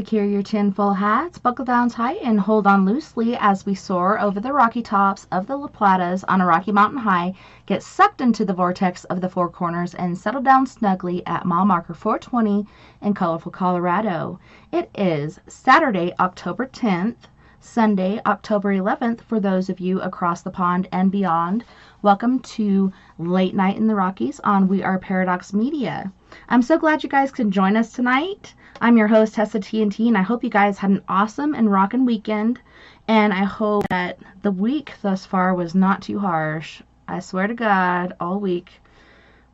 Secure your tinfoil hats, buckle down tight, and hold on loosely as we soar over the rocky tops of the La Platas on a rocky mountain high, get sucked into the vortex of the Four Corners, and settle down snugly at mile marker 420 in colorful Colorado. It is Saturday, October 10th, Sunday, October 11th for those of you across the pond and beyond. Welcome to Late Night in the Rockies on We Are Paradox Media. I'm so glad you guys can join us tonight. I'm your host, TessaTNT, and I hope you guys had an awesome and rockin' weekend, and I hope that the week thus far was not too harsh. I swear to God, all week,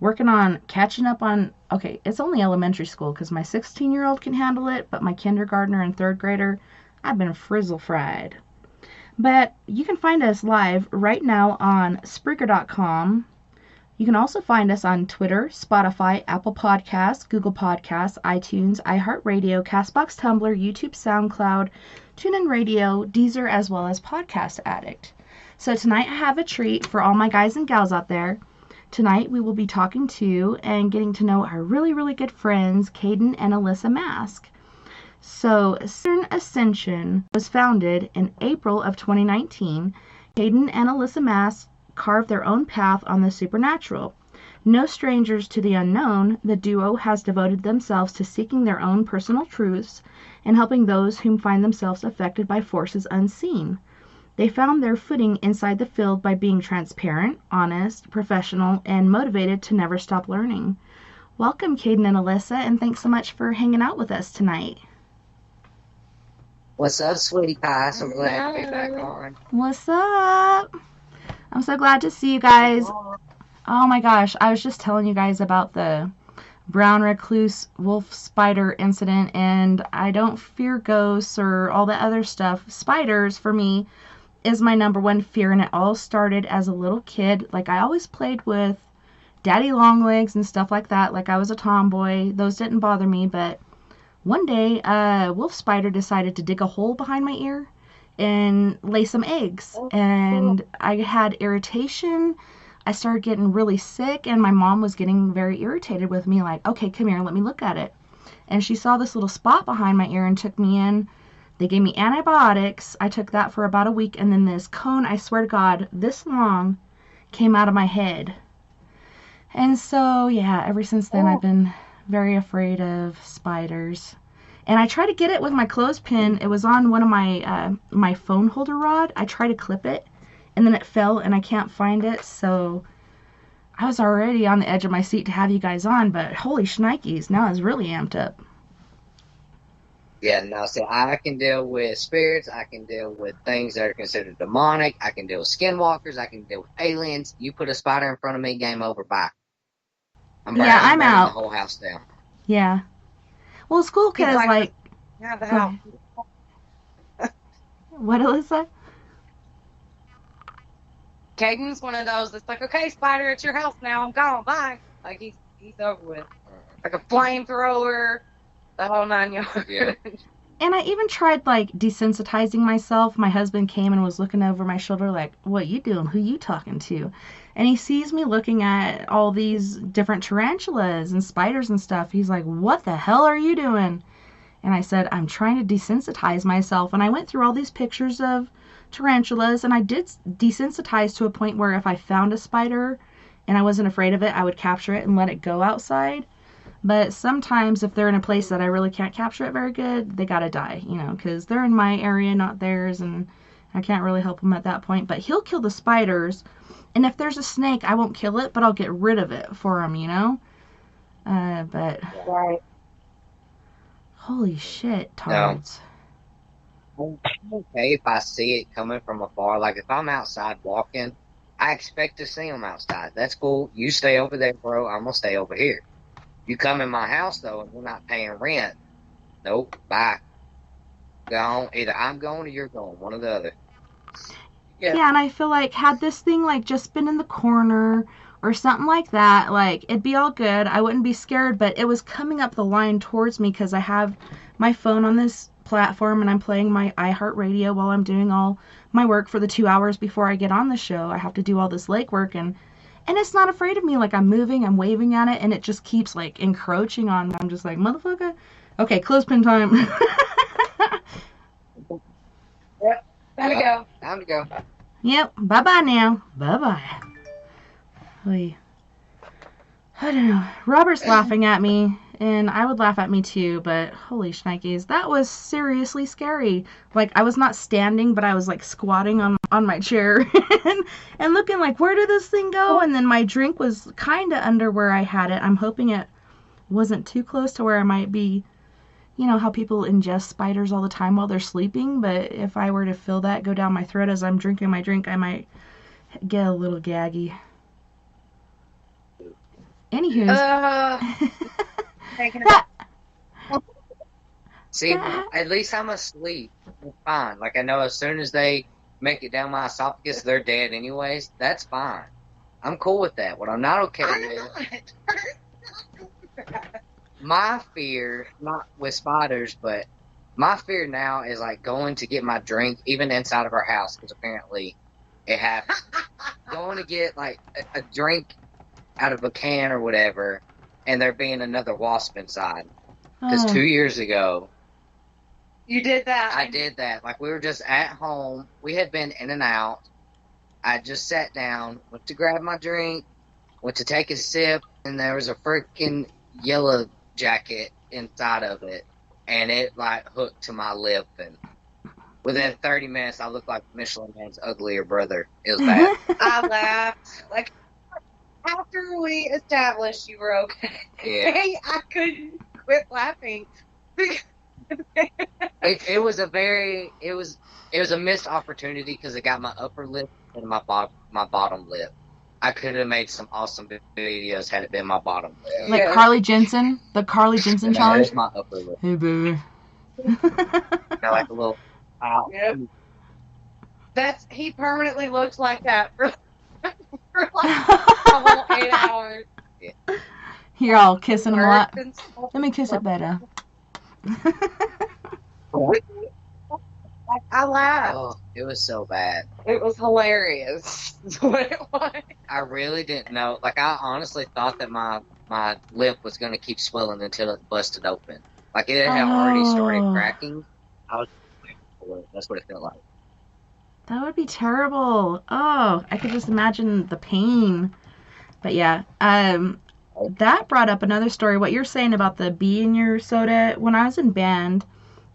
working on catching up on, okay, it's only elementary school because my 16-year-old can handle it, but my kindergartner and third grader, I've been frizzle fried. But you can find us live right now on Spreaker.com. You can also find us on Twitter, Spotify, Apple Podcasts, Google Podcasts, iTunes, iHeartRadio, CastBox, Tumblr, YouTube, SoundCloud, TuneIn Radio, Deezer, as well as Podcast Addict. So tonight I have a treat for all my guys and gals out there. Tonight we will be talking to and getting to know our really, really good friends, Caden and Allisa Mask. So Ascension was founded in April of 2019. Caden and Allisa Mask carved their own path on the supernatural. No strangers to the unknown, the duo has devoted themselves to seeking their own personal truths and helping those whom find themselves affected by forces unseen. They found their footing inside the field by being transparent, honest, professional, and motivated to never stop learning. Welcome, Caden and Allisa, and thanks so much for hanging out with us tonight. What's up, sweetie pie? So glad to be back on. What's up? I'm so glad to see you guys. Oh my gosh, I was just telling you guys about the brown recluse wolf spider incident, and I don't fear ghosts or all that other stuff. Spiders, for me, is my number one fear, and it all started as a little kid. Like, I always played with daddy long legs and stuff like that, like I was a tomboy. Those didn't bother me, but one day, a wolf spider decided to dig a hole behind my ear and lay some eggs, and I had irritation. I started getting really sick, and my mom was getting very irritated with me, like, okay, come here, let me look at it. And she saw this little spot behind my ear and took me in. They gave me antibiotics. I took that for about a week, and then this cone, I swear to God, this long, came out of my head. And so, yeah, ever since then, I've been very afraid of spiders. And I tried to get it with my clothespin. It was on one of my phone holder rod. I tried to clip it, and then it fell, and I can't find it. So I was already on the edge of my seat to have you guys on, but holy shnikes, now it's really amped up. Yeah, no, so I can deal with spirits. I can deal with things that are considered demonic. I can deal with skinwalkers. I can deal with aliens. You put a spider in front of me, game over, bye. I'm out. The whole house down. Yeah. Well, it's cool because, like... Yeah, the hell. What, Allisa? Caden's one of those that's like, okay, spider, it's your house now. I'm gone. Bye. Like, he's over with. Like a flamethrower, the whole 9 yards. Yeah. And I even tried, like, desensitizing myself. My husband came and was looking over my shoulder like, what you doing? Who you talking to? And he sees me looking at all these different tarantulas and spiders and stuff. He's like, what the hell are you doing? And I said, I'm trying to desensitize myself. And I went through all these pictures of tarantulas, and I did desensitize to a point where if I found a spider and I wasn't afraid of it, I would capture it and let it go outside. But sometimes if they're in a place that I really can't capture it very good, they gotta die, you know, because they're in my area, not theirs, and I can't really help them at that point. But he'll kill the spiders, and if there's a snake, I won't kill it, but I'll get rid of it for him, you know? But... Right. Holy shit, tards. No. I'm okay if I see it coming from afar. Like, if I'm outside walking, I expect to see them outside. That's cool. You stay over there, bro. I'm going to stay over here. You come in my house, though, and we're not paying rent. Nope. Bye. Gone. Either I'm going or you're going. One or the other. Yeah, and I feel like had this thing, like, just been in the corner or something like that, like, it'd be all good. I wouldn't be scared, but it was coming up the line towards me because I have my phone on this platform and I'm playing my iHeartRadio while I'm doing all my work for the 2 hours before I get on the show. I have to do all this legwork, and it's not afraid of me. Like, I'm moving, I'm waving at it, and it just keeps, like, encroaching on me. I'm just like, motherfucker. Okay, clothespin time. Yep. Gotta go. Time to go. Yep. Bye-bye now. Bye-bye. Oy. I don't know. Robert's laughing at me, and I would laugh at me too, but holy shnikes, that was seriously scary. Like, I was not standing, but I was, like, squatting on my chair and looking like, where did this thing go? And then my drink was kind of under where I had it. I'm hoping it wasn't too close to where I might be, you know, how people ingest spiders all the time while they're sleeping, but if I were to feel that go down my throat as I'm drinking my drink, I might get a little gaggy. Anywho. See, at least I'm asleep. It's fine. Like, I know as soon as they make it down my esophagus, they're dead anyways. That's fine. I'm cool with that. What I'm not okay with, my fear, not with spiders, but my fear now is, like, going to get my drink, even inside of our house, because apparently it happens. Going to get, like, a drink out of a can or whatever, and there being another wasp inside. Because 2 years ago, you did that. I did that. Like, we were just at home. We had been in and out. I just sat down, went to grab my drink, went to take a sip, and there was a freaking yellow jacket inside of it, and it, like, hooked to my lip, and within 30 minutes, I looked like Michelin Man's uglier brother. It was bad. I laughed. Like, after we established you were okay, Yeah. I couldn't quit laughing. It was a missed opportunity because it got my upper lip and my bottom lip. I could have made some awesome videos had it been my bottom lip. Like Carly Jensen, the Carly Jensen challenge. There's my upper lip. Hey, baby. Like a little. Yep. He permanently looks like that for like a whole 8 hours. Yeah. Here, I'll kiss him a lot. Let me kiss it better. I laughed. Oh, it was so bad. It was hilarious. That's what it was. I really didn't know. Like, I honestly thought that my lip was going to keep swelling until it busted open. Like, it had already started cracking. That's what it felt like. That would be terrible. Oh, I could just imagine the pain. But yeah, that brought up another story. What you're saying about the bee in your soda. When I was in band,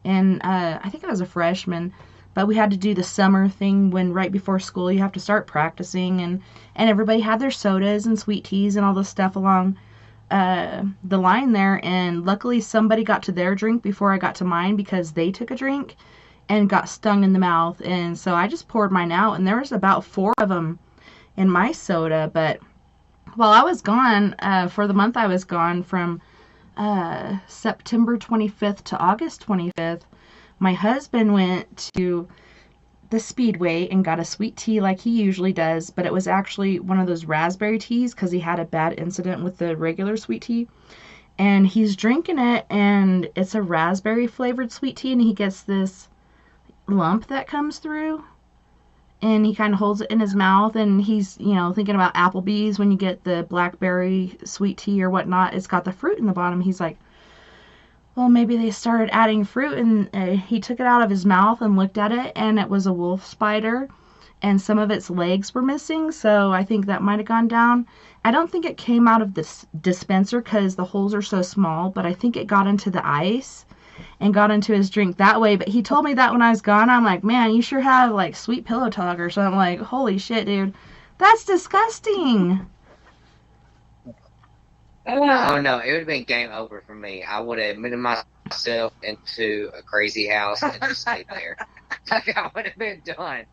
and I think I was a freshman, but we had to do the summer thing when right before school you have to start practicing, and everybody had their sodas and sweet teas and all this stuff along the line there, and luckily somebody got to their drink before I got to mine because they took a drink and got stung in the mouth, and so I just poured mine out, and there was about 4 of them in my soda. But while I was gone, for the month I was gone from September 25th to August 25th, my husband went to the Speedway and got a sweet tea like he usually does, but it was actually one of those raspberry teas because he had a bad incident with the regular sweet tea. And he's drinking it, and it's a raspberry flavored sweet tea, and he gets this lump that comes through, and he kind of holds it in his mouth, and he's, you know, thinking about Applebee's when you get the blackberry sweet tea or whatnot, it's got the fruit in the bottom. He's like, well, maybe they started adding fruit, and he took it out of his mouth and looked at it, and it was a wolf spider, and some of its legs were missing, so I think that might have gone down. I don't think it came out of this dispenser because the holes are so small, but I think it got into the ice and got into his drink that way. But he told me that when I was gone. I'm like, man, you sure have like sweet pillow talk or something. Like, holy shit, dude, that's disgusting. Oh no, it would have been game over for me. I would have admitted myself into a crazy house and just stayed there. Like, I would have been done.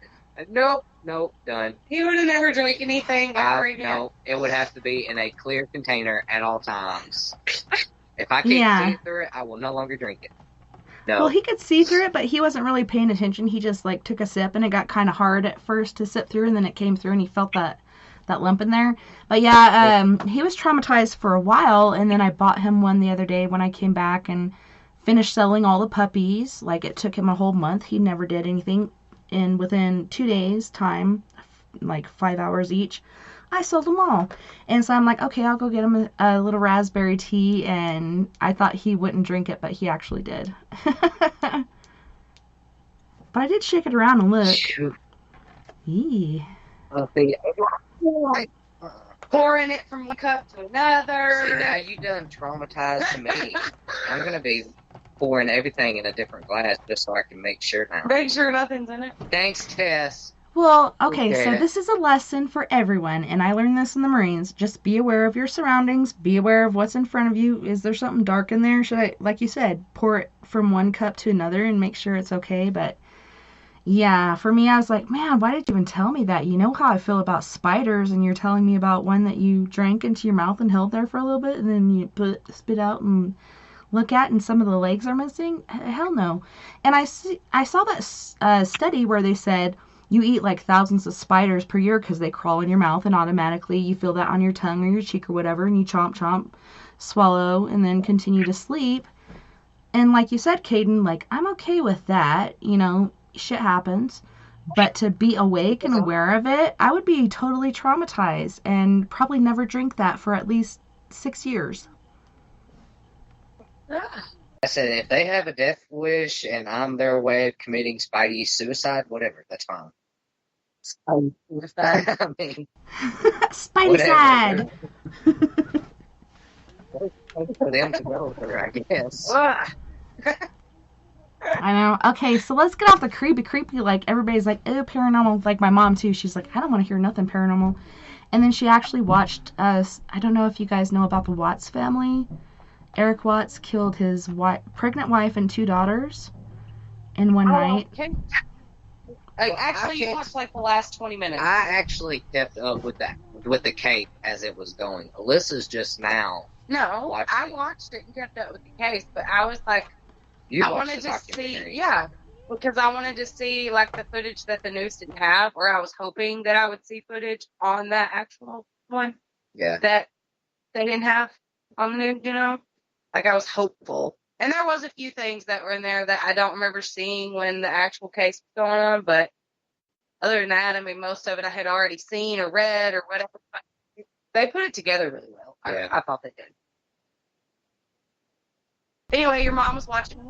Nope, done. He would have never drank anything ever again. No, it would have to be in a clear container at all times. If I can't see through it, I will no longer drink it. No. Well, he could see through it, but he wasn't really paying attention. He just like took a sip, and it got kind of hard at first to sip through, and then it came through, and he felt that lump in there. But yeah, he was traumatized for a while, and then I bought him one the other day when I came back and finished selling all the puppies. Like, it took him a whole month. He never did anything, and within 2 days time, like 5 hours each, I sold them all. And so I'm like, okay, I'll go get him a little raspberry tea, and I thought he wouldn't drink it, but he actually did. But I did shake it around and look. Shoot. Eee. See, Pouring it from one cup to another. see, now you done traumatized me. I'm going to be pouring everything in a different glass just so I can make sure now. Make sure nothing's in it. Thanks, Tess. Well, okay, so Okay. this is a lesson for everyone, and I learned this in the Marines. Just be aware of your surroundings. Be aware of what's in front of you. Is there something dark in there? Should I, like you said, pour it from one cup to another and make sure it's okay? But yeah, for me, I was like, man, why did you even tell me that? You know how I feel about spiders, and you're telling me about one that you drank into your mouth and held there for a little bit, and then you spit out and look at, and some of the legs are missing? Hell no. And I saw that study where they said you eat like thousands of spiders per year because they crawl in your mouth and automatically you feel that on your tongue or your cheek or whatever, and you chomp, swallow, and then continue to sleep. And like you said, Caden, like, I'm okay with that. You know, shit happens. But to be awake and aware of it, I would be totally traumatized and probably never drink that for at least 6 years. I said, if they have a death wish and I'm their way of committing Spidey suicide, whatever, that's fine. I mean, Spidey whatever. side! For them to go there, I guess. I know. Okay, so let's get off the creepy. Like, everybody's like, oh, paranormal. Like, my mom, too. She's like, I don't want to hear nothing paranormal. And then she actually watched us. I don't know if you guys know about the Watts family. Eric Watts killed his pregnant wife and 2 daughters in one night. Actually, you watched like the last 20 minutes. I actually kept up with the cape as it was going. Alyssa's just now. No, I watched it and kept up with the case, but I was like, I wanted to see, because I wanted to see like the footage that the news didn't have, or I was hoping that I would see footage on that actual one. Yeah. That they didn't have on the news, you know? Like, I was hopeful. And there was a few things that were in there that I don't remember seeing when the actual case was going on, but other than that, I mean, most of it I had already seen or read or whatever. But they put it together really well. Yeah. I thought they did. Anyway, your mom was watching it?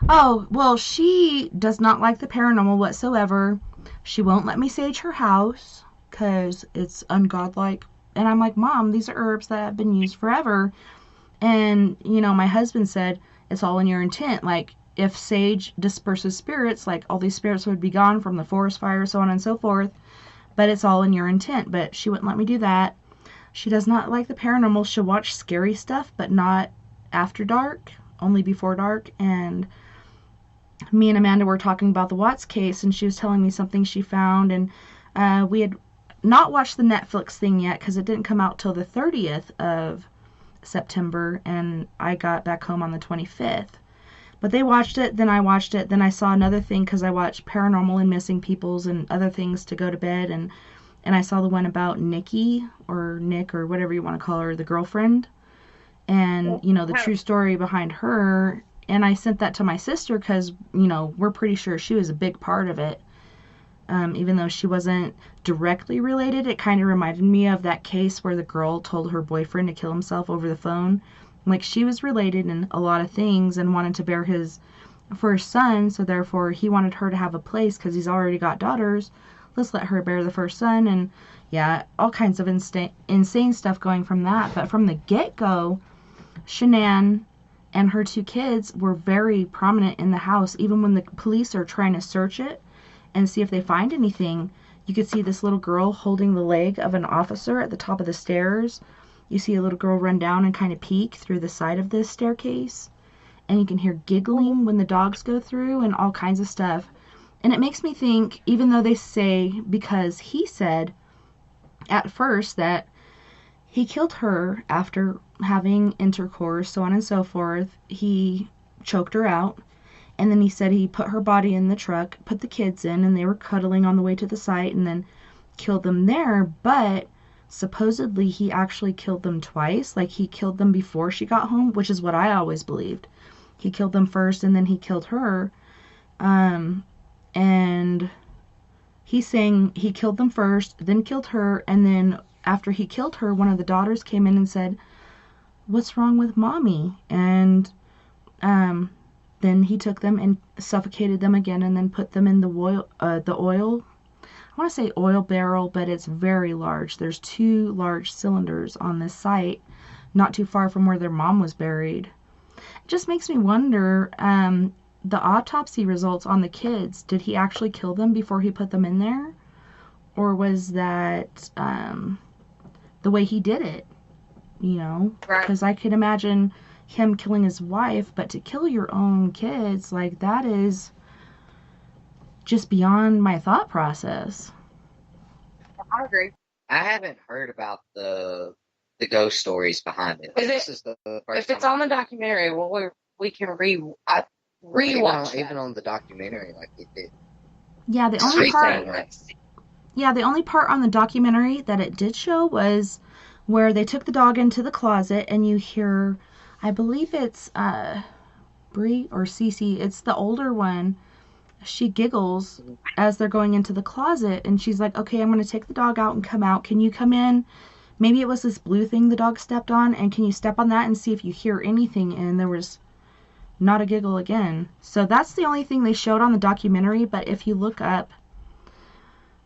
Oh, well, she does not like the paranormal whatsoever. She won't let me sage her house because it's ungodlike. And I'm like, Mom, these are herbs that have been used forever. And, you know, my husband said, it's all in your intent. Like, if sage disperses spirits, like, all these spirits would be gone from the forest fire, so on and so forth. But it's all in your intent. But she wouldn't let me do that. She does not like the paranormal. She'll watch scary stuff, but not after dark, only before dark. And me and Amanda were talking about the Watts case, and she was telling me something she found. And we had not watched the Netflix thing yet because it didn't come out till the 30th of September, and I got back home on the 25th. But they watched it, then I watched it, then I saw another thing because I watched Paranormal and Missing Peoples and other things to go to bed, and I saw the one about Nikki, or Nick, or whatever you want to call her, the girlfriend, and, you know, the true story behind her, and I sent that to my sister because, you know, we're pretty sure she was a big part of it. Even though she wasn't directly related, it kind of reminded me of that case where the girl told her boyfriend to kill himself over the phone. Like, she was related in a lot of things and wanted to bear for his son, so therefore he wanted her to have a place because he's already got daughters. Let's let her bear the first son, and yeah, all kinds of insane stuff going from that. But from the get-go, Shanann and her 2 kids were very prominent in the house. Even when the police are trying to search it and see if they find anything, you could see this little girl holding the leg of an officer at the top of the stairs. You see a little girl run down and kind of peek through the side of the staircase. And you can hear giggling when the dogs go through and all kinds of stuff. And it makes me think, even though they say, because he said at first that he killed her after having intercourse, so on and so forth, he choked her out. And then he said he put her body in the truck, put the kids in, and they were cuddling on the way to the site, and then killed them there. But supposedly he actually killed them twice. Like, he killed them before she got home, which is what I always believed. He killed them first, and then he killed her. And he's saying he killed them first, then killed her, and then after he killed her, one of the daughters came in and said, "What's wrong with mommy?" And Then he took them and suffocated them again and then put them in the oil, I want to say oil barrel, but it's very large. There's 2 large cylinders on this site, not too far from where their mom was buried. It just makes me wonder, the autopsy results on the kids, did he actually kill them before he put them in there? Or was that the way he did it? You know? Because I could imagine him killing his wife, but to kill your own kids, like, that is just beyond my thought process. I agree. I haven't heard about the ghost stories behind it. This is the first if it's on the documentary, well, we can rewatch even on the documentary, like it did. Yeah, the only part on the documentary that it did show was where they took the dog into the closet, and you hear, I believe it's Bree or Cece, it's the older one. She giggles as they're going into the closet, and she's like, okay, I'm going to take the dog out and come out. Can you come in? Maybe it was this blue thing the dog stepped on, and can you step on that and see if you hear anything? And there was not a giggle again. So that's the only thing they showed on the documentary, but if you look up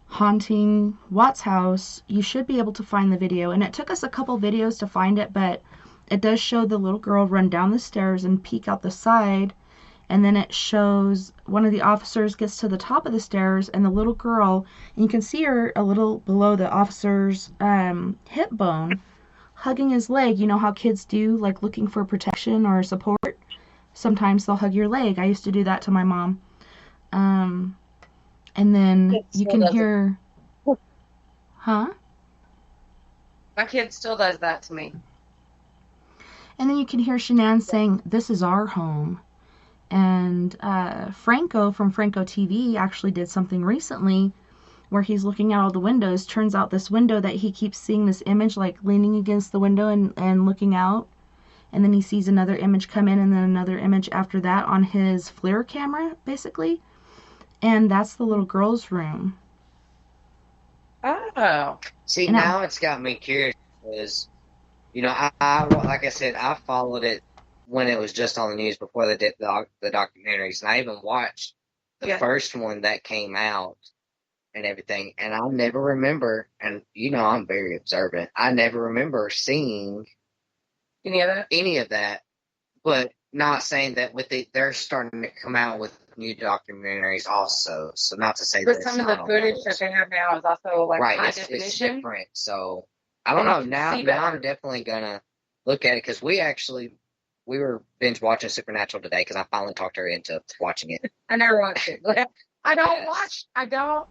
Haunting Watts House, you should be able to find the video. And it took us a couple videos to find it, but it does show the little girl run down the stairs and peek out the side. And then it shows one of the officers gets to the top of the stairs, and the little girl, and you can see her a little below the officer's hip bone, hugging his leg. You know how kids do, like looking for protection or support? Sometimes they'll hug your leg. I used to do that to my mom. And then you can hear... Huh? My kid still does that to me. And then you can hear Shanann saying, "This is our home." And Franco from Franco TV actually did something recently where he's looking out all the windows. Turns out this window that he keeps seeing this image like leaning against the window and looking out. And then he sees another image come in and then another image after that on his FLIR camera, basically. And that's the little girl's room. Oh. See, now it's got me curious because, you know, I like I said, I followed it when it was just on the news before they did the documentaries. And I even watched the first one that came out and everything. And I never remember, and you know I'm very observant, I never remember seeing any of that. But not saying that they're starting to come out with new documentaries also. So not to say that some of the footage that they have now is also like high definition. It's different. So I don't know. Now I'm definitely going to look at it because we were binge watching Supernatural today because I finally talked her into watching it. I never watched it. I don't,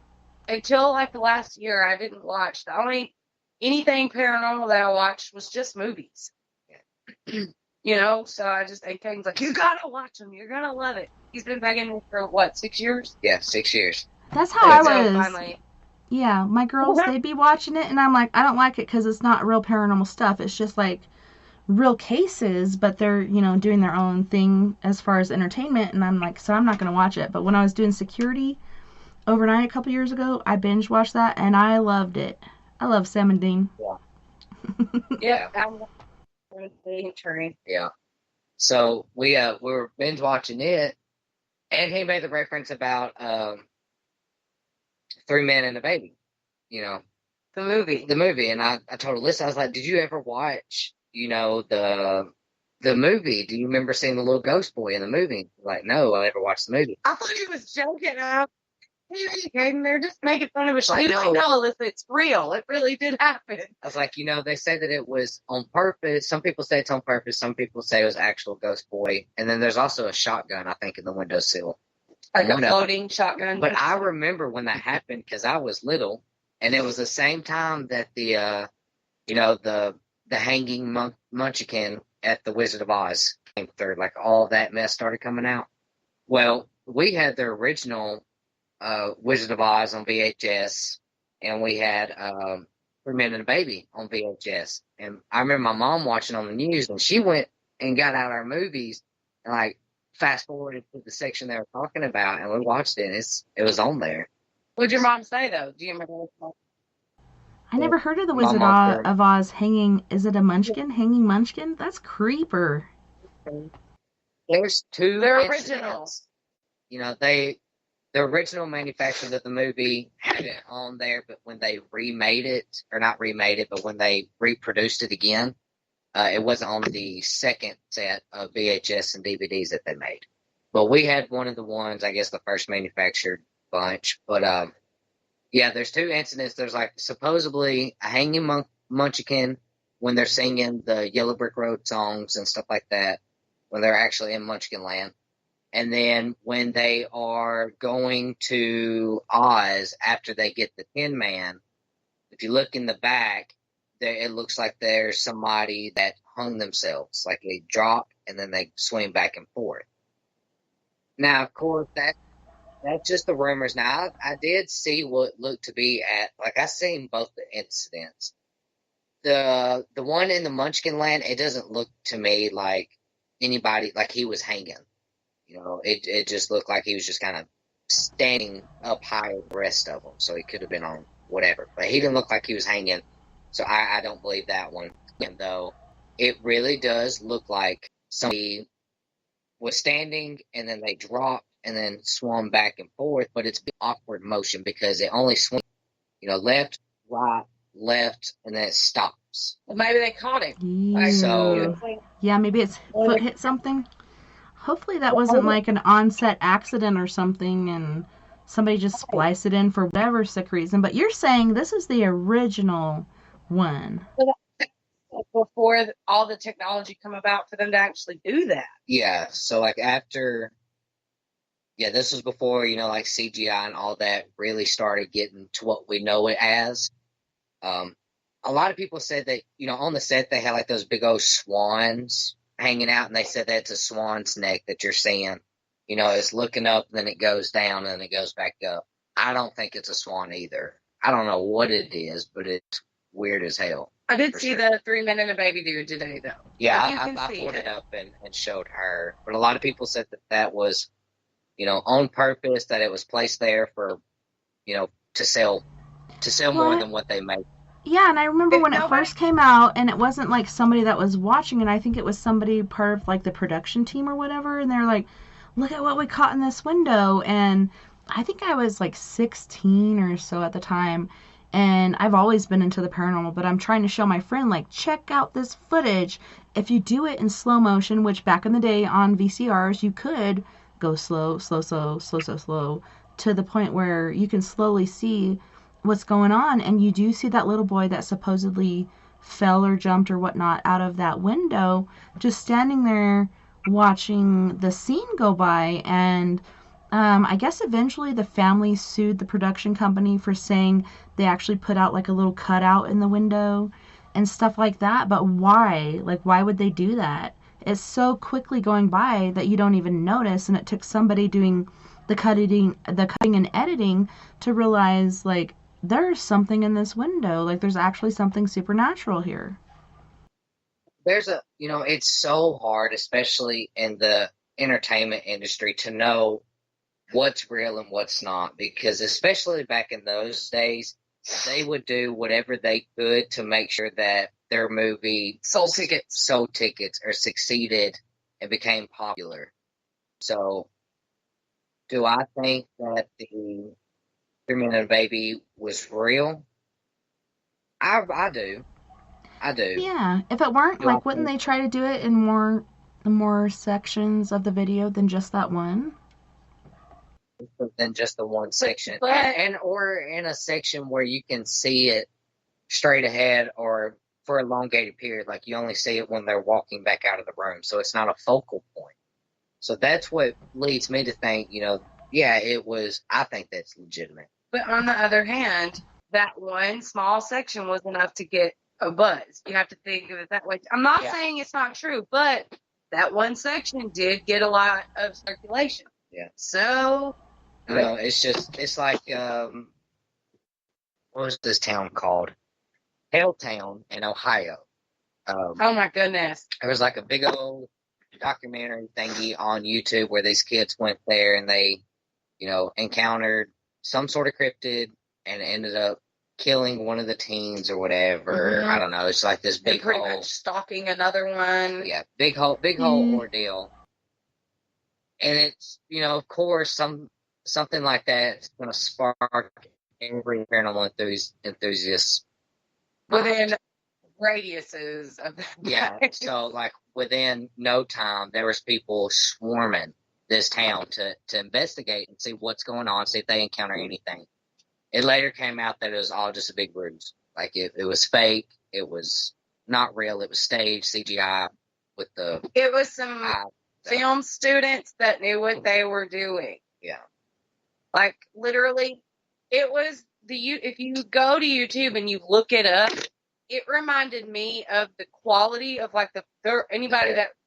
until like the last year, I didn't watch. The only anything paranormal that I watched was just movies. Yeah. You know, so I just, and Caden's like, you gotta watch them. You're gonna love it. He's been begging me for what, 6 years? Yeah, 6 years. That's how I was. Finally. Yeah, my girls, they'd be watching it, and I'm like, I don't like it because it's not real paranormal stuff. It's just like real cases, but they're, you know, doing their own thing as far as entertainment, and I'm like, so I'm not going to watch it. But when I was doing security overnight a couple years ago, I binge watched that, and I loved it. I love Sam and Dean. Yeah. Yeah. So we were binge watching it, and he made the reference about 3 Men and a Baby, you know, the movie, and I told Alyssa, I was like, did you ever watch, you know, the movie? Do you remember seeing the little ghost boy in the movie? Like, no, I never watched the movie. I thought he was joking. They're just making fun of it. Like, no, Alyssa, it's real. It really did happen. I was like, you know, they say that it was on purpose. Some people say it's on purpose. Some people say it was actual ghost boy. And then there's also a shotgun, I think, in the windowsill. Like a floating shotgun. But I remember when that happened because I was little, and it was the same time that the hanging munchkin at the Wizard of Oz came through. Like all that mess started coming out. Well, we had the original Wizard of Oz on VHS, and we had 3 Men and a Baby on VHS. And I remember my mom watching on the news, and she went and got out our movies and like fast forwarded to the section they were talking about, and we watched it. And it was on there. What'd your mom say though? Do you remember? I never heard of the Wizard of Oz hanging. Is it a munchkin? Hanging munchkin? That's creeper. There's two. They're incidents. original. You know, the original manufacturers of the movie had it on there, but when they remade it, or not remade it, but when they reproduced it again, it wasn't on the second set of VHS and DVDs that they made. But we had one of the ones, I guess the first manufactured bunch. But yeah, there's two incidents. There's like supposedly a hanging munchkin when they're singing the Yellow Brick Road songs and stuff like that, when they're actually in Munchkin Land. And then when they are going to Oz after they get the Tin Man, if you look in the back, it looks like there's somebody that hung themselves, like they drop and then they swing back and forth. Now, of course, that's just the rumors. Now, I did see what looked to be I seen both the incidents. The one in the Munchkin Land, it doesn't look to me like anybody, like he was hanging. You know, it just looked like he was just kind of standing up higher than the rest of them. So he could have been on whatever. But he didn't look like he was hanging. So I don't believe that one. And though it really does look like somebody was standing and then they dropped and then swung back and forth. But it's an awkward motion because it only swings, left, right, left, and then it stops. Well, maybe they caught him. Yeah. So Yeah, maybe its foot hit something. Hopefully that wasn't like an on-set accident or something and somebody just spliced it in for whatever sick reason. But you're saying this is the original one. Before all the technology come about for them to actually do that. Yeah, so like after, this was before, like CGI and all that really started getting to what we know it as. A lot of people said that, on the set they had like those big old swans hanging out, and they said that's a swan's neck that you're seeing. It's looking up, then it goes down, and then it goes back up. I don't think it's a swan either. I don't know what it is, but it's weird as hell. I did see the 3 Men and a Baby dude today, though. Yeah, I pulled it up and showed her. But a lot of people said that was, on purpose, that it was placed there for, to sell more than what they made. Yeah, and I remember when it first came out, and it wasn't like somebody that was watching it. I think it was somebody part of like the production team or whatever, and they're like, look at what we caught in this window. And I think I was like 16 or so at the time, and I've always been into the paranormal, but I'm trying to show my friend, like, check out this footage. If you do it in slow motion, which back in the day on VCRs, you could go slow, to the point where you can slowly see what's going on, and you do see that little boy that supposedly fell or jumped or whatnot out of that window, just standing there watching the scene go by. And I guess eventually the family sued the production company for saying they actually put out like a little cutout in the window and stuff like that. But why? Like, why would they do that? It's so quickly going by that you don't even notice, and it took somebody doing the cutting and editing to realize, like, there's something in this window. Like, there's actually something supernatural here. It's so hard, especially in the entertainment industry, to know what's real and what's not, because especially back in those days, they would do whatever they could to make sure that their movie sold tickets or succeeded and became popular. So do I think that the 3 Men and a Baby was real? I do. Yeah. If it weren't, like, wouldn't they try to do it in more sections of the video than just that one? Than just the one section, or in a section where you can see it straight ahead or for a elongated period. Like, you only see it when they're walking back out of the room, so it's not a focal point. So that's what leads me to think, it was. I think that's legitimate. But on the other hand, that one small section was enough to get a buzz. You have to think of it that way. I'm not saying it's not true, but that one section did get a lot of circulation. Yeah. So, it's like, what was this town called? Helltown in Ohio. Oh my goodness. There was like a big old documentary thingy on YouTube where these kids went there and they, encountered some sort of cryptid and ended up killing one of the teens or whatever. Mm-hmm. I don't know. It's like this big pretty whole much stalking another one. Yeah, big whole ordeal. And it's, of course, something like that is going to spark every paranormal enthusiast. Within radiuses of that. Yeah. So, like, within no time, there was people swarming this town to investigate and see what's going on, see if they encounter anything. It later came out that it was all just a big ruse. Like, it was fake. It was not real. It was staged, CGI with the... It was some film students that knew what they were doing. Yeah. Like, literally, it was if you go to YouTube and you look it up, it reminded me of the quality of, like, the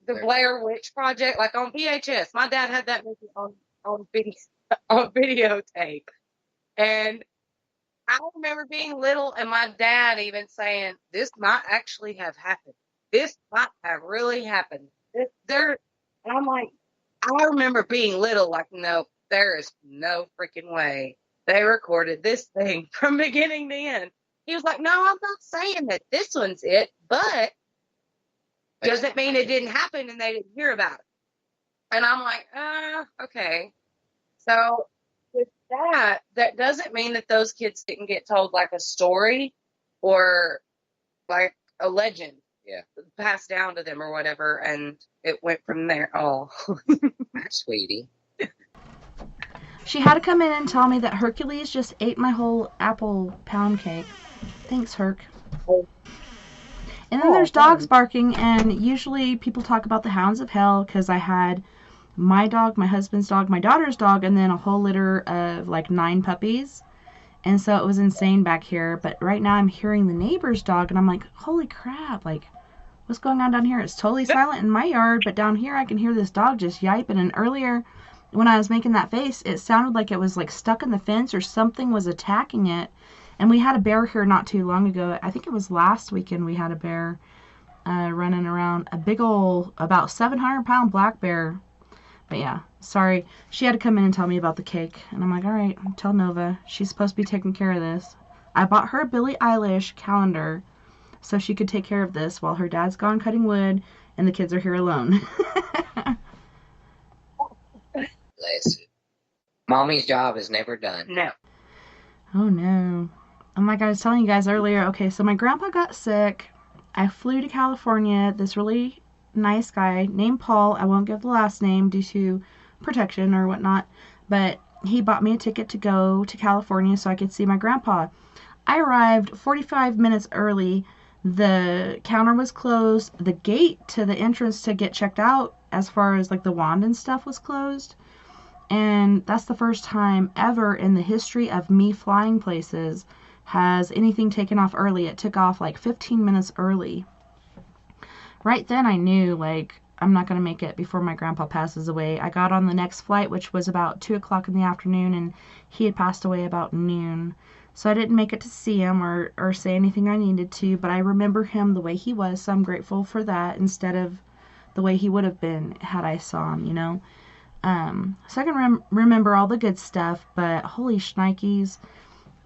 Blair Witch Project, like, on VHS. My dad had that movie on videotape. And I remember being little and my dad even saying, this might actually have happened. This might have really happened. And I'm like, I remember being little, like, no, there is no freaking way they recorded this thing from beginning to end. He was like, no, I'm not saying that this one's it, but doesn't mean it didn't happen and they didn't hear about it. And I'm like, okay. So with that doesn't mean that those kids didn't get told, like, a story or, like, a legend. Yeah. Passed down to them or whatever, and it went from there. Oh, sweetie. She had to come in and tell me that Hercules just ate my whole apple pound cake. Thanks, Herc. And then there's dogs barking, and usually people talk about the hounds of hell because I had my dog, my husband's dog, my daughter's dog, and then a whole litter of like 9 puppies. And so it was insane back here. But right now I'm hearing the neighbor's dog, and I'm like, holy crap, like, what's going on down here? It's totally silent in my yard, but down here I can hear this dog just yiping. And earlier, when I was making that face, it sounded like it was like stuck in the fence or something was attacking it. And we had a bear here not too long ago. I think it was last weekend we had a bear running around. A big old, about 700-pound black bear. But yeah, sorry. She had to come in and tell me about the cake. And I'm like, all right, tell Nova. She's supposed to be taking care of this. I bought her a Billie Eilish calendar so she could take care of this while her dad's gone cutting wood and the kids are here alone. Bless it. Mommy's job is never done. no. Oh no. And like I was telling you guys earlier, okay, so my grandpa got sick. I flew to California. This really nice guy named Paul, I won't give the last name due to protection or whatnot, but he bought me a ticket to go to California so I could see my grandpa. I arrived 45 minutes early. The counter was closed. The gate to the entrance to get checked out, as far as like the wand and stuff, was closed. And that's the first time ever in the history of me flying places has anything taken off early. It took off like 15 minutes early. Right then I knew, like, I'm not going to make it before my grandpa passes away. I got on the next flight, which was about 2 o'clock in the afternoon, and he had passed away about noon. So I didn't make it to see him or say anything I needed to, but I remember him the way he was, so I'm grateful for that instead of the way he would have been had I saw him, you know. So I can remember all the good stuff, but holy shnikes,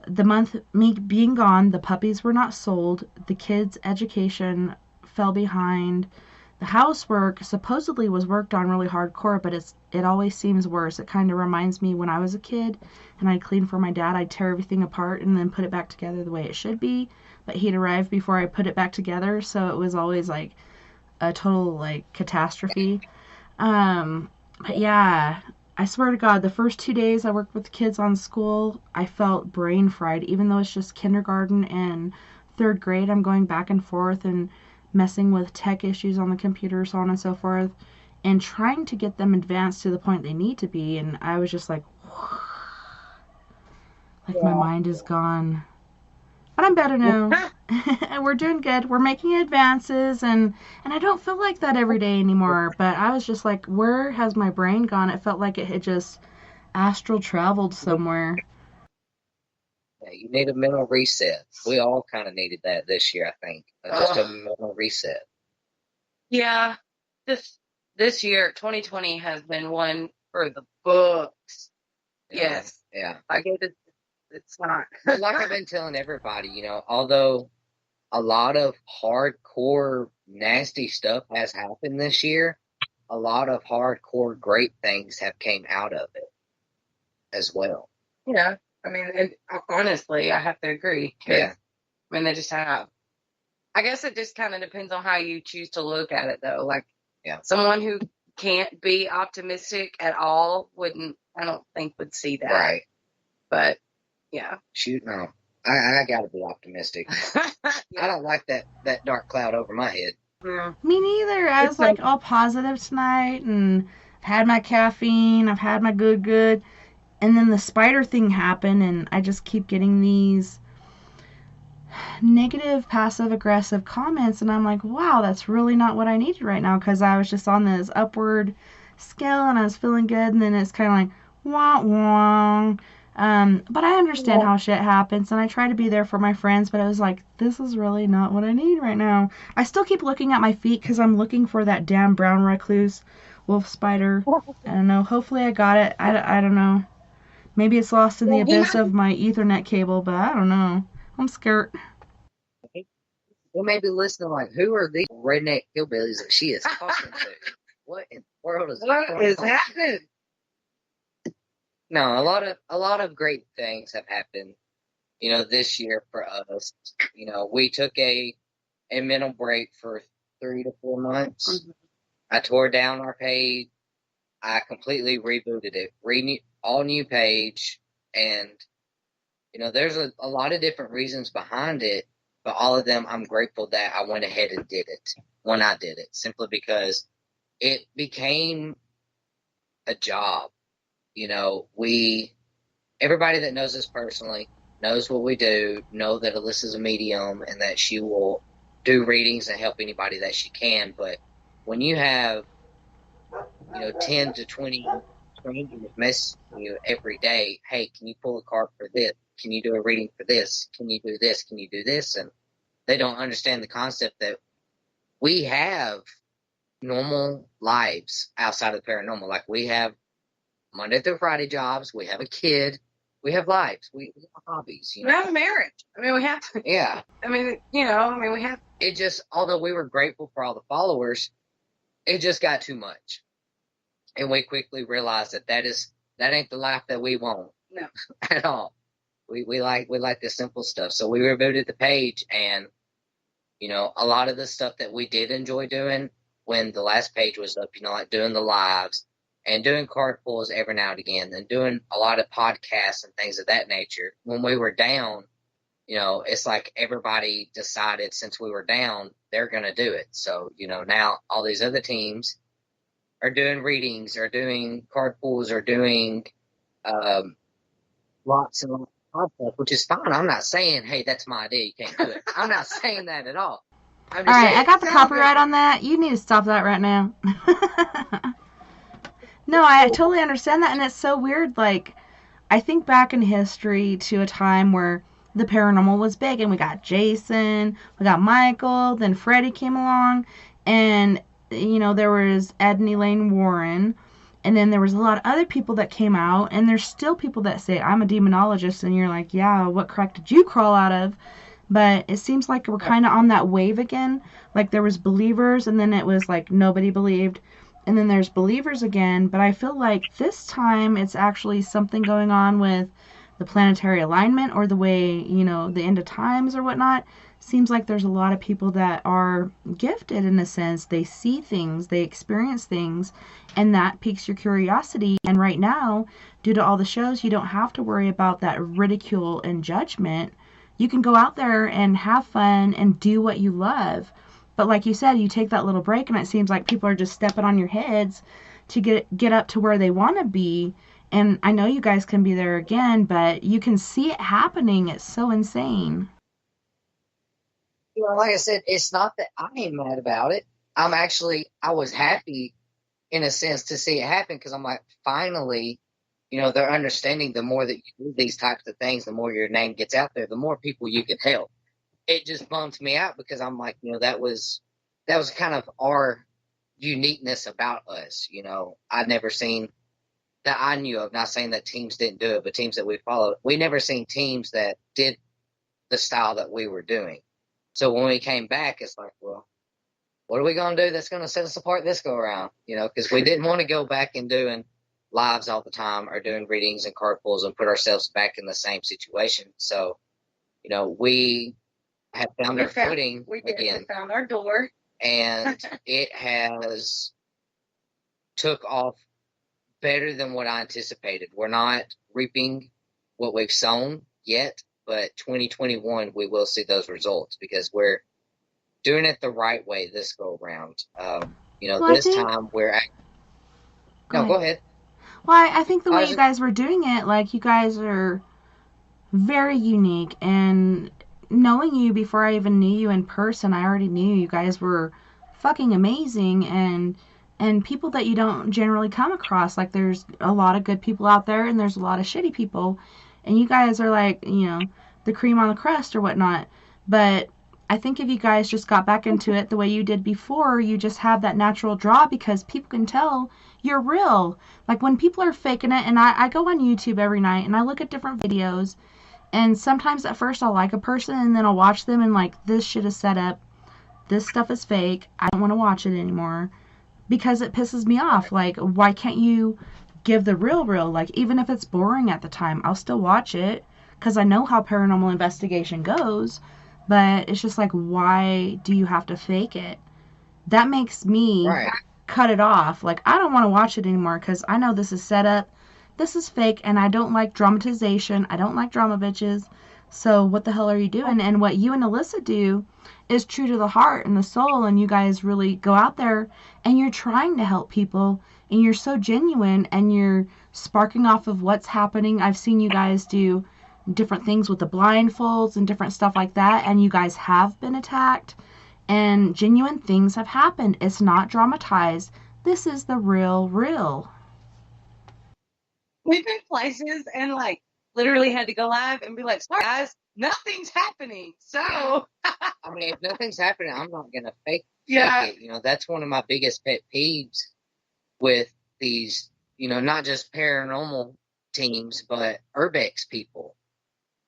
the month me being gone, the puppies were not sold, the kids' education fell behind, the housework supposedly was worked on really hardcore, but it always seems worse. It kind of reminds me when I was a kid and I'd clean for my dad, I'd tear everything apart and then put it back together the way it should be, but he'd arrive before I put it back together, so it was always like a total like catastrophe. But yeah, I swear to God, the first 2 days I worked with kids on school, I felt brain fried, even though it's just kindergarten and 3rd grade. I'm going back and forth and messing with tech issues on the computer, so on and so forth, and trying to get them advanced to the point they need to be. And I was just like, my mind is gone. But I'm better now. And we're doing good. We're making advances, and I don't feel like that every day anymore. But I was just like, where has my brain gone? It felt like it had just astral traveled somewhere. Yeah, you need a mental reset. We all kind of needed that this year, I think. Just a mental reset. Yeah. This year, 2020, has been one for the books. Yes. Yeah. I get it. It's not. But like I've been telling everybody, you know, although a lot of hardcore nasty stuff has happened this year, a lot of hardcore great things have came out of it as well. Yeah. I mean, and honestly, I have to agree. Yeah. I mean, they just have. I guess it just kind of depends on how you choose to look at it, though. Like, someone who can't be optimistic at all I don't think would see that. Right. But, yeah. Shoot, no. I gotta be optimistic. I don't like that dark cloud over my head. Yeah. Me neither. I was like all positive tonight, and I've had my caffeine, I've had my good, and then the spider thing happened, and I just keep getting these negative passive-aggressive comments, and I'm like, wow, that's really not what I needed right now, because I was just on this upward scale, and I was feeling good, and then it's kind of like, wah, wah. But I understand how shit happens, and I try to be there for my friends, but I was like, this is really not what I need right now. I still keep looking at my feet because I'm looking for that damn brown recluse wolf spider. I don't know. Hopefully I got it. I don't know. Maybe it's lost in the abyss of my Ethernet cable, but I don't know. I'm scared. We may be listening like, who are these redneck hillbillies that she is talking to? What in the world is happening? No, a lot of great things have happened, this year for us. We took a mental break for 3 to 4 months. Mm-hmm. I tore down our page. I completely rebooted it, all new page, and there's a lot of different reasons behind it, but all of them I'm grateful that I went ahead and did it when I did it, simply because it became a job. Everybody that knows us personally knows what we do, know that Alyssa's a medium and that she will do readings and help anybody that she can. But when you have, 10 to 20 strangers messaging you every day, hey, can you pull a card for this? Can you do a reading for this? Can you do this? Can you do this? And they don't understand the concept that we have normal lives outside of the paranormal. Like, we have Monday through Friday jobs. We have a kid. We have lives. We have hobbies. We have a marriage. I mean, we have to. Yeah. I mean, we have. It just, although we were grateful for all the followers, it just got too much. And we quickly realized that ain't the life that we want. No. At all. We like the simple stuff. So we rebooted the page, and, a lot of the stuff that we did enjoy doing when the last page was up, like doing the lives, and doing card pulls every now and again, and doing a lot of podcasts and things of that nature. When we were down, it's like everybody decided since we were down, they're going to do it. So, now all these other teams are doing readings, or doing card pulls, or doing lots and lots of podcasts, which is fine. I'm not saying, hey, that's my idea, you can't do it. I'm not saying that at all. All right, I got the copyright on that. You need to stop that right now. No, I totally understand that, and it's so weird. Like, I think back in history to a time where the paranormal was big, and we got Jason, we got Michael, then Freddie came along, and, there was Ed and Elaine Warren, and then there was a lot of other people that came out, and there's still people that say, I'm a demonologist, and you're like, yeah, what crack did you crawl out of? But it seems like we're kind of on that wave again. Like, there was believers, and then it was like nobody believed. And then there's believers again, but I feel like this time it's actually something going on with the planetary alignment, or the way, the end of times or whatnot. Seems like there's a lot of people that are gifted in a sense. They see things, they experience things, and that piques your curiosity. And right now, due to all the shows, you don't have to worry about that ridicule and judgment. You can go out there and have fun and do what you love. But like you said, you take that little break, and it seems like people are just stepping on your heads to get up to where they want to be. And I know you guys can be there again, but you can see it happening. It's so insane. Like I said, it's not that I ain't mad about it. I was happy in a sense to see it happen, because I'm like, finally, they're understanding the more that you do these types of things, the more your name gets out there, the more people you can help. It just bums me out, because I'm like, that was kind of our uniqueness about us. I'd never seen that I knew of, not saying that teams didn't do it, but teams that we followed, we never seen teams that did the style that we were doing. So when we came back, it's like, well, what are we going to do that's going to set us apart this go around? You know, because we didn't want to go back and doing lives all the time or doing readings and card pulls and put ourselves back in the same situation. So, you know, we have found our footing again. We found our door. And it has took off better than what I anticipated. We're not reaping what we've sown yet, but 2021 we will see those results because we're doing it the right way this go around. You know, well, time we're go ahead. Well, I think the way you guys were doing it, like, you guys are very unique, and knowing you before I even knew you in person, I already knew you guys were fucking amazing, and people that you don't generally come across. Like, there's a lot of good people out there, and there's a lot of shitty people, and you guys are like, you know, the cream on the crust or whatnot. But I think if you guys just got back into it the way you did before, you just have that natural draw because people can tell you're real. Like, when people are faking it, and I go on YouTube every night and I look at different videos, and sometimes at first I'll like a person and then I'll watch them and like, this shit is set up, this stuff is fake, I don't want to watch it anymore because it pisses me off. Like, why can't you give the real? Like, even if it's boring at the time, I'll still watch it because I know how paranormal investigation goes. But it's just like, why do you have to fake it? That makes me cut it off. Like, I don't want to watch it anymore because I know this is set up, this is fake, and I don't like dramatization. I don't like drama bitches. So what the hell are you doing? And what you and Allisa do is true to the heart and the soul, and you guys really go out there and you're trying to help people, and you're so genuine, and you're sparking off of what's happening. I've seen you guys do different things with the blindfolds and different stuff like that, and you guys have been attacked, and genuine things have happened. It's not dramatized. This is the real. We've been places and like literally had to go live and be like, sorry guys, nothing's happening. So I mean, if nothing's happening, I'm not gonna fake it. You know, that's one of my biggest pet peeves with these, you know, not just paranormal teams, but urbex people,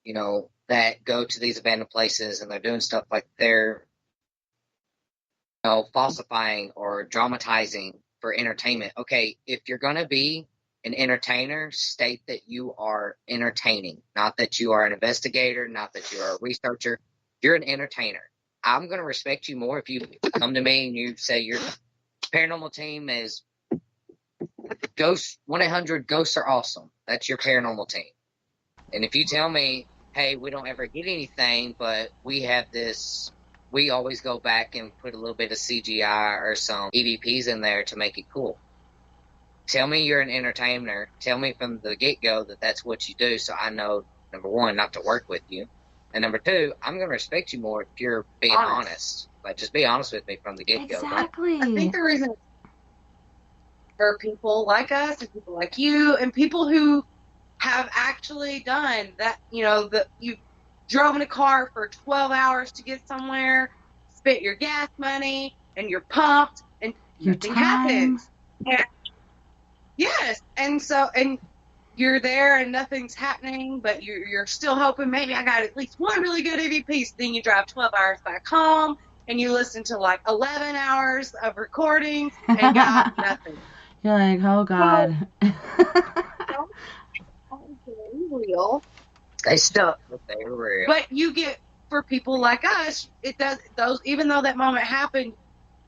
you know, that go to these abandoned places and they're doing stuff like they're, you know, falsifying or dramatizing for entertainment. Okay, if you're going to be an entertainer, state that you are entertaining, not that you are an investigator, not that you are a researcher. You're an entertainer. I'm going to respect you more if you come to me and you say your paranormal team is Ghost 1-800 Ghosts are awesome. That's your paranormal team. And if you tell me, hey, we don't ever get anything, but we have this, we always go back and put a little bit of CGI or some EVPs in there to make it cool. Tell me you're an entertainer. Tell me from the get-go that that's what you do, so I know, number one, not to work with you. And number two, I'm going to respect you more if you're being honest. Like, just be honest with me from the get-go. Exactly. I think the reason for people like us and people like you and people who have actually done that, you know, that you drove in a car for 12 hours to get somewhere, spent your gas money, and you're pumped, and nothing happens. And yes, and so, and you're there and nothing's happening, but you're still hoping maybe I got at least one really good EVP. So then you drive 12 hours back home and you listen to like 11 hours of recordings and got nothing. You're like, oh God. Real. They stuck, but they were real. But you get, for people like us, it does those. Even though that moment happened,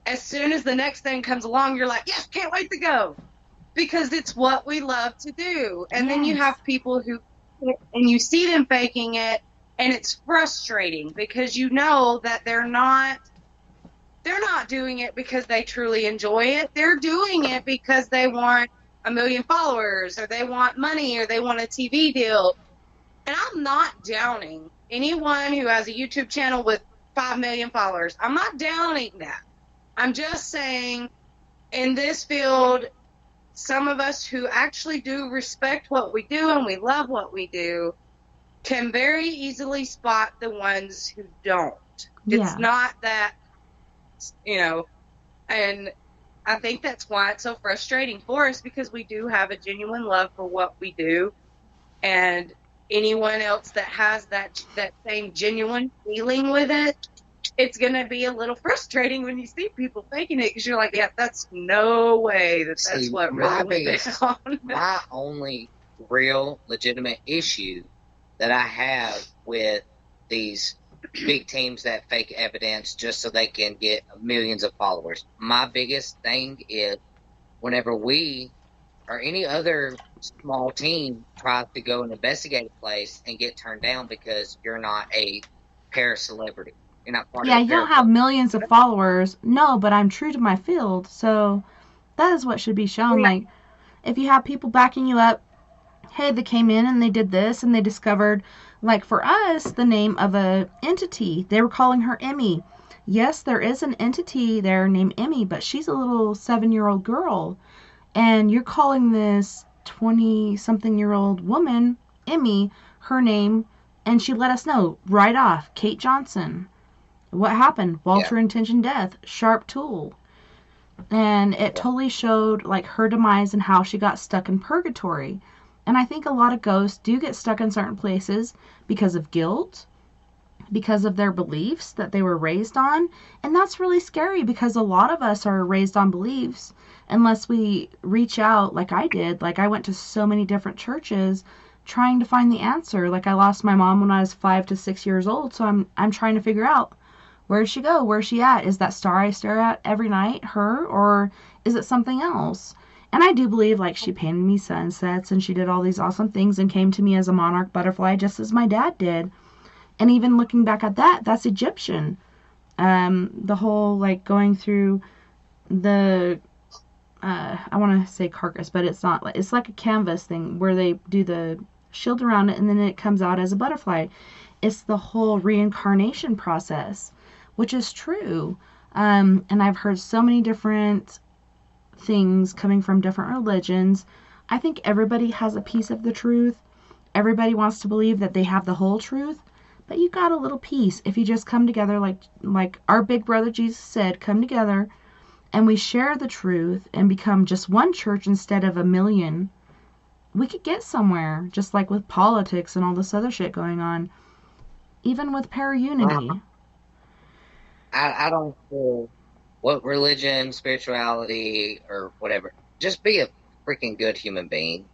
as soon as the next thing comes along, you're like, yes, can't wait to go. Because it's what we love to do. And then you have people who, and you see them faking it, and it's frustrating because you know that they're not doing it because they truly enjoy it. They're doing it because they want 1 million followers, or they want money, or they want a TV deal. And I'm not downing anyone who has a YouTube channel with 5 million followers. I'm not downing that. I'm just saying, in this field, some of us who actually do respect what we do and we love what we do can very easily spot the ones who don't. Yeah. It's not that, you know, and I think that's why it's so frustrating for us, because we do have a genuine love for what we do, and anyone else that has that same genuine feeling with it it's going to be a little frustrating when you see people faking it because you're like, yeah, that's no way that's what really went down. My only real legitimate issue that I have with these big teams that fake evidence just so they can get millions of followers. My biggest thing is whenever we or any other small team tries to go and investigate a place and get turned down because you're not a para-celebrity. You're not part of the You don't have millions of followers. No, but I'm true to my field. So that is what should be shown. Yeah. Like, if you have people backing you up, hey, they came in and they did this and they discovered, like for us, the name of a entity. They were calling her Emmy. Yes, there is an entity there named Emmy, but she's a little 7-year-old girl. And you're calling this 20-something-year-old woman Emmy, her name, and she let us know right off, Kate Johnson. What happened? Walter intention death, sharp tool. And it totally showed like her demise and how she got stuck in purgatory. And I think a lot of ghosts do get stuck in certain places because of guilt, because of their beliefs that they were raised on. And that's really scary because a lot of us are raised on beliefs unless we reach out like I did. Like I went to so many different churches trying to find the answer. Like I lost my mom when I was 5 to 6 years old, so I'm trying to figure out, where'd she go? Where's she at? Is that star I stare at every night her, or is it something else? And I do believe like she painted me sunsets and she did all these awesome things and came to me as a monarch butterfly just as my dad did. And even looking back at that, that's Egyptian. The whole like going through the I want to say carcass, but it's not. It's like a canvas thing where they do the shield around it and then it comes out as a butterfly. It's the whole reincarnation process, which is true. And I've heard so many different things coming from different religions. I think everybody has a piece of the truth. Everybody wants to believe that they have the whole truth, but you got a little piece. If you just come together like our big brother Jesus said, come together and we share the truth and become just one church instead of a million, we could get somewhere, just like with politics and all this other shit going on. Even with para-unity. I don't care what religion, spirituality, or whatever. Just be a freaking good human being.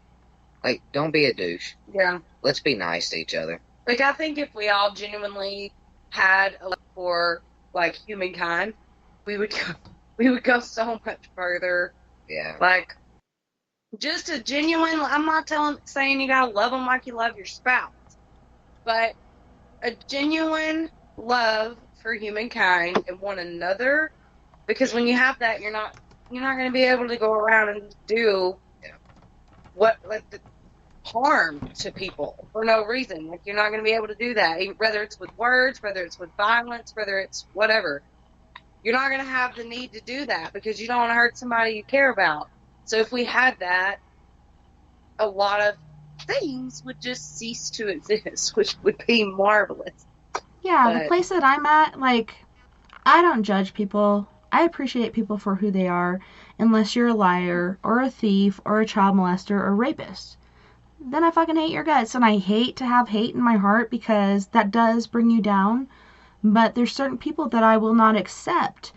Like, don't be a douche. Yeah. Let's be nice to each other. Like, I think if we all genuinely had a love for, like, humankind, we would go so much further. Yeah. Like, just a genuine, I'm not saying you gotta love them like you love your spouse, but a genuine love for humankind and one another, because when you have that, you're not going to be able to go around and do harm to people for no reason. Like, you're not going to be able to do that, whether it's with words, whether it's with violence, whether it's whatever. You're not going to have the need to do that because you don't want to hurt somebody you care about. So if we had that, a lot of things would just cease to exist, which would be marvelous. Yeah, the place that I'm at, like, I don't judge people. I appreciate people for who they are, unless you're a liar, or a thief, or a child molester, or rapist. Then I fucking hate your guts, and I hate to have hate in my heart because that does bring you down. But there's certain people that I will not accept.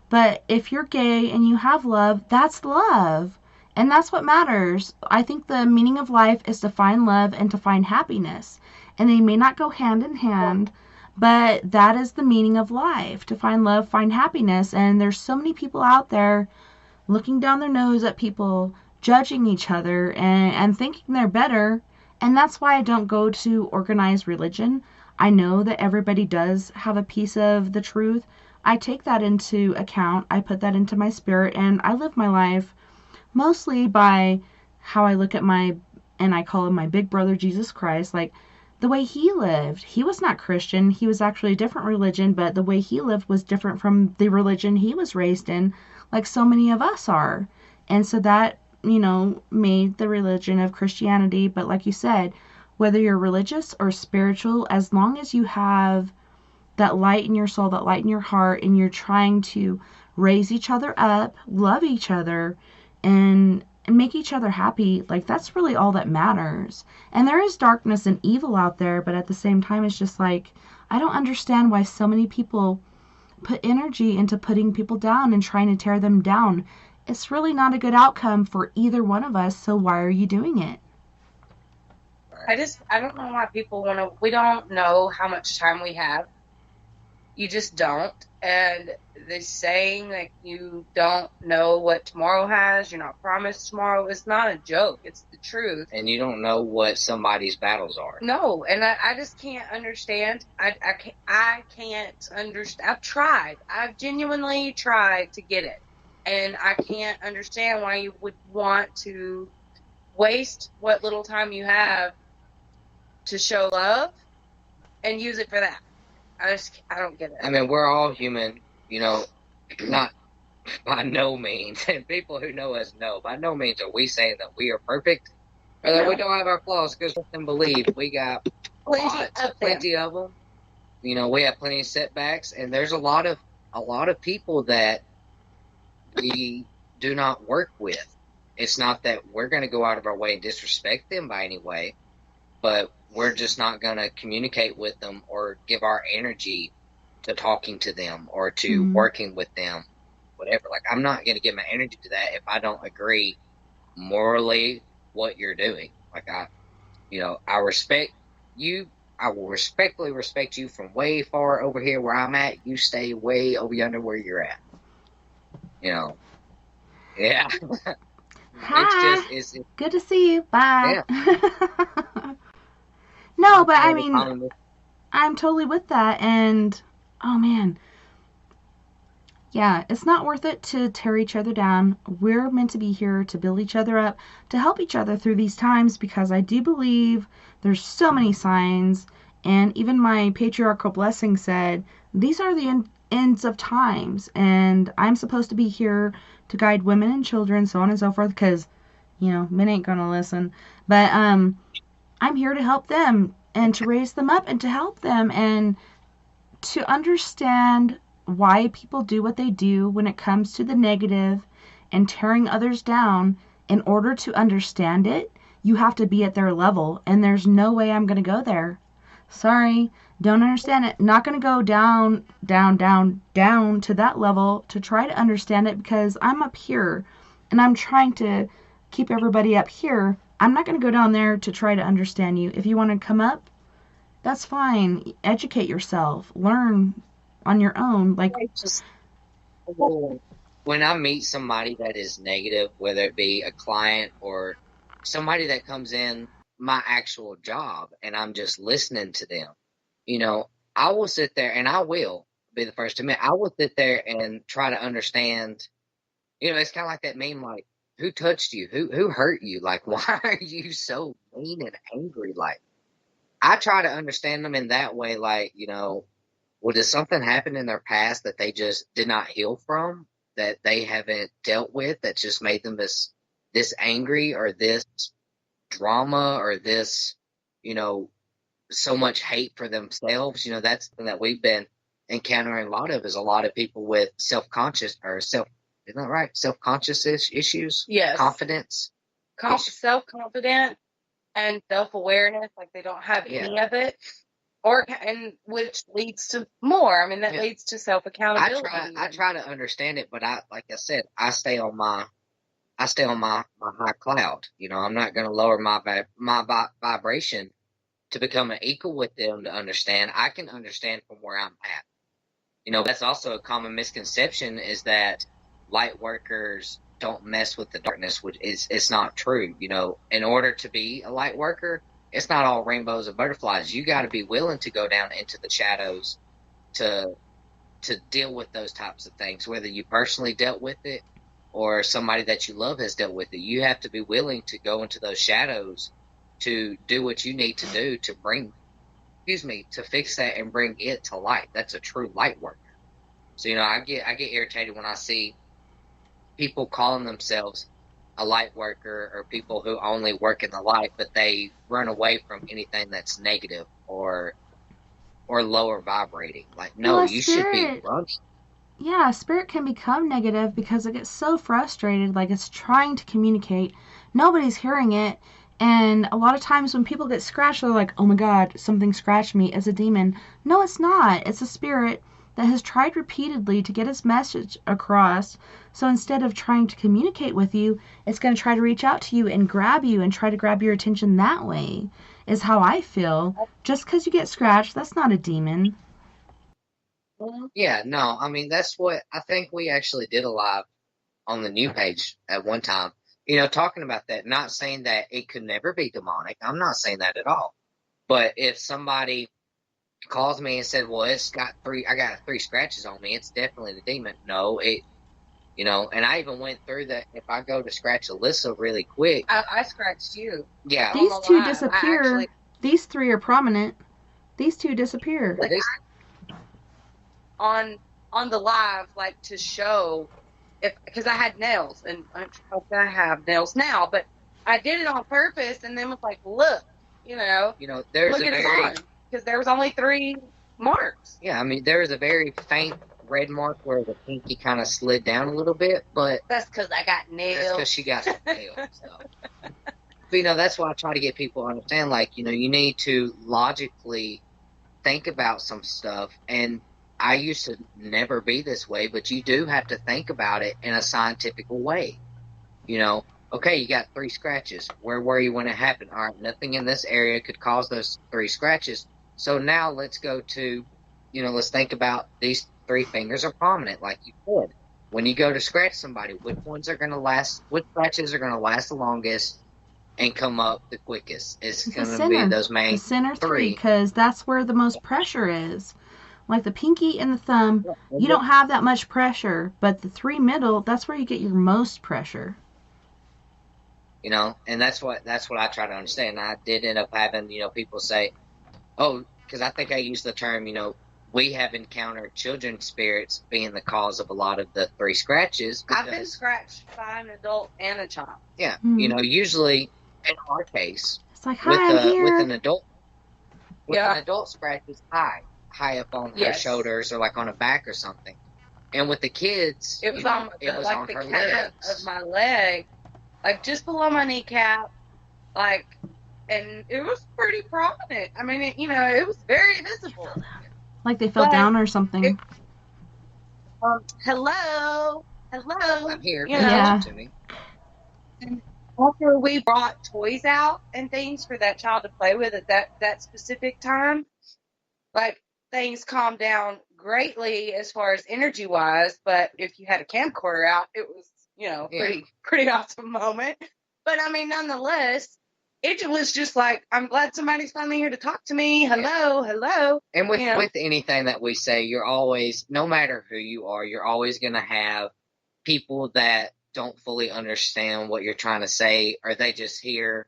But if you're gay and you have love, that's love. And that's what matters. I think the meaning of life is to find love and to find happiness. And they may not go hand in hand, but that is the meaning of life, to find love, find happiness. And there's so many people out there looking down their nose at people, judging each other, and thinking they're better. And that's why I don't go to organized religion. I know that everybody does have a piece of the truth. I take that into account. I put that into my spirit, and I live my life mostly by how I look at and I call him my big brother Jesus Christ, like the way he lived. He was not Christian. He was actually a different religion, but the way he lived was different from the religion he was raised in, like so many of us are. And so that, made the religion of Christianity. But like you said, whether you're religious or spiritual, as long as you have that light in your soul, that light in your heart, and you're trying to raise each other up, love each other, and make each other happy, like that's really all that matters. And there is darkness and evil out there, but at the same time, it's just like, I don't understand why so many people put energy into putting people down and trying to tear them down. It's really not a good outcome for either one of us, so why are you doing it? I don't know why people want to, we don't know how much time we have. You just don't. And the saying that you don't know what tomorrow has, you're not promised tomorrow, is not a joke. It's the truth. And you don't know what somebody's battles are. No, and I just can't understand. I can't understand. I've tried. I've genuinely tried to get it. And I can't understand why you would want to waste what little time you have to show love and use it for that. I don't get it. I mean, we're all human, not by no means, and people who know us know, by no means are we saying that we are perfect or that we don't have our flaws, because we can believe we got plenty of them. We have plenty of setbacks, and there's a lot of people that we do not work with. It's not that we're going to go out of our way and disrespect them by any way, but we're just not going to communicate with them or give our energy to talking to them or to working with them, whatever. Like, I'm not going to give my energy to that if I don't agree morally what you're doing. Like, I respect you. I will respectfully respect you from way far over here where I'm at. You stay way over yonder where you're at. Yeah. Hi. It's good to see you. Bye. Yeah. No, but I mean, I'm totally with that. And, oh man. Yeah, it's not worth it to tear each other down. We're meant to be here to build each other up, to help each other through these times, because I do believe there's so many signs. And even my patriarchal blessing said, these are the ends of times. And I'm supposed to be here to guide women and children, so on and so forth, because, men ain't going to listen. But I'm here to help them and to raise them up and to help them and to understand why people do what they do when it comes to the negative and tearing others down. In order to understand it, you have to be at their level, and there's no way I'm going to go there. Sorry, don't understand it. Not going to go down to that level to try to understand it, because I'm up here and I'm trying to keep everybody up here. I'm not going to go down there to try to understand you. If you want to come up, that's fine. Educate yourself. Learn on your own. Like, when I meet somebody that is negative, whether it be a client or somebody that comes in my actual job and I'm just listening to them, I will sit there, and I will be the first to admit, I will sit there and try to understand. It's kind of like that meme, like, who touched you? Who hurt you? Like, why are you so mean and angry? Like, I try to understand them in that way. Like, well, did something happen in their past that they just did not heal from, that they haven't dealt with, that just made them this angry, or this drama, or this, so much hate for themselves? That's something that we've been encountering a lot of, is a lot of people with self-conscious isn't that right? Self-conscious issues? Yes. Confidence? Self-confident and self-awareness, like they don't have any of it. And which leads to more. I mean, that leads to self-accountability. I try to understand it, but like I said, I stay on my high cloud. I'm not going to lower my vibration to become an equal with them to understand. I can understand from where I'm at. That's also a common misconception, is that light workers don't mess with the darkness, which it's not true. In order to be a light worker, it's not all rainbows and butterflies. You got to be willing to go down into the shadows to deal with those types of things, whether you personally dealt with it or somebody that you love has dealt with it. You have to be willing to go into those shadows to do what you need to do to to fix that and bring it to light. That's a true light worker. So, I get irritated when I see people calling themselves a light worker, or people who only work in the light, but they run away from anything that's negative or lower vibrating. Like, no, you should be running. Yeah, spirit can become negative because it gets so frustrated, like it's trying to communicate. Nobody's hearing it. And a lot of times when people get scratched, they're like, oh my God, something scratched me. It's a demon. No, it's not. It's a spirit that has tried repeatedly to get its message across. So instead of trying to communicate with you, it's going to try to reach out to you and grab you and try to grab your attention that way, is how I feel. Just because you get scratched, that's not a demon. Yeah, no, I mean, that's what I think we actually did a live on the new page at one time, talking about that, not saying that it could never be demonic. I'm not saying that at all. But if somebody calls me and said, well, I got 3 scratches on me, it's definitely the demon. No, and I even went through that. If I go to scratch Alyssa really quick. I scratched you. Yeah. These 2 disappear. These 3 are prominent. These 2 disappear. Like on the live, like, to show, because I had nails, and I have nails now, but I did it on purpose, and then was like, look, there's look at because there was only 3 marks. Yeah, I mean, there was a very faint red mark where the pinky kind of slid down a little bit, but that's because I got nails. That's because she got nails. So. But, that's why I try to get people to understand, like, you need to logically think about some stuff. And I used to never be this way, but you do have to think about it in a scientific way. Okay, you got 3 scratches. Where were you when it happened? All right, nothing in this area could cause those 3 scratches. So now let's go to, let's think about these 3 fingers are prominent, like you said. When you go to scratch somebody, which scratches are going to last the longest and come up the quickest? It's going to be those main the center 3, because that's where the most pressure is. Like the pinky and the thumb, you don't have that much pressure, but the 3 middle, that's where you get your most pressure. And that's what I try to understand. I did end up having, people say, oh, because I think I used the term, we have encountered children's spirits being the cause of a lot of the 3 scratches. I've been scratched by an adult and a child. Yeah. Usually in our case, it's like, with an adult, an adult scratch is high up on her shoulders or like on her back or something. And with the kids, it was on the her legs. Of my leg, like just below my kneecap, like, and it was pretty prominent. I mean, it was very visible. Like they fell down or something. Hello. I'm here. To me. And after we brought toys out and things for that child to play with at that specific time, like, things calmed down greatly as far as energy wise. But if you had a camcorder out, it was, pretty awesome moment. But I mean, nonetheless, it was just like, I'm glad somebody's finally here to talk to me. Hello. And with anything that we say, you're always, no matter who you are, you're always going to have people that don't fully understand what you're trying to say, or they just hear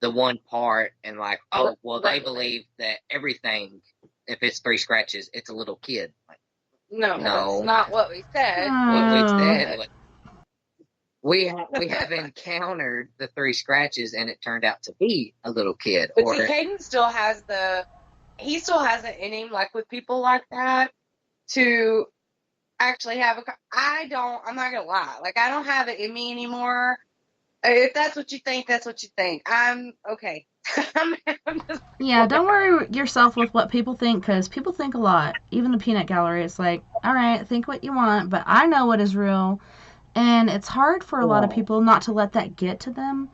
the one part and like, oh, well, they believe that everything, if it's 3 scratches, it's a little kid. Like, no, that's not what we said. What we said. We have encountered the 3 scratches, and it turned out to be a little kid. But see, Caden still has it in him, like with people like that, to actually have I'm not gonna lie, like I don't have it in me anymore. If that's what you think, that's what you think. I'm okay. Yeah, don't worry yourself with what people think, because people think a lot. Even the peanut gallery, it's like, all right, think what you want, but I know what is real. And it's hard for a lot of people not to let that get to them.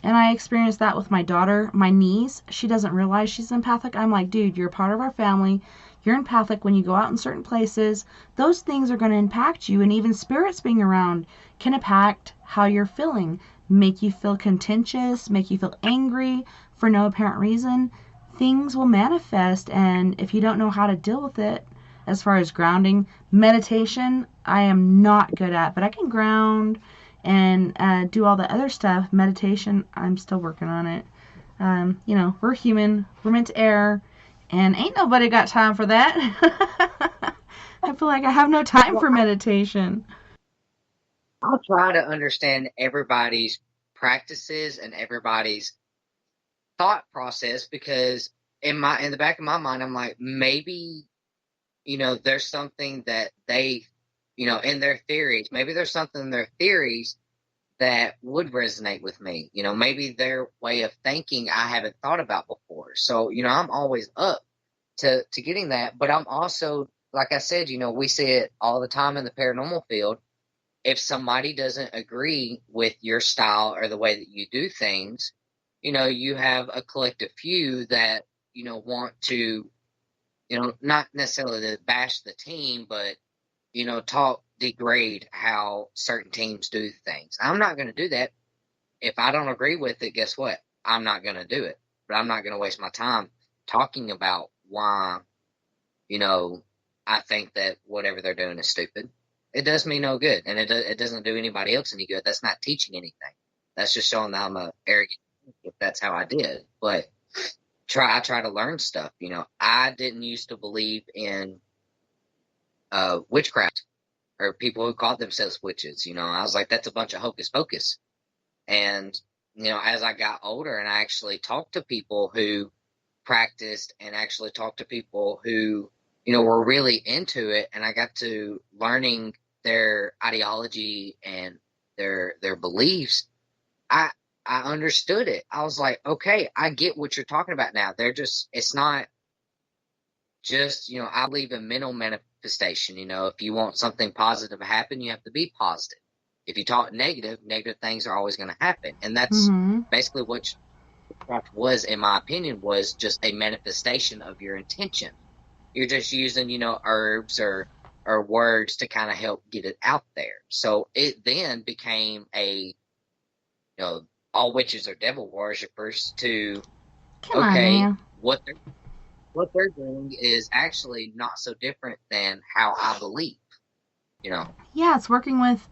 And I experienced that with my daughter, my niece. She doesn't realize she's empathic. I'm like, dude, you're a part of our family. You're empathic when you go out in certain places. Those things are going to impact you. And even spirits being around can impact how you're feeling. Make you feel contentious, make you feel angry for no apparent reason. Things will manifest. And if you don't know how to deal with it, as far as grounding, meditation, I am not good at, but I can ground and do all the other stuff. Meditation, I'm still working on it. We're human, we're meant to err, and ain't nobody got time for that. I feel like I have no time for meditation. I'll try to understand everybody's practices and everybody's thought process, because in the back of my mind, I'm like, maybe there's something that they, in their theories, maybe there's something in their theories that would resonate with me. Maybe their way of thinking I haven't thought about before. So, I'm always up to getting that, but I'm also like I said, we see it all the time in the paranormal field. If somebody doesn't agree with your style or the way that you do things, you have a collective few that, want to, not necessarily to bash the team, but, talk, degrade how certain teams do things. I'm not going to do that. If I don't agree with it, guess what? I'm not going to do it. But I'm not going to waste my time talking about why, I think that whatever they're doing is stupid. It does me no good, and it doesn't do anybody else any good. That's not teaching anything. That's just showing that I'm a arrogant if that's how I did. But I try to learn stuff. I didn't used to believe in witchcraft or people who called themselves witches. I was like, that's a bunch of hocus pocus. And as I got older and I actually talked to people who practiced and actually talked to people who were really into it, and I got to learning their ideology and their beliefs, I understood it. I was like, okay, I get what you're talking about now. It's not just, I believe in mental manifestation. If you want something positive to happen, you have to be positive. If you talk negative things are always going to happen. And that's basically what was, in my opinion, was just a manifestation of your intention. You're just using, herbs or words to kind of help get it out there. So it then became all witches are devil worshippers to, what they're doing is actually not so different than how I believe, Yeah, it's working with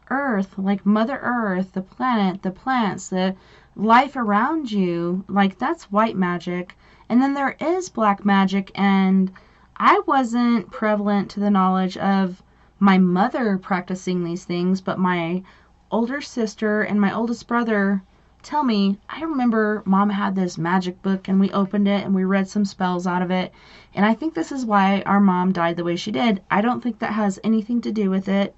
Earth, like Mother Earth, the planet, the plants, the life around you. Like, that's white magic. And then there is black magic, and I wasn't prevalent to the knowledge of my mother practicing these things, but my older sister and my oldest brother tell me. I remember Mom had this magic book, and we opened it and we read some spells out of it. And I think this is why our mom died the way she did. I don't think that has anything to do with it.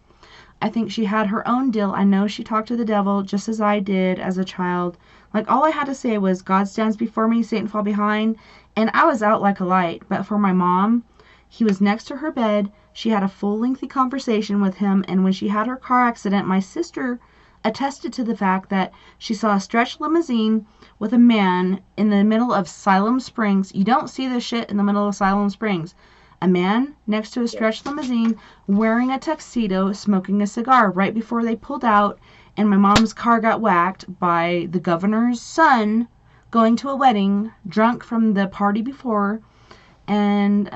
I think she had her own deal. I know she talked to the devil just as I did as a child. Like, all I had to say was, God stands before me, Satan fall behind. And I was out like a light. But for my mom, he was next to her bed. She had a full lengthy conversation with him. And when she had her car accident, my sister attested to the fact that she saw a stretch limousine with a man in the middle of Siloam Springs. You don't see this shit in the middle of Siloam Springs. A man next to a stretch limousine wearing a tuxedo, smoking a cigar right before they pulled out, and my mom's car got whacked by the governor's son going to a wedding, drunk from the party before, and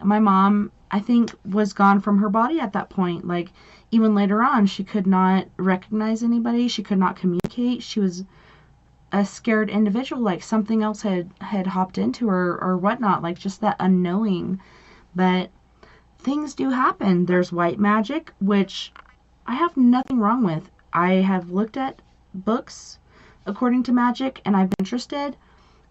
my mom, I think, was gone from her body at that point. Like, even later on, she could not recognize anybody, she could not communicate, she was a scared individual, like something else had hopped into her or whatnot, like just that unknowing. But things do happen. There's white magic, which I have nothing wrong with. I have looked at books according to magic, and I've been interested.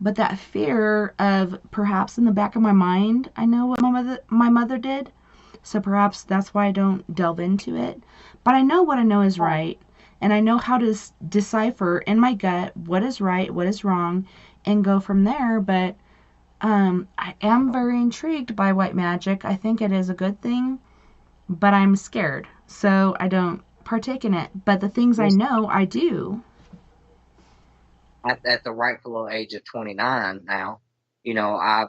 But that fear of, perhaps in the back of my mind, I know what my mother did. So perhaps that's why I don't delve into it. But I know what I know is right. And I know how to decipher in my gut what is right, what is wrong, and go from there. But I am very intrigued by white magic. I think it is a good thing, but I'm scared, so I don't partake in it. But the things I know, I do. At the rightful age of 29 now, I'm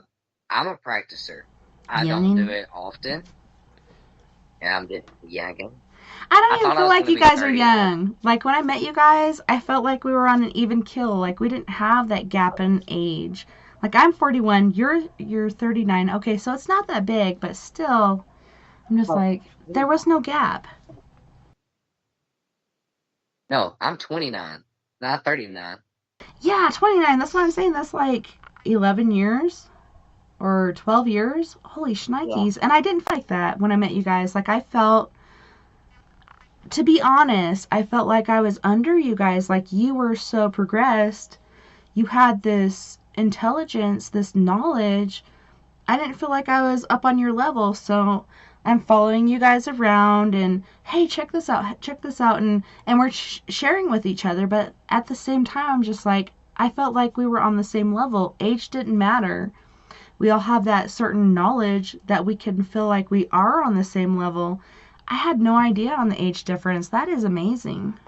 a practicer. I don't do it often, and I'm just youngin'. I don't even feel like you guys are young. Like, when I met you guys, I felt like we were on an even kill. Like, we didn't have that gap in age. Like, I'm 41, you're 39. Okay, so it's not that big, but still, I'm just like, there was no gap. No, I'm 29, not 39. Yeah, 29. That's what I'm saying. That's like 11 years or 12 years. Holy shnikes. Yeah. And I didn't feel like that when I met you guys. Like, I felt, to be honest, I felt like I was under you guys. Like, you were so progressed. You had this intelligence, this knowledge. I didn't feel like I was up on your level, so I'm following you guys around and, hey, check this out, and we're sharing with each other. But at the same time, I'm just like, I felt like we were on the same level. Age didn't matter. we all have that certain knowledge that we can feel like we are on the same level. I had no idea on the age difference. That is amazing.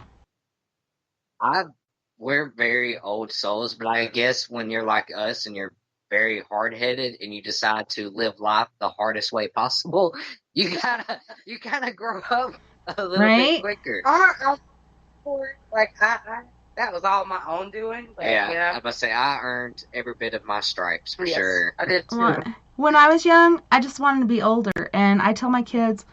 We're very old souls, but I guess when you're like us and you're very hard-headed and you decide to live life the hardest way possible, you kind of grow up a little bit quicker. That was all my own doing. But, yeah, I must say I earned every bit of my stripes for sure. I did too. When I was young, I just wanted to be older, and I tell my kids,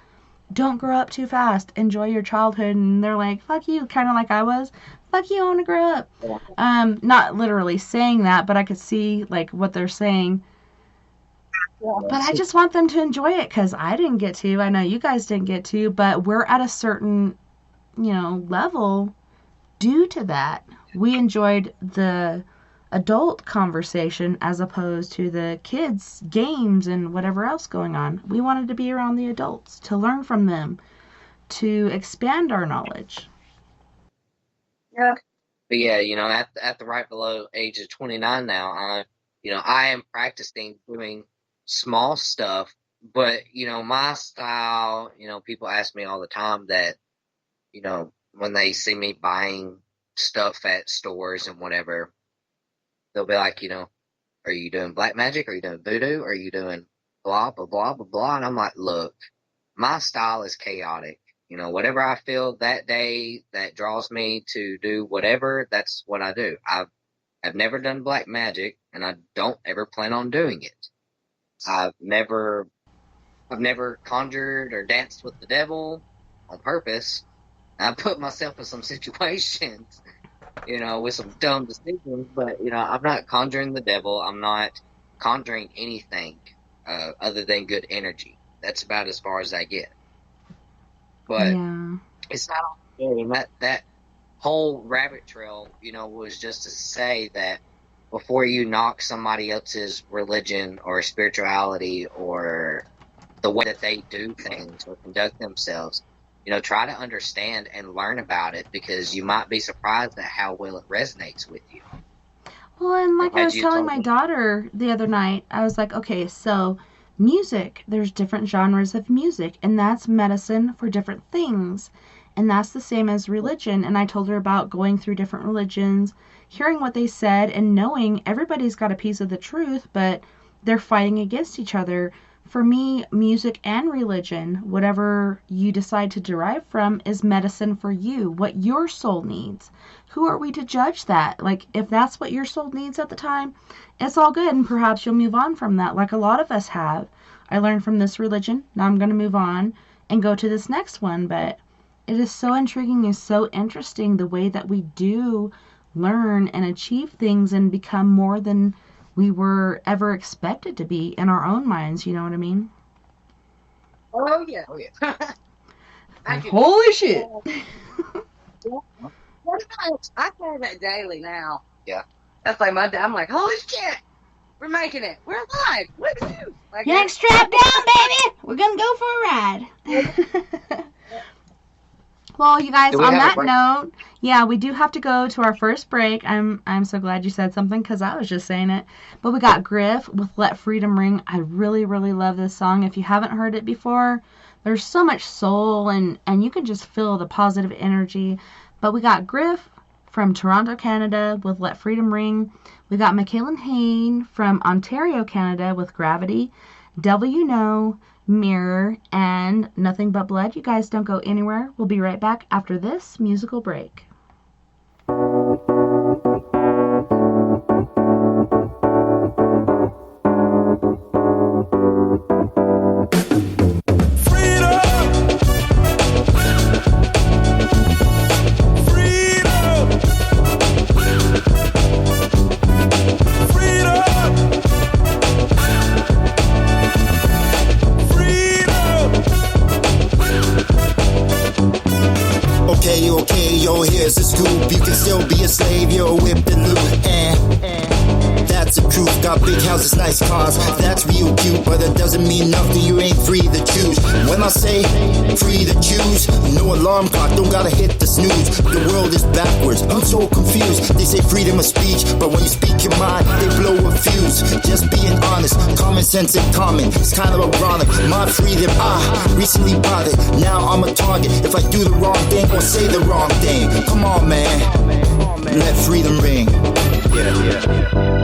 don't grow up too fast. Enjoy your childhood, and they're like, "Fuck you," kind of like I was. Fuck you, I want to grow up. Yeah. Not literally saying that, but I could see like what they're saying. Yeah. But I just want them to enjoy it because I didn't get to. I know you guys didn't get to, but we're at a certain, level due to that. We enjoyed the adult conversation as opposed to the kids' games and whatever else going on. We wanted to be around the adults, to learn from them, to expand our knowledge. Yeah. But yeah, at the right below age of 29 now, I am practicing doing small stuff, but, my style, people ask me all the time that, when they see me buying stuff at stores and whatever, they'll be like, are you doing black magic? Are you doing voodoo? Are you doing blah, blah, blah, blah, blah? And I'm like, look, my style is chaotic. Whatever I feel that day that draws me to do whatever, that's what I do. I've never done black magic, and I don't ever plan on doing it. I've never conjured or danced with the devil on purpose. I put myself in some situations, with some dumb decisions, but, I'm not conjuring the devil. I'm not conjuring anything other than good energy. That's about as far as I get. But it's not all good. That whole rabbit trail, was just to say that before you knock somebody else's religion or spirituality or the way that they do things or conduct themselves, try to understand and learn about it, because you might be surprised at how well it resonates with you. Well, and like I was telling my daughter the other night, I was like, okay, so music, there's different genres of music, and that's medicine for different things, and that's the same as religion. And I told her about going through different religions, hearing what they said, and knowing everybody's got a piece of the truth, but they're fighting against each other. For me, music and religion, whatever you decide to derive from, is medicine for you, what your soul needs. Who are we to judge that? Like, if that's what your soul needs at the time, it's all good, and perhaps you'll move on from that, like a lot of us have. I learned from this religion, now I'm going to move on and go to this next one. But it is so intriguing and so interesting the way that we do learn and achieve things and become more than we were ever expected to be in our own minds, you know what I mean? Oh, yeah. Oh, yeah. Holy shit. I say that daily now. Yeah. That's like my dad. I'm like, holy shit, we're making it. We're alive. Woo-hoo. Like, Neck strapped down, baby. We're going to go for a ride. Well, you guys, on that note, yeah, we do have to go to our first break. I'm so glad you said something, because I was just saying it. But we got Griff with Let Freedom Ring. I really, really love this song. If you haven't heard it before, there's so much soul, and you can just feel the positive energy. But we got Griff from Toronto, Canada with Let Freedom Ring. We got Michaelan Hain from Ontario, Canada with Gravity. Devil You Know, Mirror, and Nothing But Blood. You guys don't go anywhere. We'll be right back after this musical break. Okay, yo, here's the scoop. You can still be a slave, you're whipped and loop. That's That's the truth. Got big houses, nice cars, that's real cute, but that doesn't mean nothing. You ain't free to choose. When I say free to choose, no alarm clock, don't gotta hit the snooze. The world is backwards, I'm so confused. They say freedom of speech, but when you speak your mind, they blow a fuse. Just being honest, common sense ain't common. It's kind of ironic. My freedom, recently bought it. Now I'm a target if I do the wrong thing or say the wrong thing. Come on, man. Let freedom ring. Yeah.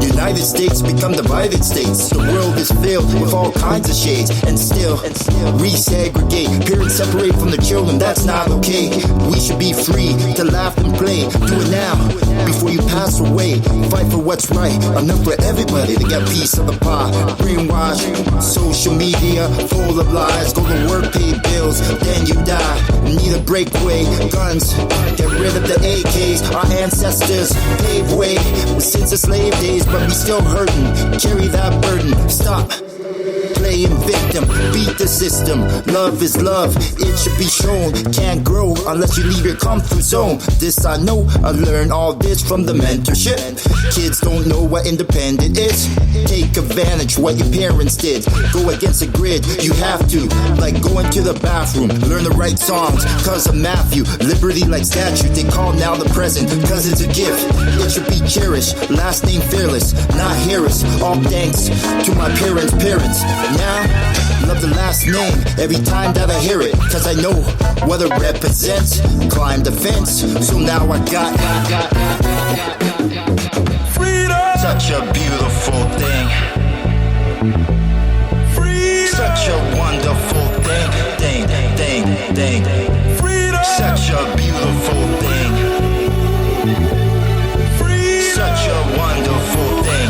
United States become divided states. The world is filled with all kinds of shades, and still resegregate. Parents separate from the children, that's not okay. We should be free to laugh and play. Do it now, before you pass away. Fight for what's right, enough for everybody to get a piece of the pie. Brainwash, social media, full of lies. Go to work, pay bills, then you die. Need a breakaway, guns, get rid of the AKs. Our ancestors paved way since the slave days, but we still hurting. Carry that burden. Stop playing victim. Beat the system. Love is love. It should be shown. Can't grow unless you leave your comfort zone. This I know. I learned all this from the mentorship. Kids don't know what independent is. Take advantage what your parents did. Go against the grid. You have to. Like going to the bathroom. Learn the right songs. Cause of Matthew. Liberty like statue. They call now the present. Cause it's a gift. It should be cherished. Last name fearless. Not Harris. All thanks to my parents' parents. Now, love the last name every time that I hear it. Cause I know what it represents. Climb the fence. So now I got freedom. Such a beautiful thing. Freedom. Such a wonderful thing. Freedom. Such a beautiful thing. Freedom. Such a wonderful thing.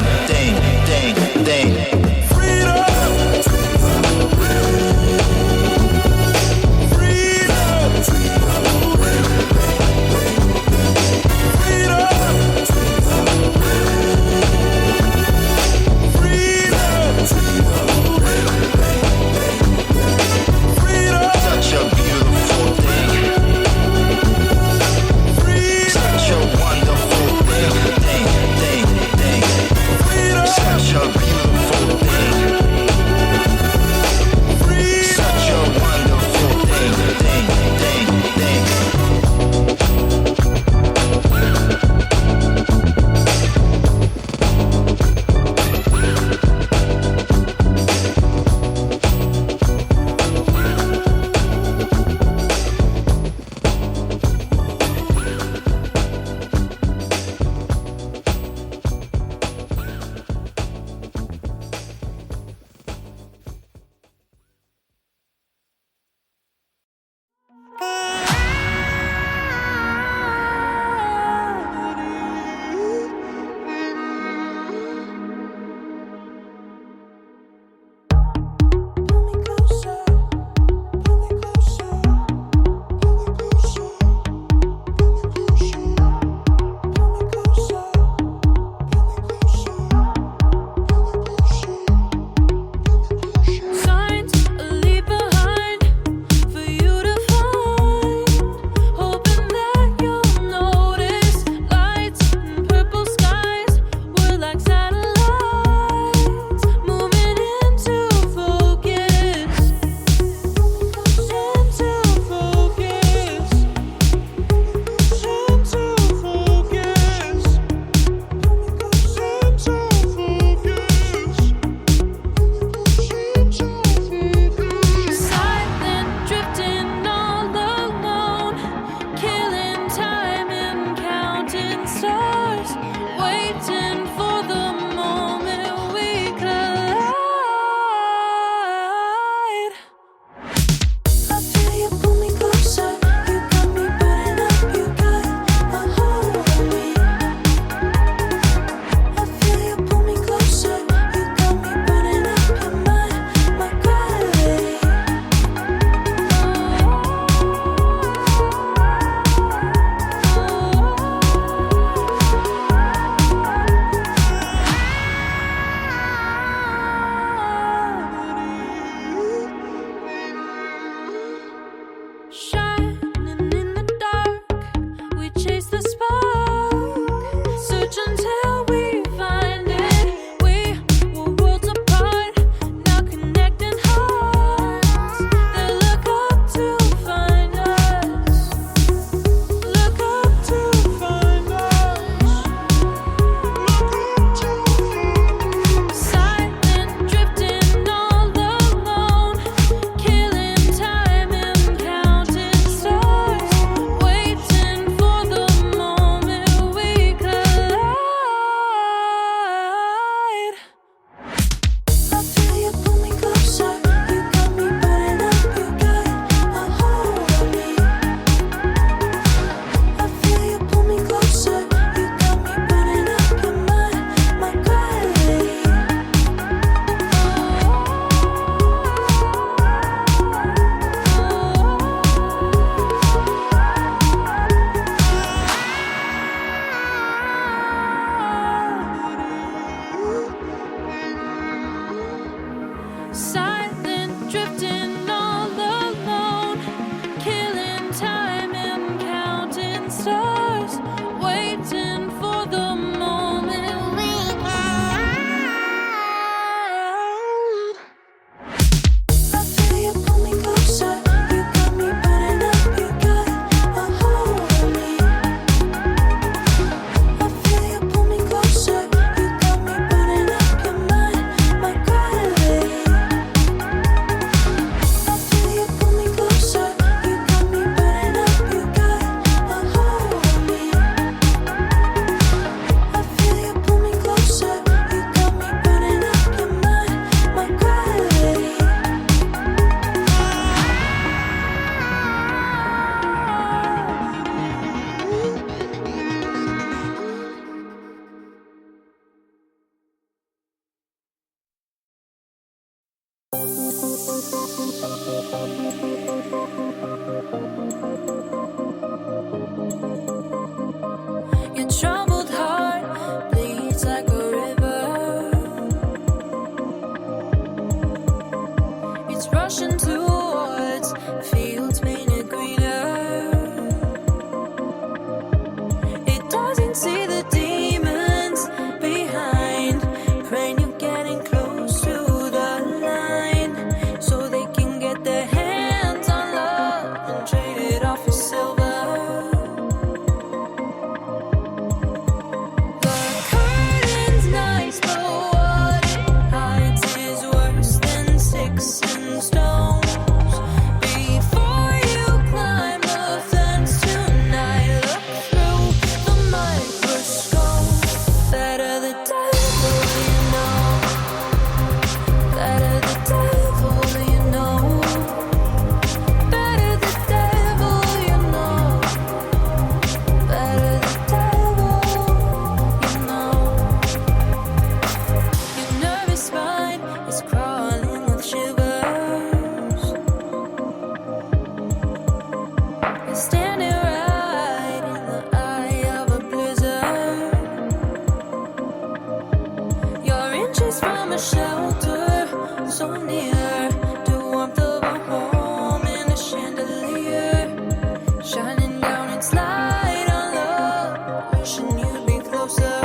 rushing towards fields painted greener. It doesn't see the demons behind, praying you're getting close to the line, so they can get their hands on love and trade it off for silver. The curtain's nice, but what it hides is worse than sticks and stones. Before you climb the fence tonight, look through the microscope. Better the devil you know. Better the devil you know. Better the devil you know. Better the devil you know. Your nervous spine is crawling with shivers. You're standing right in the eye of a blizzard. You're inches from a shelter, so near to warmth of a home in a chandelier, shining down its light on love, wishing you'd be closer.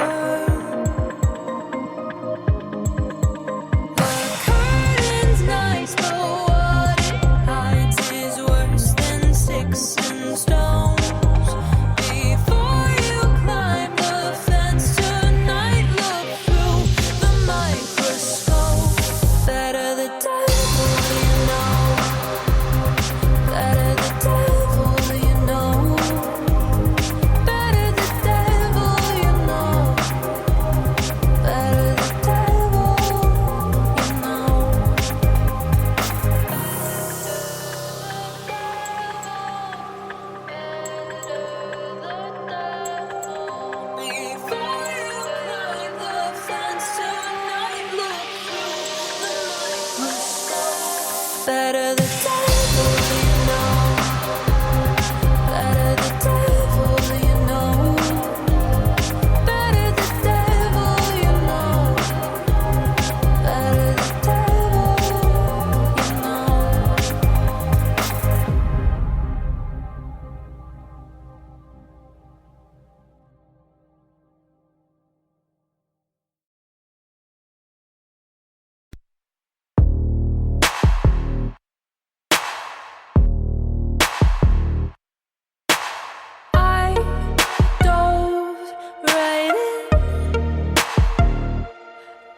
The curtain's nice, but what it hides is worse than sticks and stones. Before you climb the fence tonight, look through the microscope. Better the devil you know. Better the devil you know. Better the devil you know. Better the devil you know. Before you climb the fence tonight, look through the microscope. Better the devil you know. Better the devil you know. Better the devil you know. Better the devil you know. I dove right in.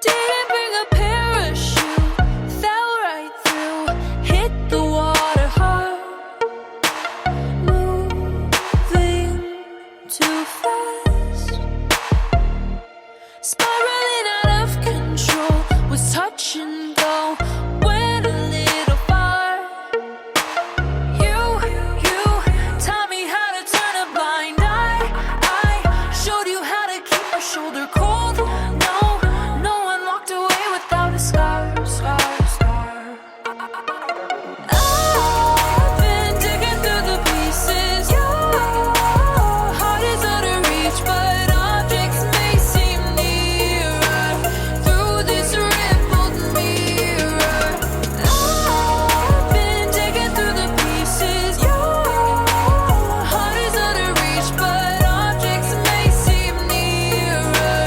Didn't bring a parachute, fell right through, hit the water hard, moving too fast, spiraling out of control, was touch and go, went a little far. You taught me how to turn a blind eye. I showed you how to keep my shoulder cold. No one walked away without a scar. I've been digging through the pieces. Your heart is out of reach, but objects may seem nearer through this rippled mirror. I've been digging through the pieces. Your heart is out of reach, but objects may seem nearer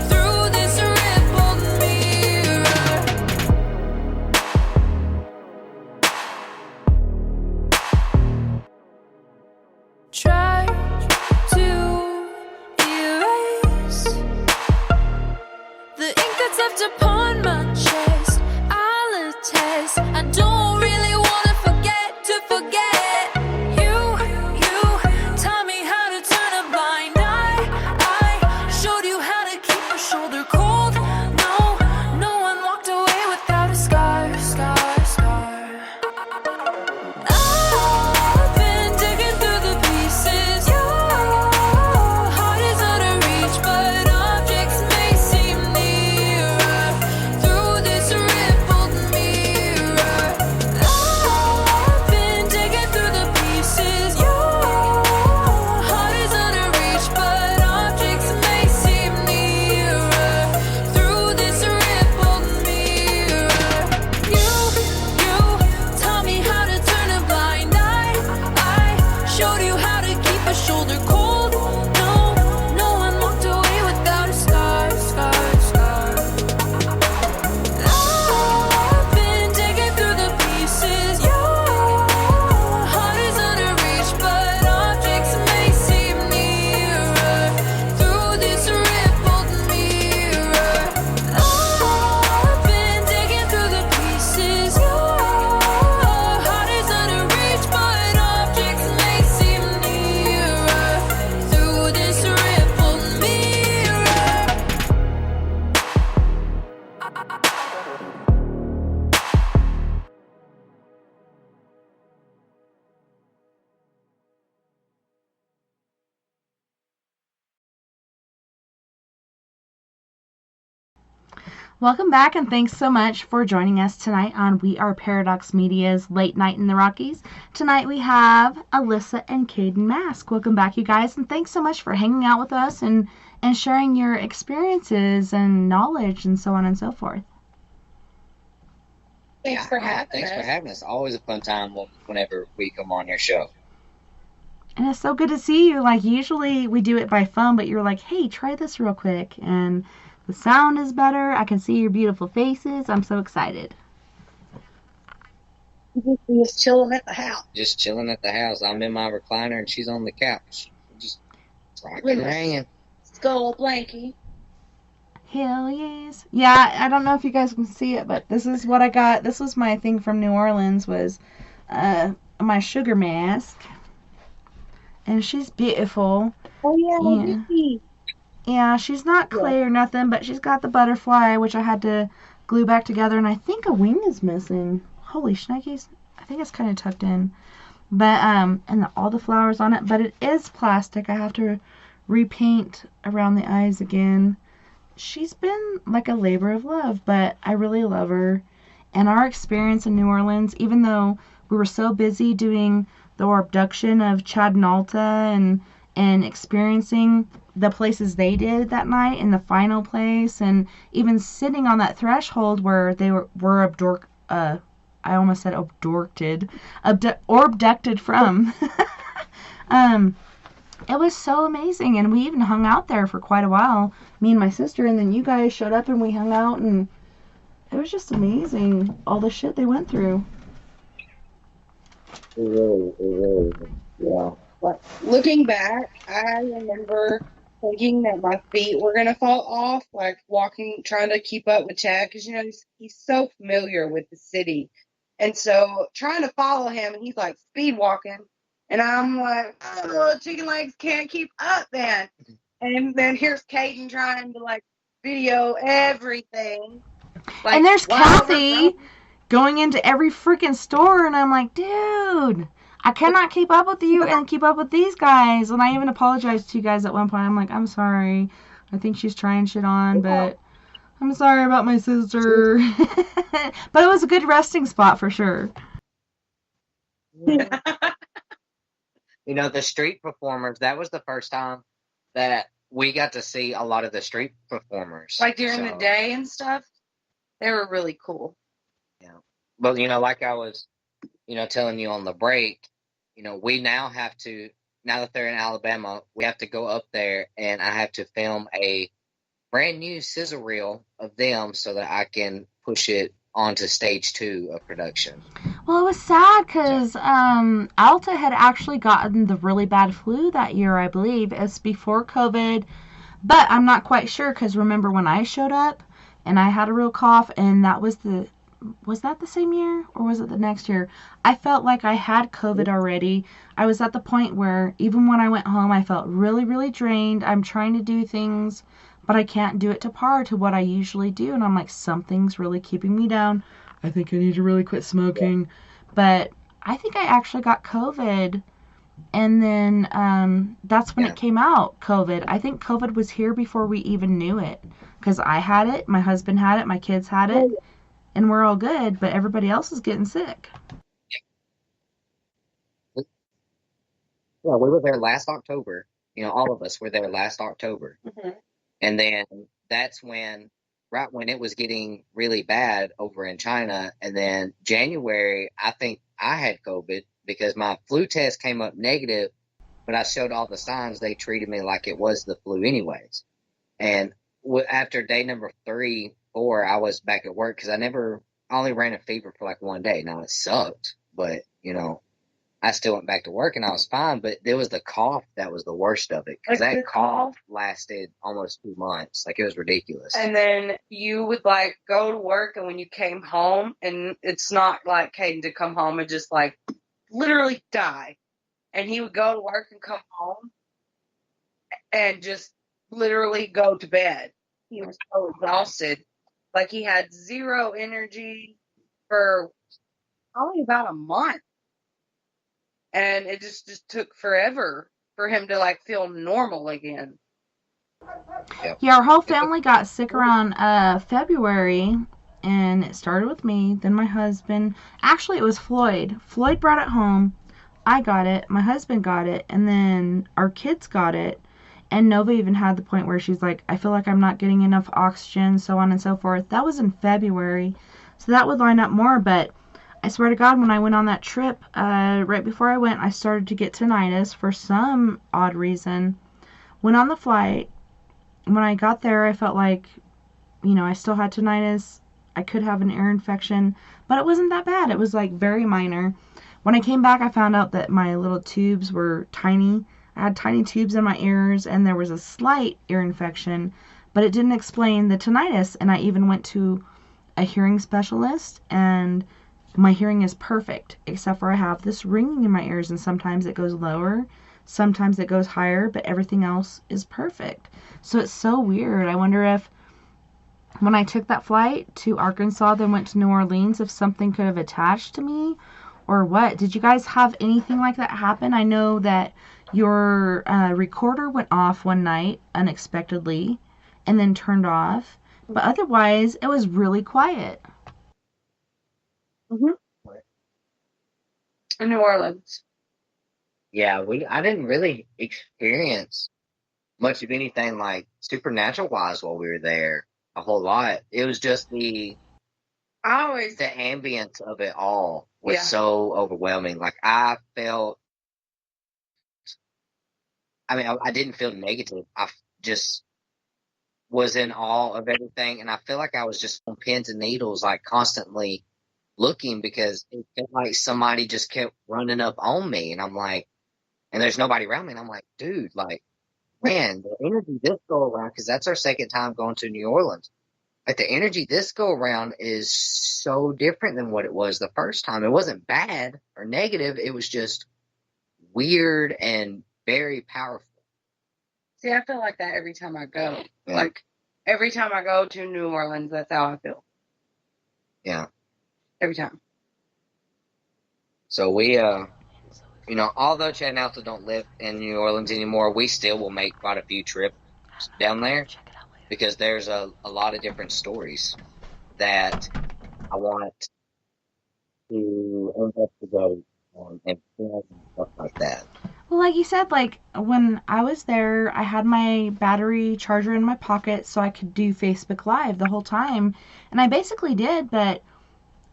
through this rippled mirror. Try to erase the ink that's left upon my chest. I'll attest, I don't really wanna forget to forget. You taught me how to turn a blind eye. I showed you how to keep my shoulder cold. No one walked away without a scar. I've been digging through the pieces. Your heart is out of reach, but objects may seem nearer through this rippled mirror. Welcome back, and thanks so much for joining us tonight on We Are Paradox Media's Late Night in the Rockies. Tonight we have Allisa and Caden Mask. Welcome back, you guys, and thanks so much for hanging out with us and sharing your experiences and knowledge and so on and so forth. Thanks for having us. Always a fun time whenever we come on your show. And it's so good to see you. Like, usually we do it by phone, but you're like, hey, try this real quick. And the sound is better. I can see your beautiful faces. I'm so excited. Just chilling at the house. Just chilling at the house. I'm in my recliner and she's on the couch. Just rocking and hanging. Skull blankie. Hell yes. Yeah, I don't know if you guys can see it, but this is what I got. This was my thing from New Orleans, was my sugar mask. And she's beautiful. Oh, yeah. Yeah, she's not clay or nothing, but she's got the butterfly, which I had to glue back together, and I think a wing is missing. Holy shnikes. I think it's kind of tucked in. But, and all the flowers on it, but it is plastic. I have to repaint around the eyes again. She's been like a labor of love, but I really love her. And our experience in New Orleans, even though we were so busy doing the abduction of Chad and Alta and experiencing the places they did that night in the final place, and even sitting on that threshold where they were abducted from. It was so amazing, and we even hung out there for quite a while, me and my sister, and then you guys showed up and we hung out, and it was just amazing, all the shit they went through. It really, yeah. But looking back, I remember thinking that my feet were going to fall off, like walking, trying to keep up with Chad, because, you know, he's so familiar with the city. And so trying to follow him, and he's like speed walking. And I'm like, oh, little chicken legs can't keep up, man. And then here's Caden trying to, like, video everything. Like, and there's Kathy going into every freaking store, and I'm like, dude, I cannot keep up with you and keep up with these gues. And I even apologized to you guys at one point. I'm like, I'm sorry. I think she's trying shit on, but I'm sorry about my sister. But it was a good resting spot for sure. You know, the street performers, that was the first time that we got to see a lot of the street performers. Like during the day and stuff. They were really cool. Yeah. But, you know, like I was, you know, telling you on the break, you know, we now have to, now that they're in Alabama, we have to go up there, and I have to film a brand new sizzle reel of them so that I can push it onto stage 2 of production. Well, it was sad because Alta had actually gotten the really bad flu that year, I believe. It's before COVID, but I'm not quite sure because remember when I showed up and I had a real cough, and that was that the same year or was it the next year? I felt like I had COVID already. I was at the point where even when I went home, I felt really, really drained. I'm trying to do things, but I can't do it to par to what I usually do. And I'm like, something's really keeping me down. I think I need to really quit smoking. But I think I actually got COVID. And then that's when it came out, COVID. I think COVID was here before we even knew it. Because I had it, my husband had it, my kids had it. And we're all good, but everybody else is getting sick. Well, we were there last October. You know, all of us were there last October. Mm-hmm. And then that's when, right when it was getting really bad over in China. And then January, I think I had COVID because my flu test came up negative, but I showed all the signs. They treated me like it was the flu anyways. And after day number 3, 4, I was back at work because I only ran a fever for like 1 day. Now it sucked, but you know, I still went back to work and I was fine. But there was the cough that was the worst of it because that cough lasted almost 2 months. Like it was ridiculous. And then you would like go to work, and when you came home, and it's not like Caden to come home and just like literally die. And he would go to work and come home and just literally go to bed. He was so exhausted. Like he had zero energy for probably about a month. And it just took forever for him to like feel normal again. Yeah, our whole family got sick around February, and it started with me, then my husband. Actually, it was Floyd. Floyd brought it home. I got it. My husband got it, and then our kids got it. And Nova even had the point where she's like, I feel like I'm not getting enough oxygen, so on and so forth. That was in February, so that would line up more. But I swear to God, when I went on that trip, right before I went, I started to get tinnitus for some odd reason. Went on the flight. When I got there, I felt like, I still had tinnitus. I could have an ear infection, but it wasn't that bad. It was like very minor. When I came back, I found out that my little tubes were tiny. I had tiny tubes in my ears, and there was a slight ear infection, but it didn't explain the tinnitus. And I even went to a hearing specialist, and my hearing is perfect, except for I have this ringing in my ears, and sometimes it goes lower, sometimes it goes higher, but everything else is perfect. So it's so weird. I wonder if when I took that flight to Arkansas, then went to New Orleans, if something could have attached to me or what. Did you guys have anything like that happen? I know that your recorder went off one night unexpectedly and then turned off, but otherwise it was really quiet. In New Orleans. Yeah, I didn't really experience much of anything like supernatural wise while we were there. A whole lot. It was just the ambience of it all was so overwhelming. Like I didn't feel negative. I just was in awe of everything, and I feel like I was just on pins and needles, like constantly looking, because it felt like somebody just kept running up on me, and I'm like, and there's nobody around me, and I'm like, dude, like, man, the energy this go around, because that's our second time going to New Orleans. Like the energy this go around is so different than what it was the first time. It wasn't bad or negative. It was just weird and very powerful. See, I feel like that every time I go. Yeah. Like every time I go to New Orleans, that's how I feel. Yeah. Every time. So we, although Chad and Alta don't live in New Orleans anymore, we still will make quite a few trips down there, because there's a lot of different stories that I want to investigate and stuff like that. Well, like you said, like when I was there, I had my battery charger in my pocket so I could do Facebook Live the whole time. And I basically did, but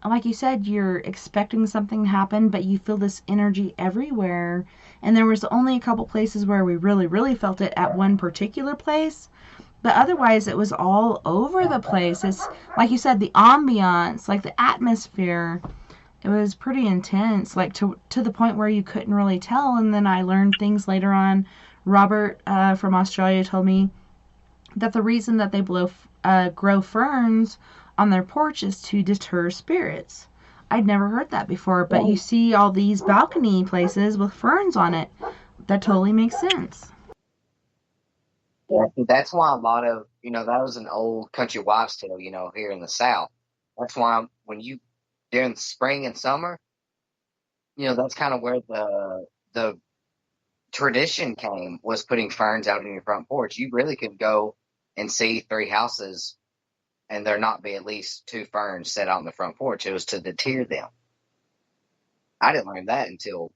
like you said, you're expecting something to happen, but you feel this energy everywhere. And there was only a couple places where we really, really felt it at one particular place. But otherwise, it was all over the place. It's, like you said, the ambiance, like the atmosphere. It was pretty intense, like to the point where you couldn't really tell. And then I learned things later on. Robert from Australia told me that the reason that they grow ferns on their porch is to deter spirits. I'd never heard that before, but you see all these balcony places with ferns on it. That totally makes sense. Yeah, that's why a lot of, that was an old country wives' tale, here in the South. That's why when during the spring and summer, that's kind of where the tradition came, was putting ferns out in your front porch. You really could go and see 3 houses and there not be at least 2 ferns set out in the front porch. It was to deter them. I didn't learn that until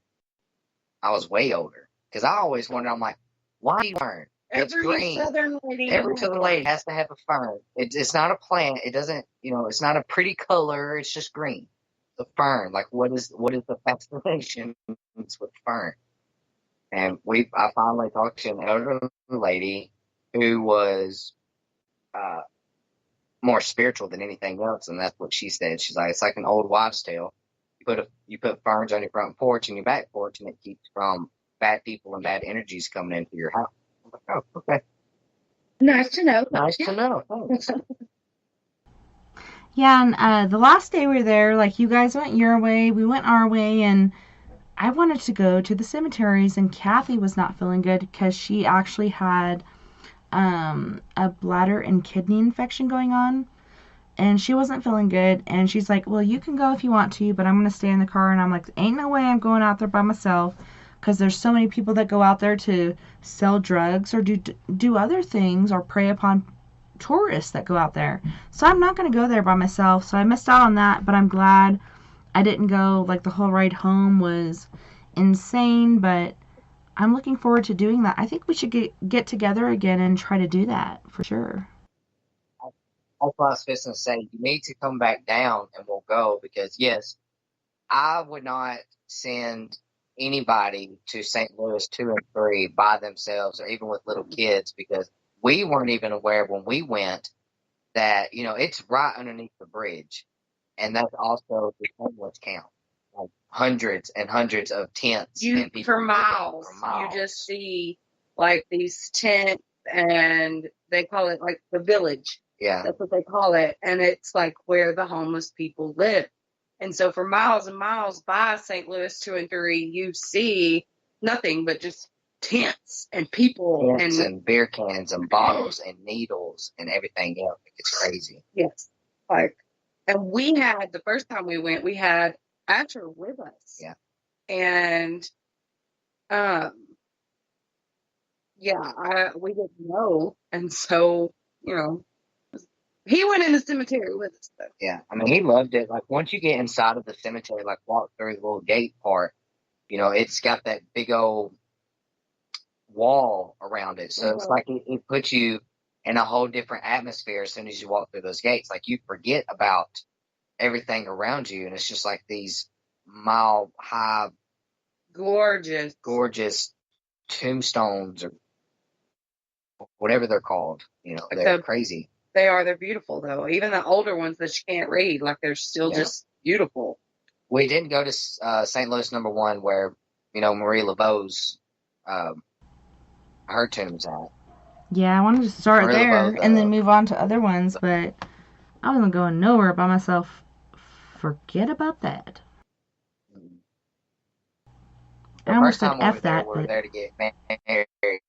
I was way older, because I always wondered, I'm like, why do you fern? It's green. Every southern lady has to have a fern. It's not a plant. It doesn't, it's not a pretty color. It's just green. The fern. Like, what is the fascination with fern? And I finally talked to an elderly lady who was more spiritual than anything else, and that's what she said. She's like, it's like an old wives' tale. You put ferns on your front porch and your back porch, and it keeps from bad people and bad energies coming into your house. Oh, okay. Nice to know. Nice to know. Thanks. Yeah, and the last day we were there, like you guys went your way, we went our way, and I wanted to go to the cemeteries, and Kathy was not feeling good because she actually had a bladder and kidney infection going on. and she wasn't feeling good, and she's like, well, you can go if you want to, but I'm going to stay in the car. And I'm like, ain't no way I'm going out there by myself, because there's so many people that go out there to sell drugs or do other things or prey upon tourists that go out there. So I'm not going to go there by myself. So I missed out on that, but I'm glad I didn't go. Like, the whole ride home was insane, but I'm looking forward to doing that. I think we should get together again and try to do that for sure. That's what I was fixing to say. You need to come back down and we'll go, because yes, I would not send anybody to St. Louis 2 and 3 by themselves or even with little kids, because we weren't even aware when we went that, you know, it's right underneath the bridge. And that's also the homeless camp. Like hundreds and hundreds of tents and people For miles, you just see like these tents, and they call it like the village. Yeah. That's what they call it. And it's like where the homeless people live. And so for miles and miles by St. Louis 2 and 3, you see nothing but just tents and people and beer cans and bottles and needles and everything else. It's crazy. Yes. Like, and we had, the first time we went, we had Asher with us. Yeah. And, we didn't know. And so, you know, he went in the cemetery with us, though. Yeah. I mean, he loved it. Like, once you get inside of the cemetery, like walk through the little gate part, you know, it's got that big old wall around it. So it's like it puts you in a whole different atmosphere as soon as you walk through those gates. Like, you forget about everything around you, and it's just like these mile high, gorgeous tombstones or whatever they're called. You know, they're crazy. They're beautiful, though. Even the older ones that you can't read, like, they're still just beautiful. We didn't go to St. Louis number 1 where, you know, Marie Laveau's her tomb's at. Yeah, I wanted to start Marie there Laveau, and then move on to other ones, but I wasn't going nowhere by myself. Forget about that. I almost said F that. We were there to get married,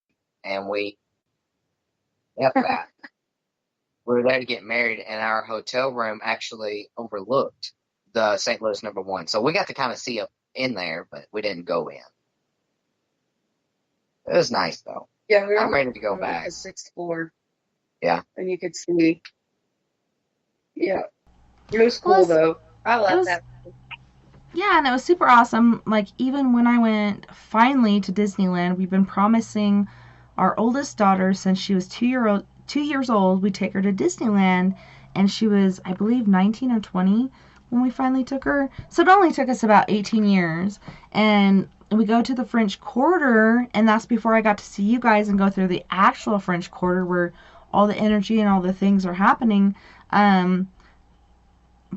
and we F that. We were there to get married, and our hotel room actually overlooked the St. Louis number 1. So we got to kind of see up in there, but we didn't go in. It was nice, though. Yeah, I'm ready to go back. The 6th floor. Yeah. And you could see. Yeah. It was cool, though. I love that. Yeah, and it was super awesome. Like, even when I went finally to Disneyland, we've been promising our oldest daughter since she was 2 years old, we'd take her to Disneyland, and she was, I believe, 19 or 20 when we finally took her. So it only took us about 18 years. And we go to the French Quarter, and that's before I got to see you guys and go through the actual French Quarter where all the energy and all the things are happening.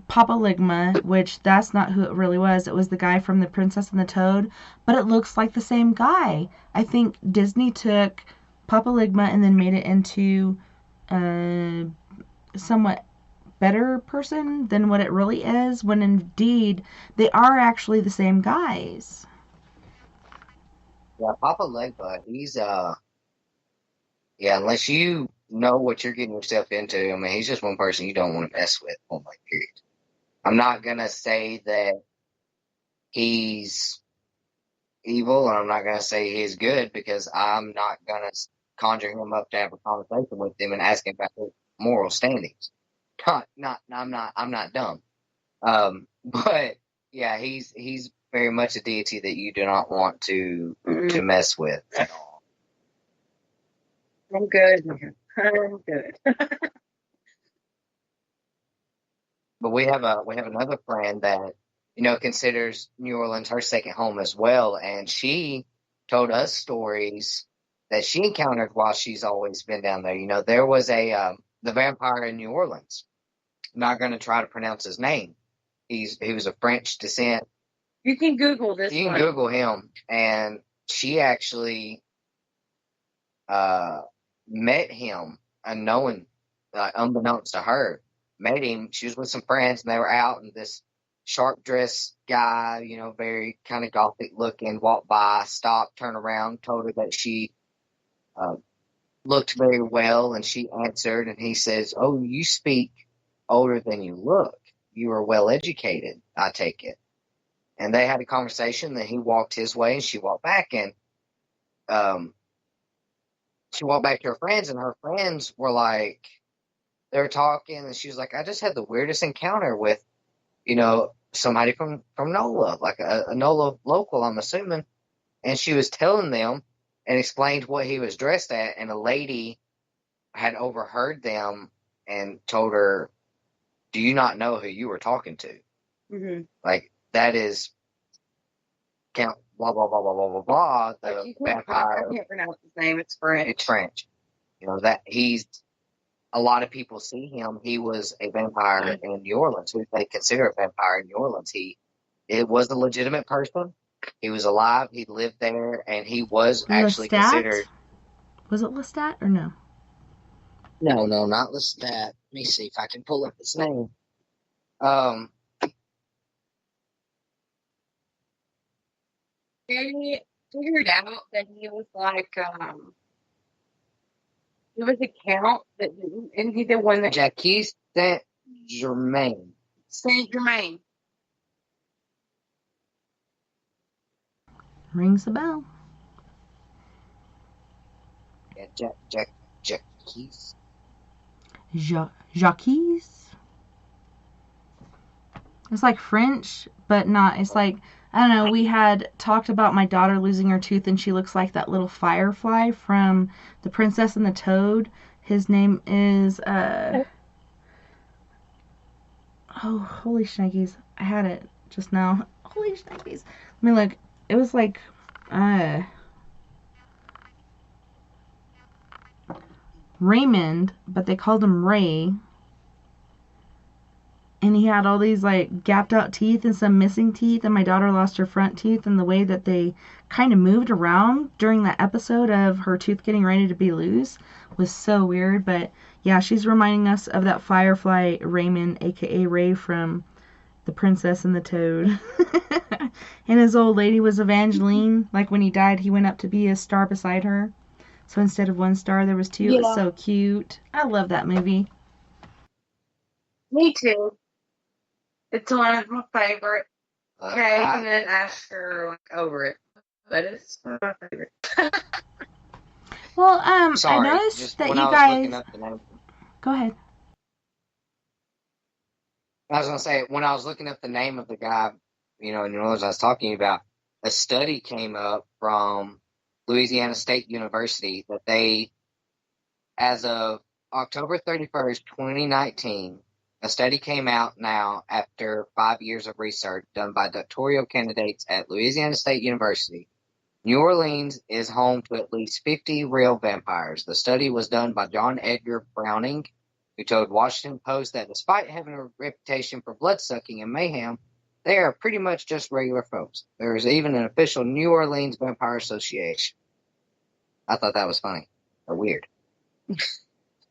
Papa Ligma, which that's not who it really was. It was the guy from The Princess and the Toad, but it looks like the same guy. I think Disney took Papa Ligma and then made it into a somewhat better person than what it really is, when indeed they are actually the same guys. Yeah, Papa Ligma, he's unless you know what you're getting yourself into, I mean, he's just one person you don't want to mess with, point blank period. I'm not going to say that he's evil, and I'm not going to say he's good, because I'm not going to conjure him up to have a conversation with him and ask him about his moral standings. I'm not dumb. But yeah, he's very much a deity that you do not want to mess with at all. I'm good. I'm good. But we have another friend that, you know, considers New Orleans her second home as well, and she told us stories that she encountered while she's always been down there. You know, there was the vampire in New Orleans. I'm not going to try to pronounce his name. He was of French descent. You can Google this. You can Google him, and she actually met him unknown, unbeknownst to her. Met him. She was with some friends, and they were out, and this sharp dressed guy, you know, very kind of gothic looking, walked by, stopped, turned around, told her that she looked very well, and she answered, and he says, "Oh, you speak older than you look. You are well educated, I take it. And they had a conversation. Then he walked his way, and she walked back, and she walked back to her friends, and her friends were like, they were talking, and she was like, I just had the weirdest encounter with, somebody from NOLA, like a NOLA local, I'm assuming. And she was telling them and explained what he was dressed at, and a lady had overheard them and told her, do you not know who you were talking to? Mm-hmm. Like, that is Count blah, blah, blah, blah, blah, blah, blah, the vampire. I can't pronounce his name. It's French. It's French. That he's, a lot of people see him. He was a vampire in New Orleans, who they consider a vampire in New Orleans. It was a legitimate person. He was alive. He lived there, and he was actually considered. Was it Lestat or no? No, not Lestat. Let me see if I can pull up his name. They figured out that he was like, he was a count that, and he's the one that Jacques Saint-Germain. Saint-Germain. Rings a bell. Yeah, Jacques. Jacques? It's like French, but not. It's like, I don't know, we had talked about my daughter losing her tooth, and she looks like that little firefly from The Princess and the Toad. His name is, oh, holy shnikes. I had it just now. Holy shnikes. I mean, like, it was like, Raymond, but they called him Ray. And he had all these, like, gapped out teeth and some missing teeth, and my daughter lost her front tooth, and the way that they kind of moved around during that episode of her tooth getting ready to be loose was so weird. But yeah, she's reminding us of that firefly Raymond, aka Ray from The Princess and the Toad. And his old lady was Evangeline. Like, when he died, he went up to be a star beside her. So instead of one star, there was two. It was so cute. I love that movie. Me too. It's one of my favorite. Okay, and then Asher over it, but it's one of my favorite. Well, Sorry, I noticed that you I was guys. looking up the name. Go ahead. I was gonna say, when I was looking up the name of the guy, in New Orleans, I was talking about, a study came up from Louisiana State University that they, as of October 31st, 2019, a study came out now after 5 years of research done by doctoral candidates at Louisiana State University. New Orleans is home to at least 50 real vampires. The study was done by John Edgar Browning, who told Washington Post that despite having a reputation for bloodsucking and mayhem, they are pretty much just regular folks. There is even an official New Orleans Vampire Association. I thought that was funny or weird.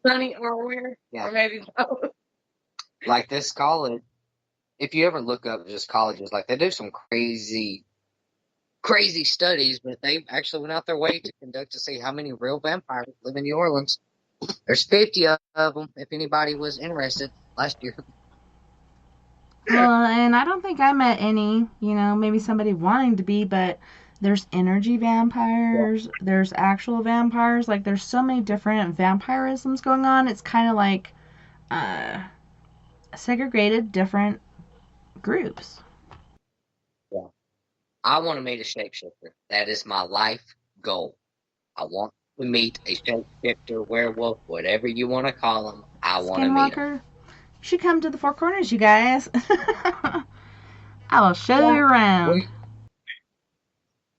Funny or weird? Yeah. Or maybe both. Like, this college, if you ever look up just colleges, like, they do some crazy studies, but they actually went out their way to conduct to see how many real vampires live in New Orleans. There's 50 of them, if anybody was interested, last year. Well, and I don't think I met any, maybe somebody wanting to be, but there's energy vampires, there's actual vampires, like, there's so many different vampirisms going on. It's kind of like, segregated different groups. Yeah. I want to meet a shapeshifter. That is my life goal. I want to meet a shapeshifter, werewolf, whatever you want to call them. I want to meet them. You should come to the Four Corners, you guys. I will show you around.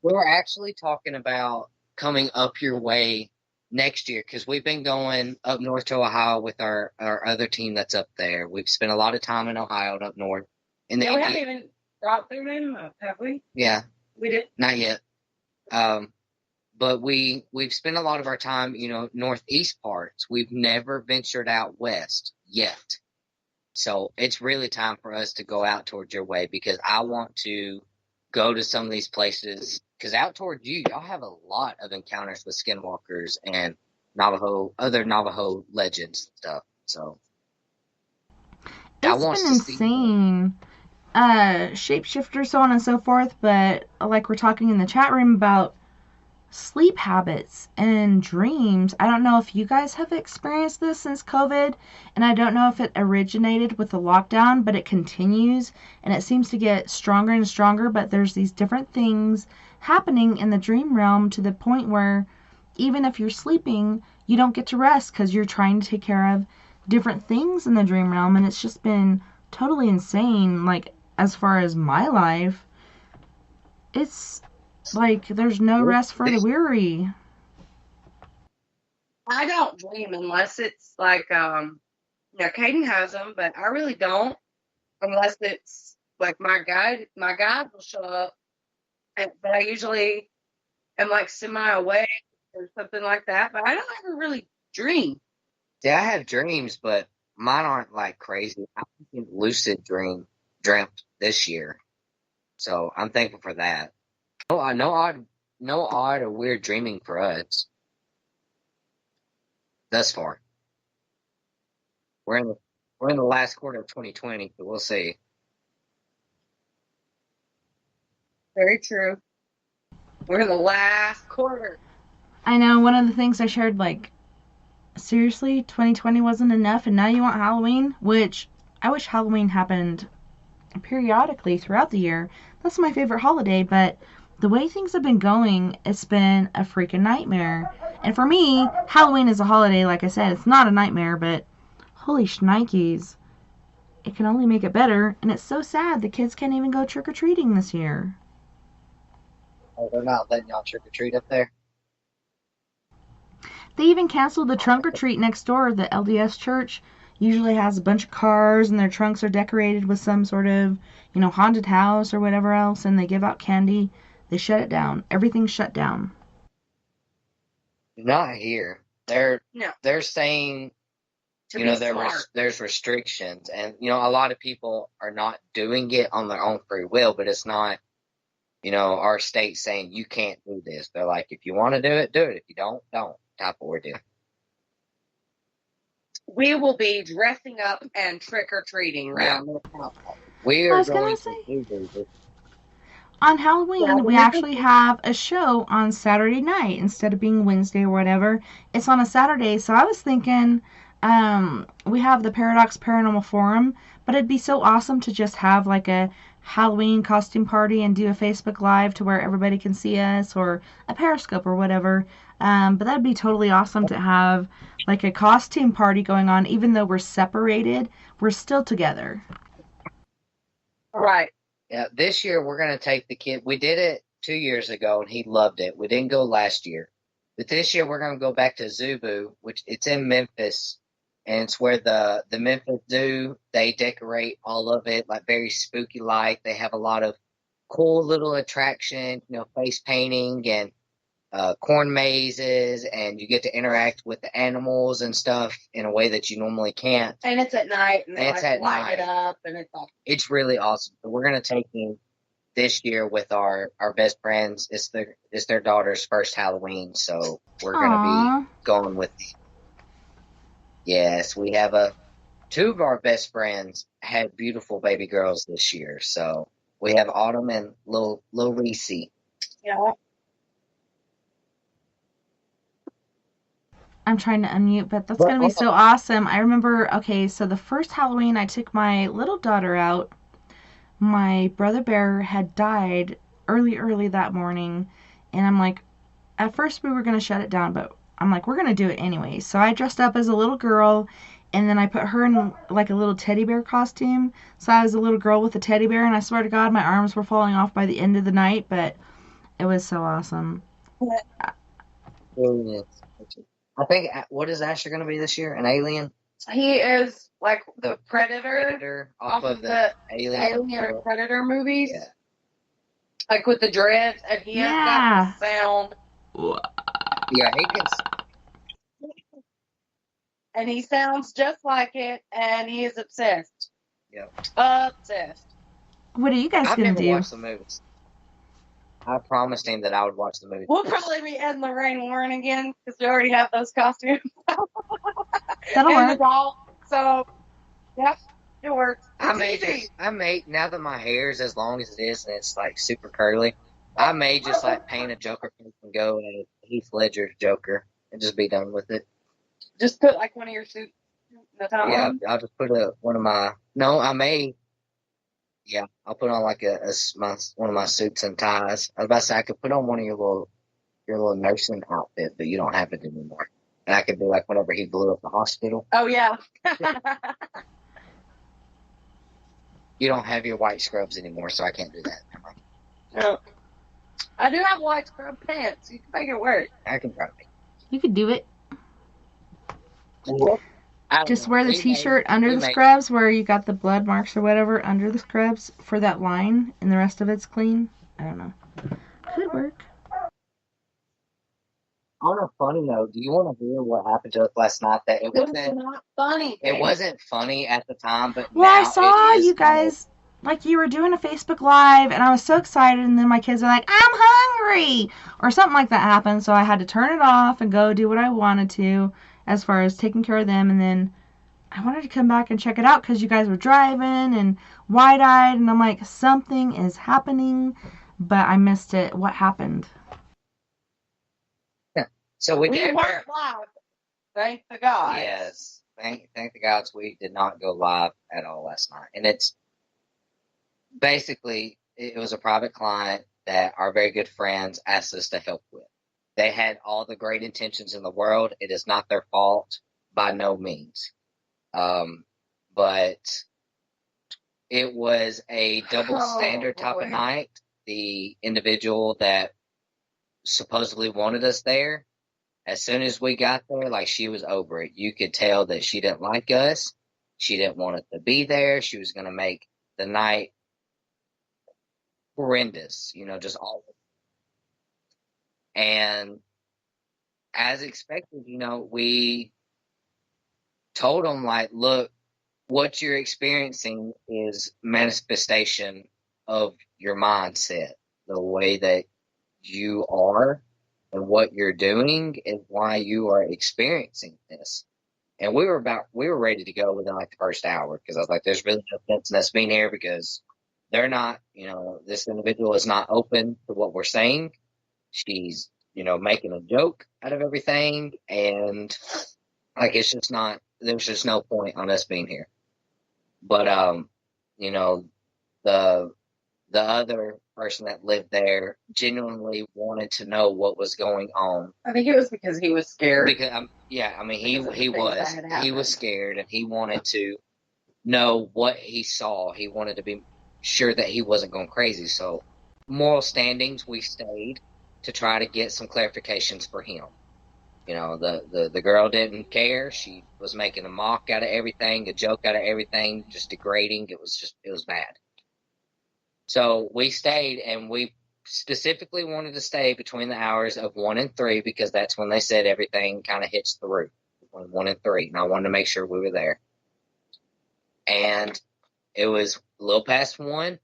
We're actually talking about coming up your way next year, because we've been going up north to Ohio with our other team that's up there. We've spent a lot of time in Ohio and up north. We haven't even brought their name up, have we? Yeah. We did? Not yet. But we've spent a lot of our time, northeast parts. We've never ventured out west yet. So it's really time for us to go out towards your way, because I want to go to some of these places. Because out towards you, y'all have a lot of encounters with skinwalkers and other Navajo legends and stuff. So It's wants been to see insane. Shapeshifter, so on and so forth, but like we're talking in the chat room about sleep habits and dreams. I don't know if you guys have experienced this since COVID, and I don't know if it originated with the lockdown, but it continues and it seems to get stronger and stronger. But there's these different things happening in the dream realm to the point where even if you're sleeping, you don't get to rest because you're trying to take care of different things in the dream realm, and it's just been totally insane. Like, as far as my life, it's like there's no rest for the weary. I don't dream unless it's like, Caden has them, but I really don't unless it's like my guide will show up, but I usually am like semi-awake or something like that, but I don't ever really dream. Yeah, I have dreams, but mine aren't like crazy. I think lucid dreamt this year, so I'm thankful for that. No odd or weird dreaming for us thus far. We're in the last quarter of 2020, so we'll see. Very true. We're in the last quarter. I know, one of the things I shared, like, seriously, 2020 wasn't enough and now you want Halloween? Which, I wish Halloween happened periodically throughout the year. That's my favorite holiday, but the way things have been going, it's been a freaking nightmare. And for me, Halloween is a holiday, like I said, it's not a nightmare, but holy shnikes, it can only make it better, and it's so sad the kids can't even go trick-or-treating this year. Oh, they're not letting y'all trick or treat up there? They even canceled the trunk or treat next door. The LDS church usually has a bunch of cars and their trunks are decorated with some sort of, haunted house or whatever else, and they give out candy. They shut it down. Everything's shut down. Not here. They're saying, there's restrictions, and a lot of people are not doing it on their own free will, but it's not, our state saying you can't do this. They're like, if you want to do it, do it. If you don't type of ordeal. We will be dressing up and trick or treating around this house. We I are was gonna going say, to do this. on Halloween, we actually have a show on Saturday night instead of being Wednesday or whatever. It's on a Saturday, so I was thinking, we have the Paradox Paranormal Forum, but it'd be so awesome to just have like a Halloween costume party and do a Facebook Live to where everybody can see us, or a Periscope or whatever. But that'd be totally awesome to have like a costume party going on, even though we're separated, we're still together. Right. Yeah, this year we're going to take the kid. We did it 2 years ago and he loved it. We didn't go last year. But this year we're going to go back to Zubu, which it's in Memphis. And it's where the Memphis Zoo, they decorate all of it like very spooky like. They have a lot of cool little attractions, face painting and corn mazes, and you get to interact with the animals and stuff in a way that you normally can't. And it's at night, and they It's at light night. it up, and it's all. It's really awesome. So we're gonna take him this year with our best friends. It's their daughter's first Halloween, so we're gonna be going with them. Yes, we have two of our best friends had beautiful baby girls this year. So we have Autumn and Lil Reese. Yeah. I'm trying to unmute, but that's going to be so awesome. I remember, so the first Halloween I took my little daughter out, my brother bear had died early that morning, and I'm like, at first we were going to shut it down, but I'm like, we're going to do it anyway. So I dressed up as a little girl, and then I put her in like a little teddy bear costume. So I was a little girl with a teddy bear, and I swear to God, my arms were falling off by the end of the night, but it was so awesome. I think, what is Asher going to be this year? An alien? He is like the Predator off of the Alien and Predator movies. Yeah. Like with the dreads, and he has got the sound. Yeah, he can. And he sounds just like it, and he is obsessed. Yep. Obsessed. What are you guys going to do? I've never watched the movies. I promised him that I would watch the movie. We'll probably be Ed and Lorraine Warren again, because we already have those costumes. That'll work. The doll. So, yep. It works. I It's may easy. just, now that my hair is as long as it is and it's like super curly, I may just like paint a Joker face and go as Heath Ledger's Joker and just be done with it. Just put like one of your suits. That's how Yeah, I'll just put one of my, I'll put on like one of my suits and ties. I was about to say I could put on one of your little nursing outfit, but you don't have it anymore. And I could be like whenever he blew up the hospital. Oh, yeah. You don't have your white scrubs anymore, so I can't do that. No. I do have white scrub pants. You can make it work. I can try to make You could do it. it. Just wear the t-shirt under the scrubs where you got the blood marks or whatever under the scrubs for that line, and the rest of it's clean. I don't know. Could work. On a funny note, do you want to hear what happened to us last night? That it wasn't not funny. It wasn't funny at the time, but Well, I now saw it is you guys, like you were doing a Facebook Live, and I was so excited, and then my kids were like, I'm hungry! Or something like that happened, so I had to turn it off and go do what I wanted to as far as taking care of them, and then I wanted to come back and check it out because you guys were driving and wide-eyed, and I'm like, something is happening, but I missed it. What happened? So we We did. weren't live. Thank the God. Yes, thank the gods we did not go live at all last night, and it's basically it was a private client that our very good friends asked us to help with. They had all the great intentions in the world. It is not their fault by no means. But it was a double standard type of night. The individual that supposedly wanted us there, as soon as we got there, like she was over it. You could tell that she didn't like us. She didn't want us to be there. She was going to make the night horrendous, just all. And as expected, we told them, like, look, what you're experiencing is manifestation of your mindset. The way that you are and what you're doing is why you are experiencing this. And we were ready to go within like the first hour, because I was like, there's really no sense in us being here because they're not, this individual is not open to what we're saying. She's, making a joke out of everything. And like, it's just not, there's just no point on us being here. But, the other person that lived there genuinely wanted to know what was going on. I think it was because he was scared. Because, he was scared, and he wanted to know what he saw. He wanted to be sure that he wasn't going crazy. So, moral standings, we stayed to try to get some clarifications for him. The girl didn't care. She was making a mock out of everything, a joke out of everything, just degrading. It was bad. So we stayed, and we specifically wanted to stay between the hours of 1 and 3 because that's when they said everything kind of hits the roof, between 1 and 3. And I wanted to make sure we were there. And it was a little past 1.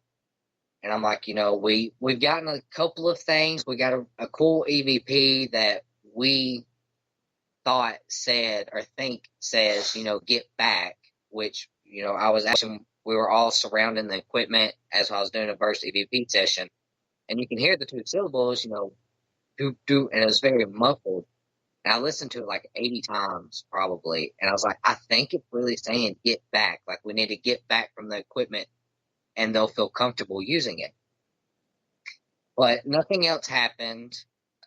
And I'm like, we've gotten a couple of things. We got a cool EVP that we thought said or think says, get back, which, I was actually, we were all surrounding the equipment as I was doing a burst EVP session. And you can hear the 2 syllables, do, and it was very muffled. And I listened to it like 80 times probably. And I was like, I think it's really saying get back. Like we need to get back from the equipment and they'll feel comfortable using it. But nothing else happened.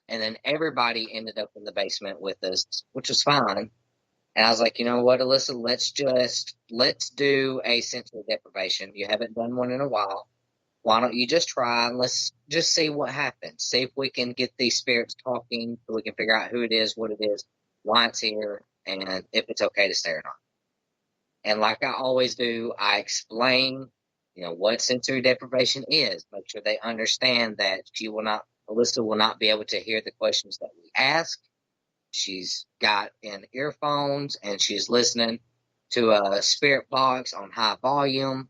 And then everybody ended up in the basement with us, which was fine. And I was like, you know what, Alyssa, let's do a sensory deprivation. You haven't done one in a while. Why don't you just try and let's just see what happens. See if we can get these spirits talking so we can figure out who it is, what it is, why it's here, and if it's okay to stay or not. And like I always do, I explain, what sensory deprivation is. Make sure they understand that Alyssa will not be able to hear the questions that we ask. She's got in earphones and she's listening to a spirit box on high volume.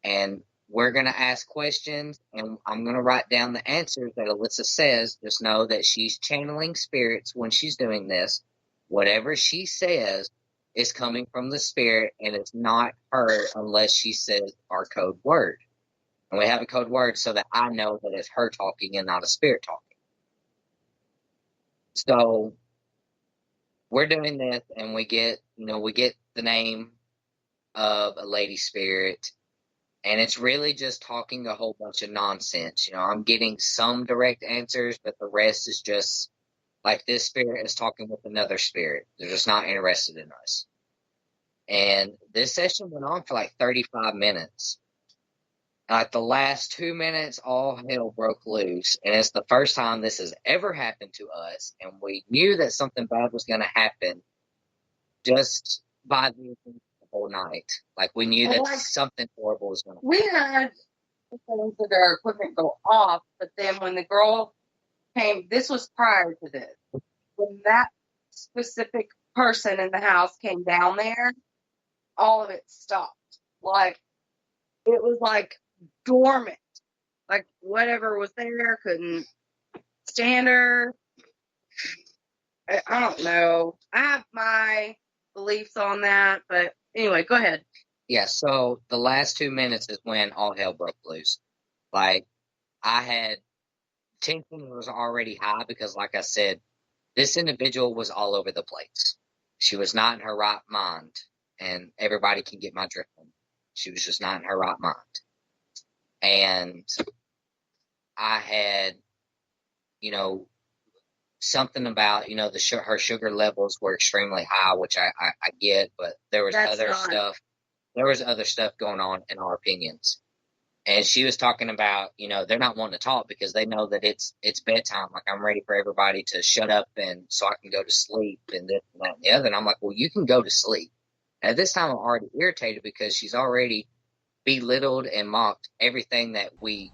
And we're going to ask questions and I'm going to write down the answers that Alyssa says. Just know that she's channeling spirits when she's doing this. Whatever she says is coming from the spirit, and it's not her unless she says our code word. And we have a code word so that I know that it's her talking and not a spirit talking. So we're doing this, and we get the name of a lady spirit, and it's really just talking a whole bunch of nonsense. I'm getting some direct answers, but the rest is just like this spirit is talking with another spirit. They're just not interested in us. And this session went on for like 35 minutes. Like the last 2 minutes, all hell broke loose. And it's the first time this has ever happened to us. And we knew that something bad was going to happen just by the whole night. Like we knew that something horrible was going to happen. We had things that our equipment go off, but then when the girl came, this was prior to this. When that specific person in the house came down there, all of it stopped. Like, it was like dormant. Like, whatever was there couldn't stand her. I don't know. I have my beliefs on that, but anyway, go ahead. Yeah, so the last 2 minutes is when all hell broke loose. Like, tension was already high because, like I said, this individual was all over the place. She was not in her right mind, and everybody can get my drift on. She was just not in her right mind. And I had, something about, her sugar levels were extremely high, which I get, but there was other stuff. There was other stuff going on in our opinions. And she was talking about, they're not wanting to talk because they know that it's bedtime. Like, I'm ready for everybody to shut up and so I can go to sleep and this and that and the other. And I'm like, well, you can go to sleep. And at this time, I'm already irritated because she's already belittled and mocked everything that we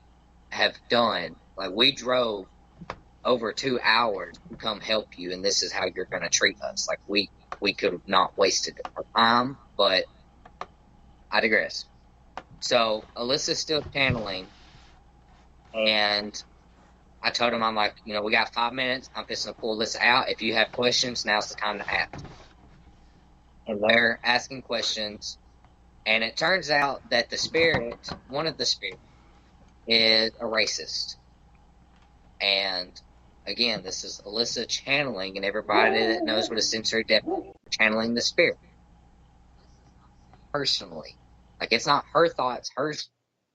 have done. Like, we drove over 2 hours to come help you, and this is how you're going to treat us. Like, we could have not wasted our time, but I digress. So Alyssa's still channeling, and I told him, I'm like, we got 5 minutes. I'm fixing to pull this out. If you have questions, now's the time to ask. And they're asking questions, and it turns out that one of the spirits, is a racist. And again, this is Alyssa channeling, and everybody that knows what a sensory depth is, channeling the spirit personally. Like, it's not her thoughts, her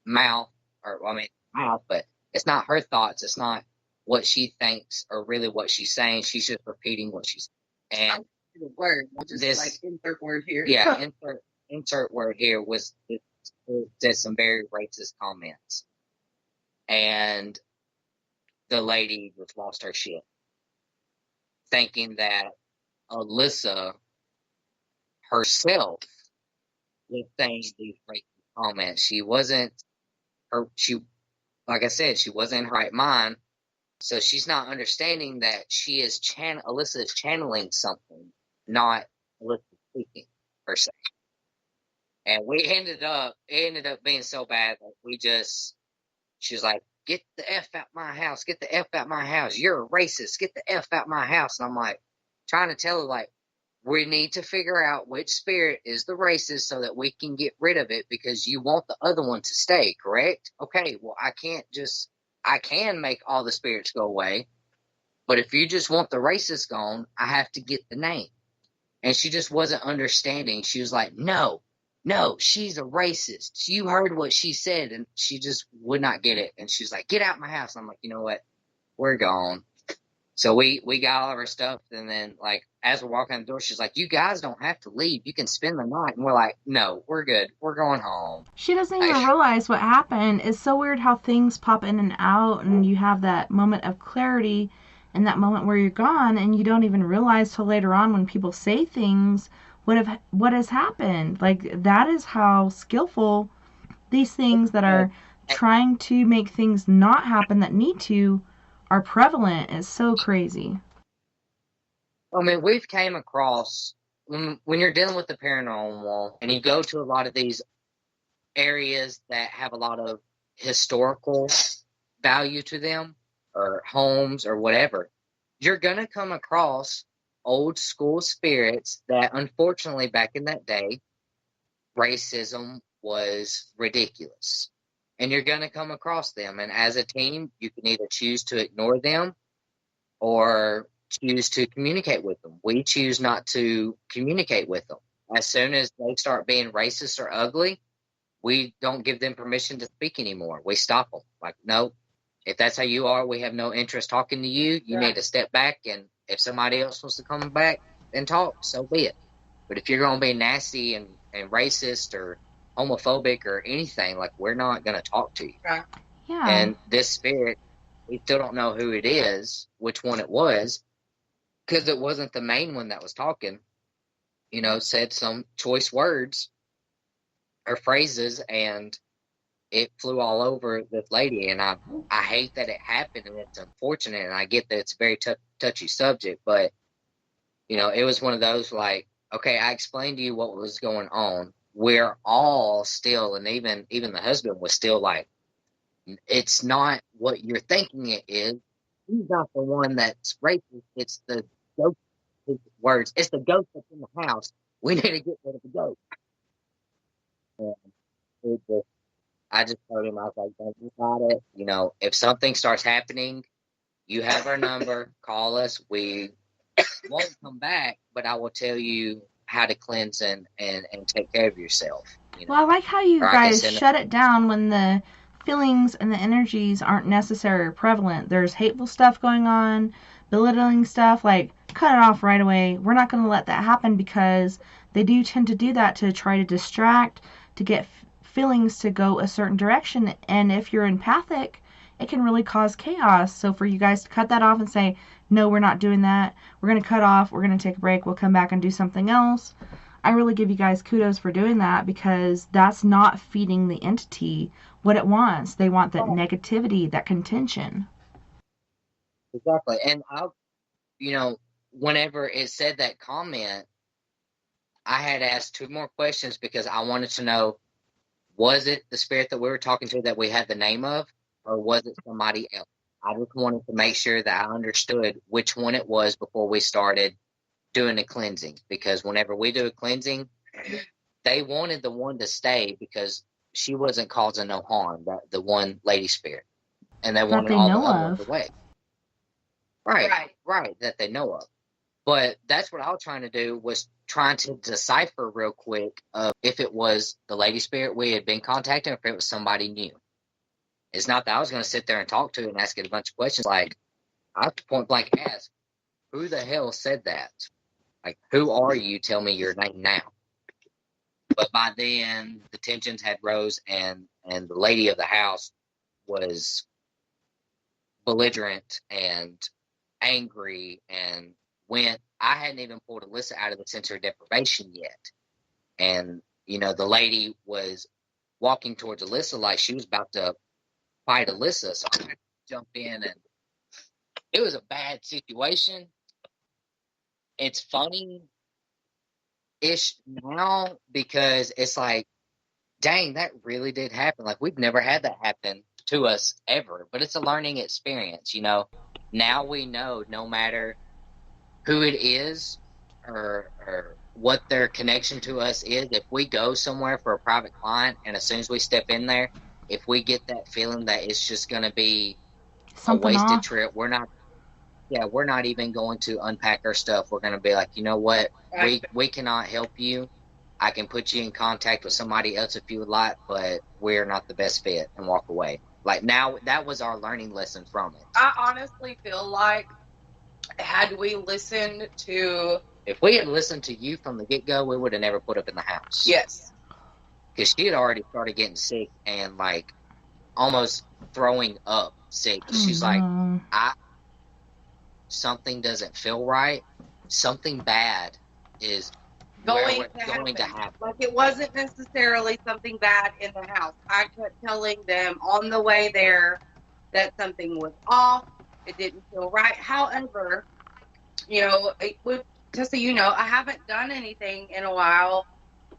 mouth, but it's not her thoughts. It's not what she thinks or really what she's saying. She's just repeating what she's saying. And The word, just this, like insert word here. Yeah, insert word here did some very racist comments. And the lady just lost her shit, thinking that Alyssa herself was saying these racist comments. She wasn't like I said, she wasn't in her right mind. So she's not understanding that Alyssa is channeling something, not Alyssa speaking per se. And it ended up being so bad that she was like, get the F out my house, get the F out my house. You're a racist, get the F out my house. And I'm like, trying to tell her, like, we need to figure out which spirit is the racist so that we can get rid of it, because you want the other one to stay, correct? Okay, well, I can make all the spirits go away, but if you just want the racist gone, I have to get the name. And she just wasn't understanding. She was like, no, she's a racist. You heard what she said, and she just would not get it. And she's like, get out my house. And I'm like, you know what? We're gone. So we got all of our stuff, and then, like, as we're walking out the door, she's like, you guys don't have to leave. You can spend the night. And we're like, no, we're good. We're going home. She doesn't even realize what happened. It's so weird how things pop in and out, and you have that moment of clarity and that moment where you're gone, and you don't even realize till later on when people say things what has happened. Like, that is how skillful these things that are trying to make things not happen that need to are prevalent. It's so crazy. I mean, we've came across, when you're dealing with the paranormal and you go to a lot of these areas that have a lot of historical value to them, or homes or whatever, you're going to come across old school spirits that, unfortunately, back in that day, racism was ridiculous. And you're going to come across them. And as a team, you can either choose to ignore them or choose to communicate with them. We choose not to communicate with them. As soon as they start being racist or ugly, we don't give them permission to speak anymore. We stop them. Like, no, if that's how you are, we have no interest talking to you. You need to step back, and if somebody else wants to come back and talk, so be it. But if you're going to be nasty and racist or homophobic or anything, like, we're not going to talk to you. Right. Yeah. And this spirit, we still don't know who it is, which one it was, because it wasn't the main one that was talking. You know, said some choice words or phrases, and it flew all over this lady. And I hate that it happened, and it's unfortunate, and I get that it's a very touchy subject, but, you know, it was one of those, like, okay, I explained to you what was going on. We're all still, and even the husband was still like, it's not what you're thinking it is. He's not the one that's racist. It's the ghost. Words. It's the ghost that's in the house. We need to get rid of the ghost. And I just told him, I was like, don't think about it. You know, if something starts happening, you have our number. Call us. We won't come back, but I will tell you how to cleanse and take care of yourself. You know? Well, I like how you Or I guys guess shut it down when the feelings and the energies aren't necessary or prevalent. There's hateful stuff going on, belittling stuff, like, cut it off right away. We're not going to let that happen, because they do tend to do that to try to distract, to get feelings to go a certain direction. And if you're empathic, it can really cause chaos. So for you guys to cut that off and say, no, we're not doing that. We're going to cut off. We're going to take a break. We'll come back and do something else. I really give you guys kudos for doing that, because that's not feeding the entity what it wants. They want that negativity, that contention. Exactly. And you know, whenever it said that comment, I had asked 2 more questions, because I wanted to know, was it the spirit that we were talking to that we had the name of, or was it somebody else? I just wanted to make sure that I understood which one it was before we started doing the cleansing, because whenever we do a cleansing, they wanted the one to stay because she wasn't causing no harm, the one lady spirit, and they wanted they all know the other of. ones away. Right, that they know of. But that's what I was trying to do, was trying to decipher real quick of if it was the lady spirit we had been contacting, or if it was somebody new. It's not that I was going to sit there and talk to it and ask it a bunch of questions. Like, I have to point blank ask, who the hell said that? Like, who are you? Tell me your name now. But by then, the tensions had rose, and the lady of the house was belligerent and angry, and I hadn't even pulled Allisa out of the sensory deprivation yet. And, you know, the lady was walking towards Allisa like she was about to fight Allisa. So I had to jump in, and it was a bad situation. It's funny-ish now, because it's like, dang, that really did happen. Like, we've never had that happen to us ever, but it's a learning experience, you know. Now we know, no matter who it is or what their connection to us is, if we go somewhere for a private client, and as soon as we step in there, if we get that feeling that it's just going to be Something a wasted off. trip, we're not even going to unpack our stuff. We're going to be like, you know what, we cannot help you. I can put you in contact with somebody else if you would like, but we're not the best fit, and walk away. Like, now, that was our learning lesson from it. I honestly feel like, had we listened to... If we had listened to you from the get-go, we would have never put up in the house. Yes. Because she had already started getting sick and, like, almost throwing up sick. She's like, something doesn't feel right. Something bad is going to happen. Like, it wasn't necessarily something bad in the house. I kept telling them on the way there that something was off. It didn't feel right. However, you know, just so you know, I haven't done anything in a while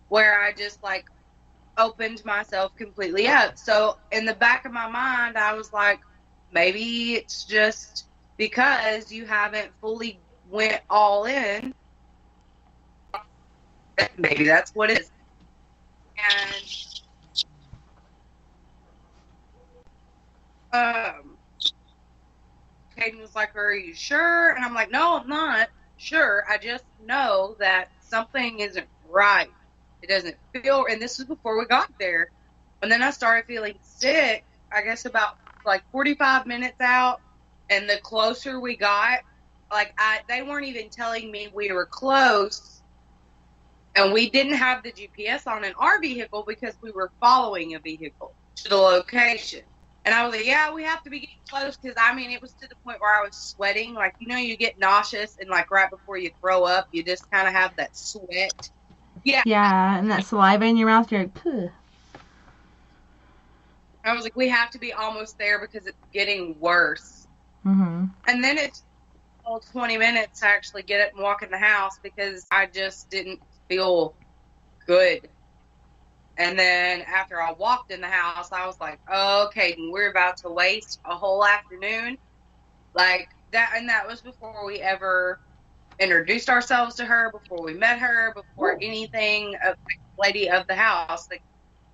where I just, like, opened myself completely up. So in the back of my mind, I was like, maybe it's just because you haven't fully went all in. Maybe that's what it is. And Caden was like, "Are you sure?" And I'm like, "No, I'm not sure. I just know that something isn't right. It doesn't feel." And this was before we got there. And then I started feeling sick, I guess about like 45 minutes out. And the closer we got, like they weren't even telling me we were close. And we didn't have the GPS on in our vehicle because we were following a vehicle to the location. And I was like, yeah, we have to be getting close, because, I mean, it was to the point where I was sweating. Like, you know, you get nauseous, and, like, right before you throw up, you just kind of have that sweat. Yeah. Yeah, and that saliva in your mouth, you're like, pugh. I was like, we have to be almost there because it's getting worse. Mm-hmm. And then it's 20 minutes to actually get up and walk in the house because I just didn't feel good. And then after I walked in the house, I was like, oh, Caden, we're about to waste a whole afternoon. Like that. And that was before we ever introduced ourselves to her, before we met her, before anything of the lady of the house, like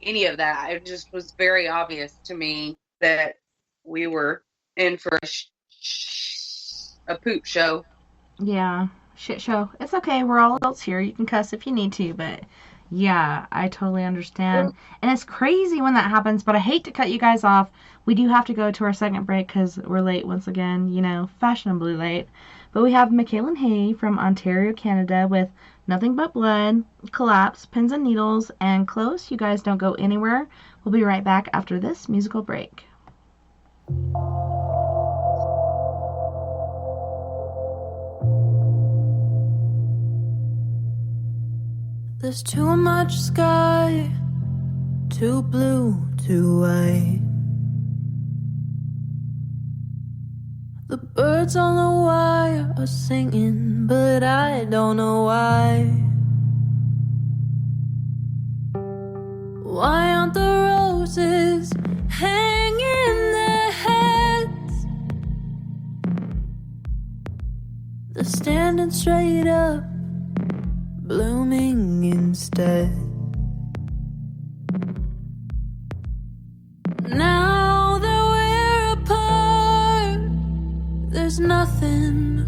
any of that. It just was very obvious to me that we were in for a poop show. Yeah, shit show. It's okay. We're all adults here. You can cuss if you need to, but yeah, I totally understand. And it's crazy when that happens, but I hate to cut you guys off. We do have to go to our second break because we're late once again, you know, fashionably late. But we have Michaela Hay from Ontario, Canada with Nothing But Blood, Collapse, Pins and Needles, and Close. You guys don't go anywhere. We'll be right back after this musical break. There's too much sky, too blue, too white. The birds on the wire are singing, but I don't know why. Why aren't the roses hanging their heads? They're standing straight up, blooming instead. Now that we're apart, there's nothing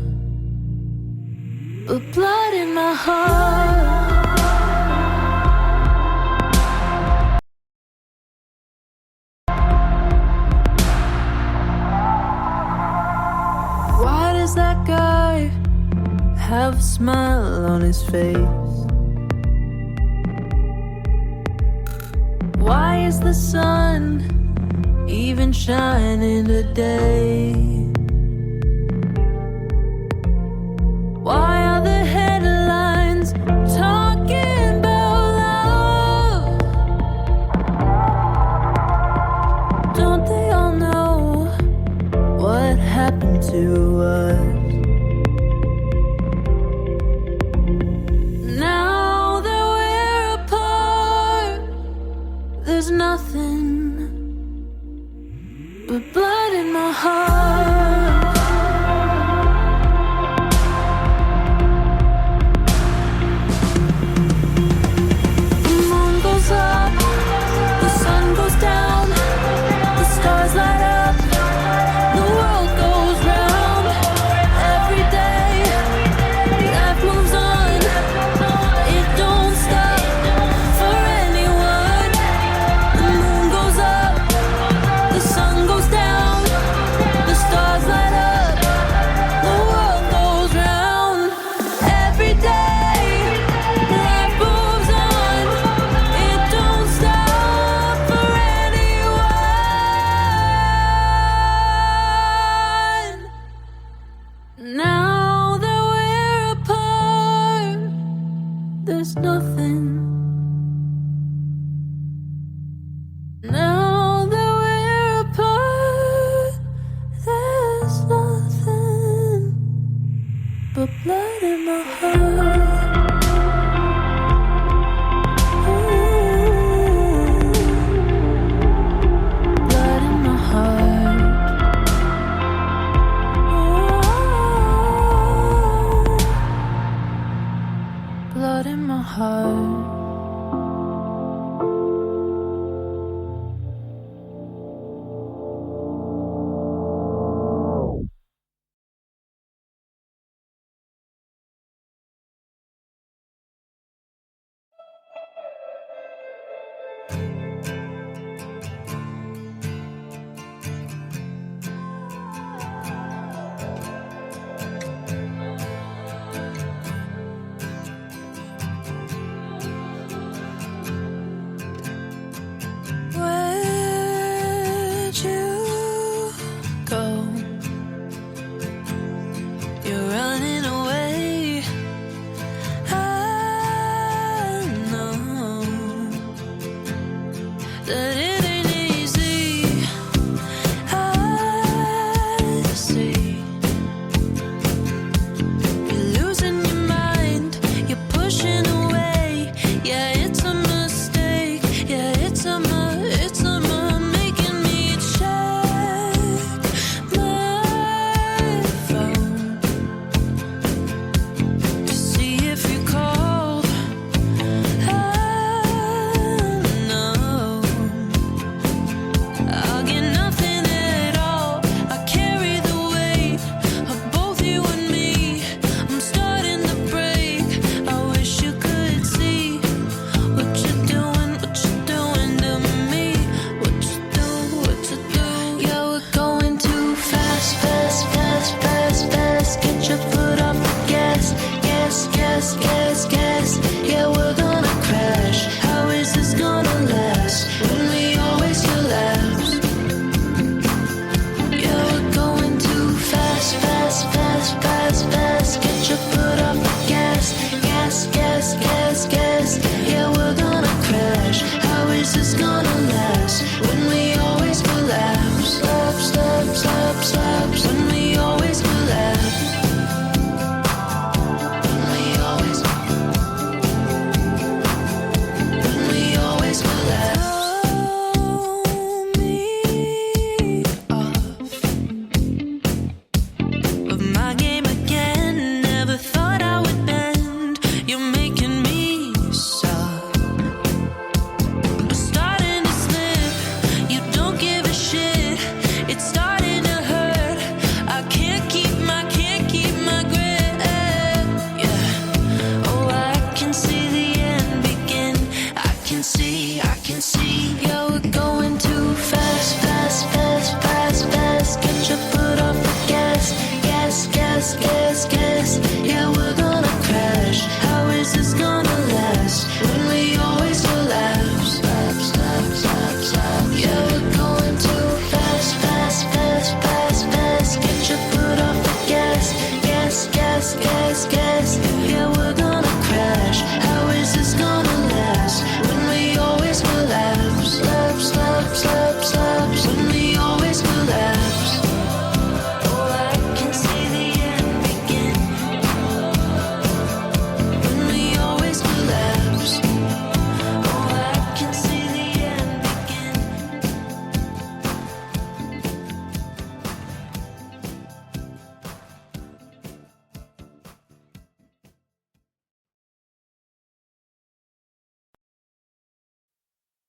but blood in my heart. Why does that guy have a smile on his face? Why is the sun even shining today? Why are the headlines talking about love? Don't they all know what happened to us? Now that we're apart, there's nothing but blood in my heart. The moon goes up, the sun goes down, the stars light up, the world goes round. Every day, life moves on, it don't stop for anyone. The moon goes up, the sun goes down, the stars light up, the world goes round. Every day, life moves on, it don't stop for anyone. Now that we're apart, there's nothing. Now that we're apart, there's nothing but blood in my heart. Blood in my heart.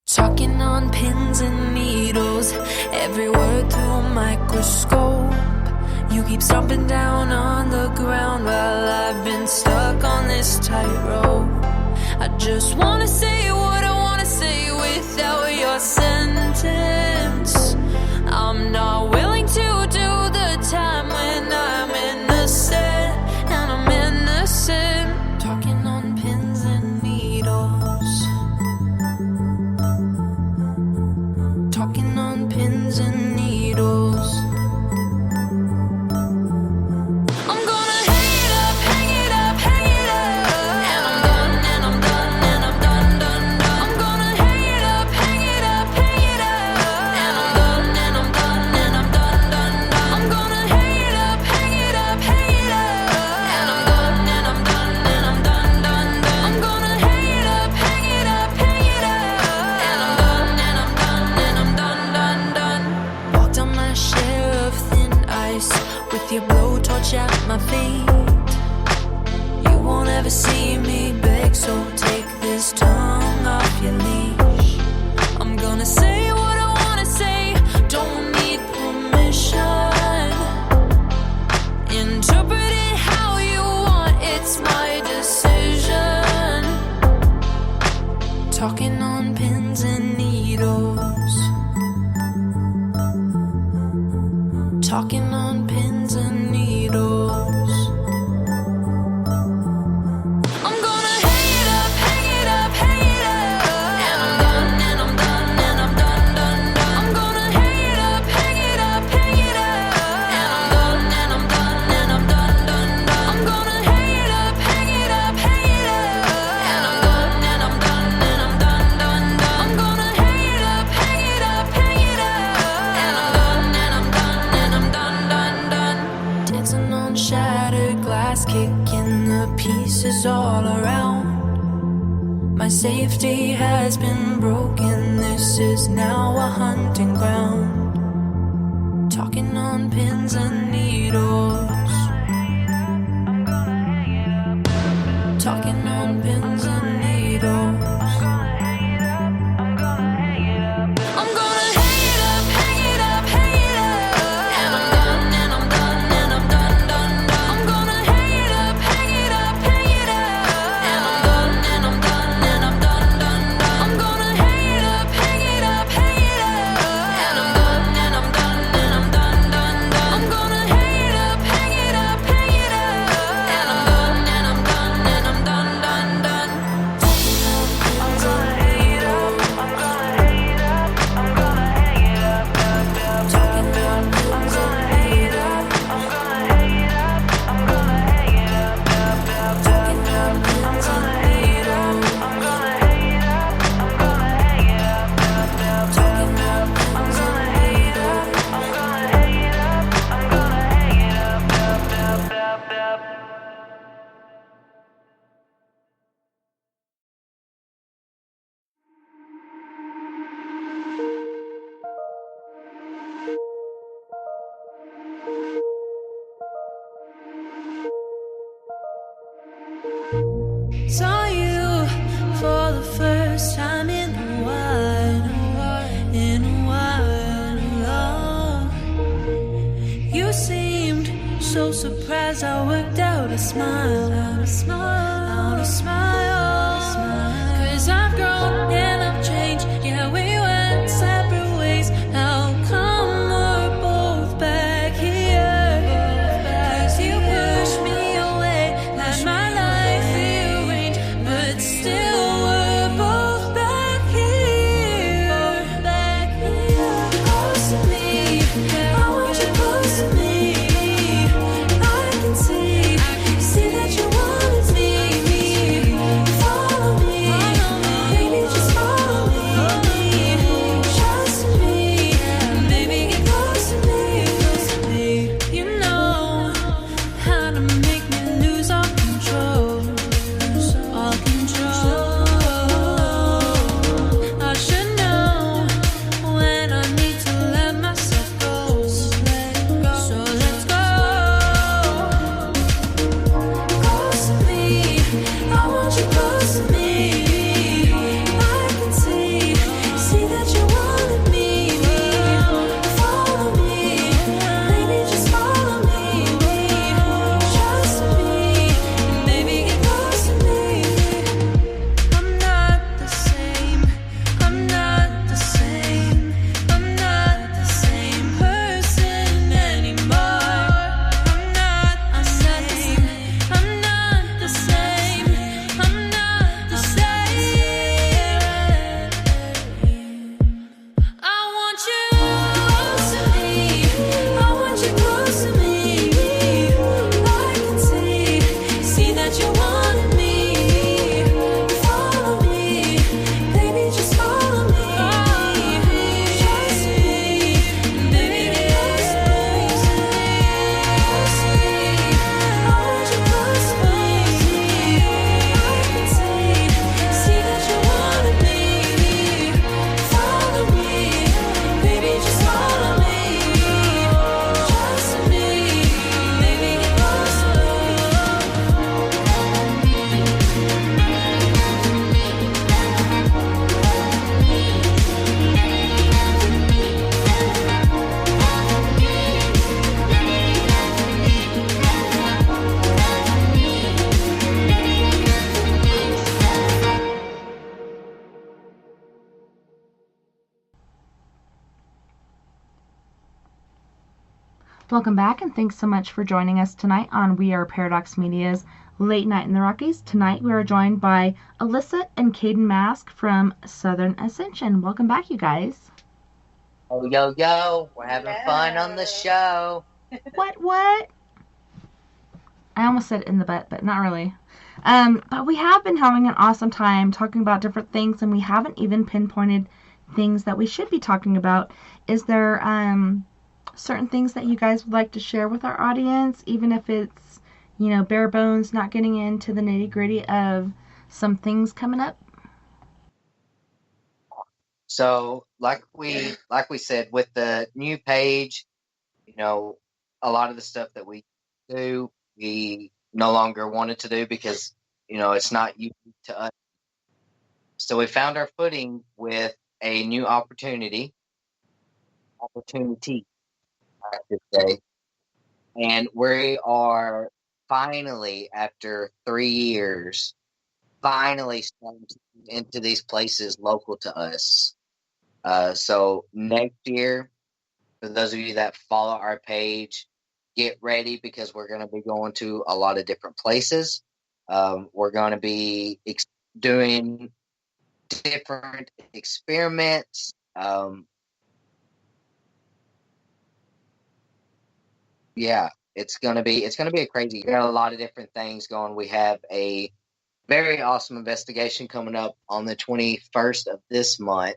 Talking on pins and needles, every word through a microscope. You keep stomping down on the ground while I've been stuck on this tightrope. I just wanna say what I wanna say without your sentence. I'm not willing to do the time when I'm innocent, and I'm innocent. Talking on pins and needles. Talking on pins and needles. I'm gonna hang it up, hang it up, hang it up. And I'm done, and I'm done, and I'm done, done, done. I'm gonna hang it up, hang it up, hang it up. And I'm done, and I'm done, and I'm done, done, done. I'm gonna hang it up, hang it up, hang it up. And I'm done, and I'm done, and I'm done, done, done. I'm gonna hang it up, hang it up, hang it up. And I'm done, and I'm done, and I'm done, done, done. Walked on my share of thin ice with your blowtorch at my feet. You won't ever see me beg, so take this tongue off your leash. I'm gonna say what I wanna say, don't need permission. Interpret it how you want, it's my decision. Talking on pins and needles. Talking on pins and needles. I'm gonna hang it up, hang it up, hang it up. And I'm done, and I'm done, and I'm done, done, done. I'm gonna hang it up, hang it up, hang it up. And I'm done, and I'm done, and I'm done, done, done. I'm gonna hang it up, hang it up, hang it up. And I'm done, and I'm done, and I'm done, done, done. I'm gonna hang it up, hang it up, hang it up. And I'm done, and I'm done, and I'm done, done, done. Dancing on shattered glass, kicking the pieces all around. My safety has been broken, this is now a hunting ground. Talking on pins and needles. Talking on pins and needles. I'm gonna hang it up, hang it up, hang it up. And I'm done, and I'm done, and I'm done, done, done. I'm gonna hang it up, hang it up, hang it up. And I'm done, and I'm done, and I'm done, done, done. I'm gonna hang it up, hang it up, hang it up. And I'm done, and I'm done, and I'm done, done, done. I'm gonna hang it up, hang it up, hang it up. And I'm done, and I'm done, and I'm done, done, done. I'm gonna hang it up, I'm gonna hang it up, I'm gonna hang it up, talking about, I'm gonna hang it up, I'm gonna hang it up, I'm gonna hang it up, talking about, I'm gonna hang it up, I'm gonna hang it up, I'm gonna hang it up, talking about, I'm gonna hang it up, I'm gonna hang it up, I'm gonna hang it up. Saw you for the first time in a while, in a while. You seemed so surprised, I worked out a smile, out a smile, out a smile. 'Cause I've grown and I've changed, yeah, we went separate ways. How come we're both back here? 'Cause you pushed me away, let my life rearrange, but still we're both back here. Back here, close to me. I want you close to me. I can see that you wanted me. Welcome back, and thanks so much for joining us tonight on We Are Paradox Media's Late Night in the Rockies. Tonight we are joined by Allisa and Caden Mask from Southern Ascension. Welcome back, you guys. Oh, yo, we're having fun on the show. What? I almost said in the butt, but not really. But we have been having an awesome time talking about different things, and we haven't even pinpointed things that we should be talking about. Is there certain things that you guys would like to share with our audience, even if it's, bare bones, not getting into the nitty-gritty of some things coming up? So, like we said, with the new page, a lot of the stuff that we do, we no longer wanted to do because, it's not unique to us. So we found our footing with a new opportunity, I should say. And we are finally, after 3 years, starting to get into these places local to us. So next year, for those of you that follow our page, get ready because we're going to be going to a lot of different places. We're going to be doing different experiments. It's gonna be a crazy year. We got a lot of different things going. We have a very awesome investigation coming up on the 21st of this month,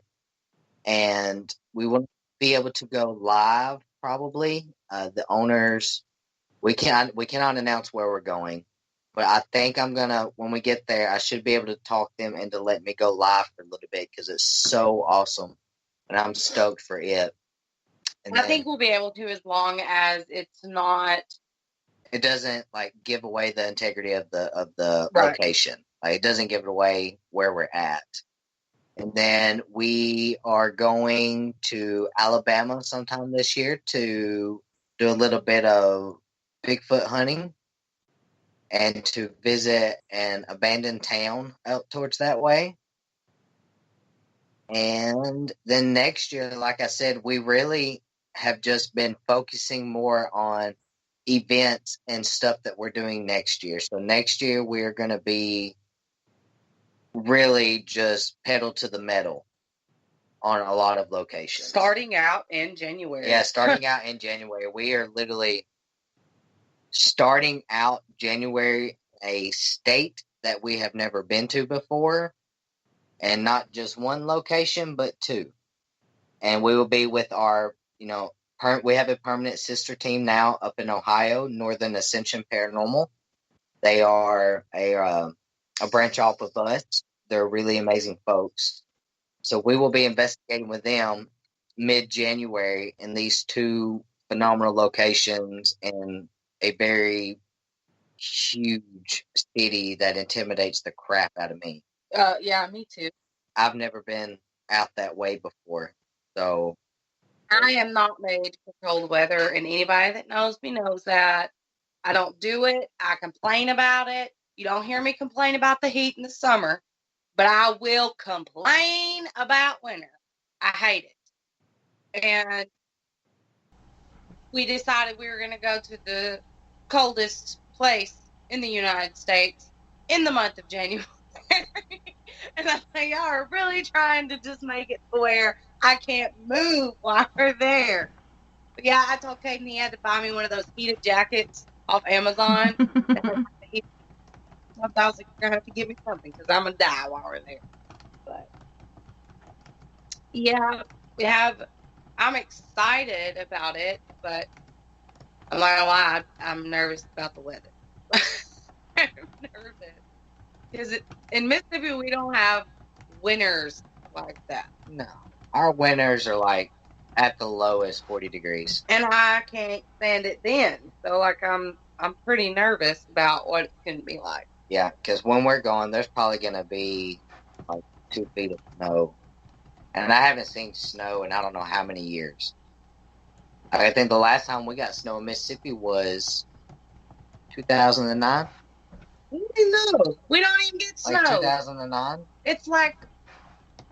and we will be able to go live probably. The owners, we cannot announce where we're going, but I think when we get there, I should be able to talk them into letting me go live for a little bit because it's so awesome, and I'm stoked for it. And I think we'll be able to, as long as it's not. It doesn't give away the integrity of the Right. location. It doesn't give it away where we're at. And then we are going to Alabama sometime this year to do a little bit of Bigfoot hunting and to visit an abandoned town out towards that way. And then next year, like I said, we really have just been focusing more on events and stuff that we're doing next year. So next year we're going to be really just pedal to the metal on a lot of locations. Starting out in January. Yeah, starting out in January. We are literally starting out January a state that we have never been to before, and not just one location, but two. And we will be with our, we have a permanent sister team now up in Ohio, Northern Ascension Paranormal. They are a branch off of us. They're really amazing folks. So we will be investigating with them mid-January in these two phenomenal locations in a very huge city that intimidates the crap out of me. Yeah, me too. I've never been out that way before, so I am not made for cold weather, and anybody that knows me knows that. I don't do it. I complain about it. You don't hear me complain about the heat in the summer, but I will complain about winter. I hate it. And we decided we were going to go to the coldest place in the United States in the month of January. And I'm like, y'all are really trying to just make it to where I can't move while we're there. But yeah, I told Caden he had to buy me one of those heated jackets off Amazon. I was like, you're going to have to give me something because I'm going to die while we're there. But yeah, I'm excited about it, but I'm not going to lie, I'm nervous about the weather. I'm nervous. Because in Mississippi, we don't have winters like that. no. Our winters are at the lowest 40 degrees. And I can't stand it then. So I'm pretty nervous about what it's going to be like. Yeah, because when we're going, there's probably going to be 2 feet of snow. And I haven't seen snow in I don't know how many years. I think the last time we got snow in Mississippi was 2009. No, we don't even get snow. 2009? It's like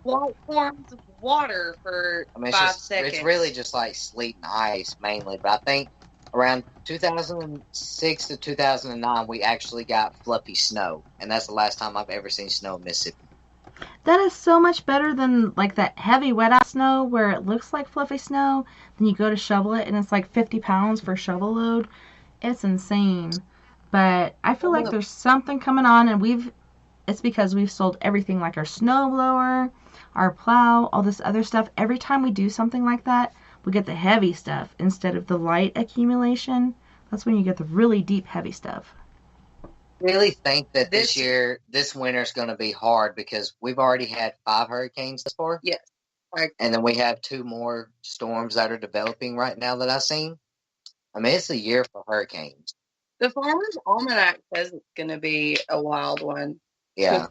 light forms of water for 5 seconds. It's really just sleet and ice mainly. But I think around 2006 to 2009, we actually got fluffy snow, and that's the last time I've ever seen snow in Mississippi. That is so much better than like that heavy wet ass snow where it looks like fluffy snow. Then you go to shovel it and it's like 50 pounds for shovel load. It's insane. But I feel like there's something coming on, and it's because we've sold everything like our snow blower, our plow, all this other stuff. Every time we do something like that, we get the heavy stuff instead of the light accumulation. That's when you get the really deep heavy stuff. Really think that this winter is going to be hard because we've already had 5 hurricanes this far. Yes. And then we have 2 more storms that are developing right now that I've seen. I mean, it's a year for hurricanes. The Farmer's Almanac says it's going to be a wild one. Yeah.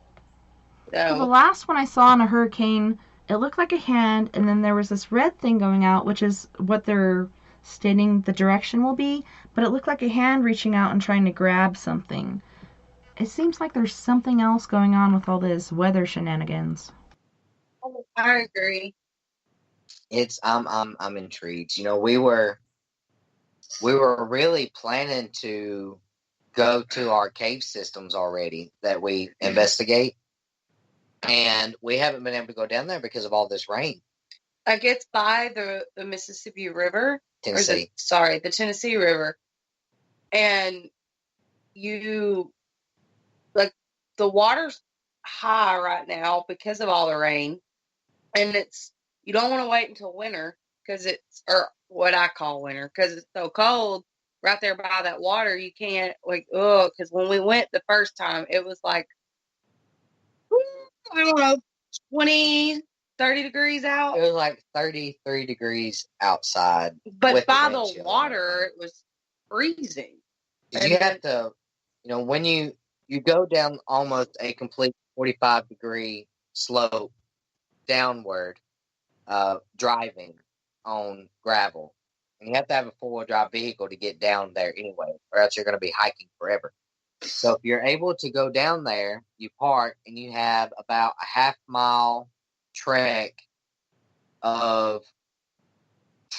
So the last one I saw on a hurricane, it looked like a hand, and then there was this red thing going out, which is what they're stating the direction will be, but it looked like a hand reaching out and trying to grab something. It seems like there's something else going on with all this weather shenanigans. I agree. I'm intrigued. You know, we were really planning to go to our cave systems already that we investigate, and we haven't been able to go down there because of all this rain. Like it's by the Mississippi River. Tennessee. The Tennessee River. And the water's high right now because of all the rain. And you don't want to wait until winter or what I call winter, because it's so cold right there by that water. You can't because when we went the first time, it was like, I don't know, 20, 30 degrees out. It was like 33 degrees outside. But by the water, it was freezing. You have to, when you go down almost a complete 45-degree slope downward, driving on gravel. And you have to have a 4-wheel drive vehicle to get down there anyway, or else you're going to be hiking forever. So if you're able to go down there, you park, and you have about a half-mile trek of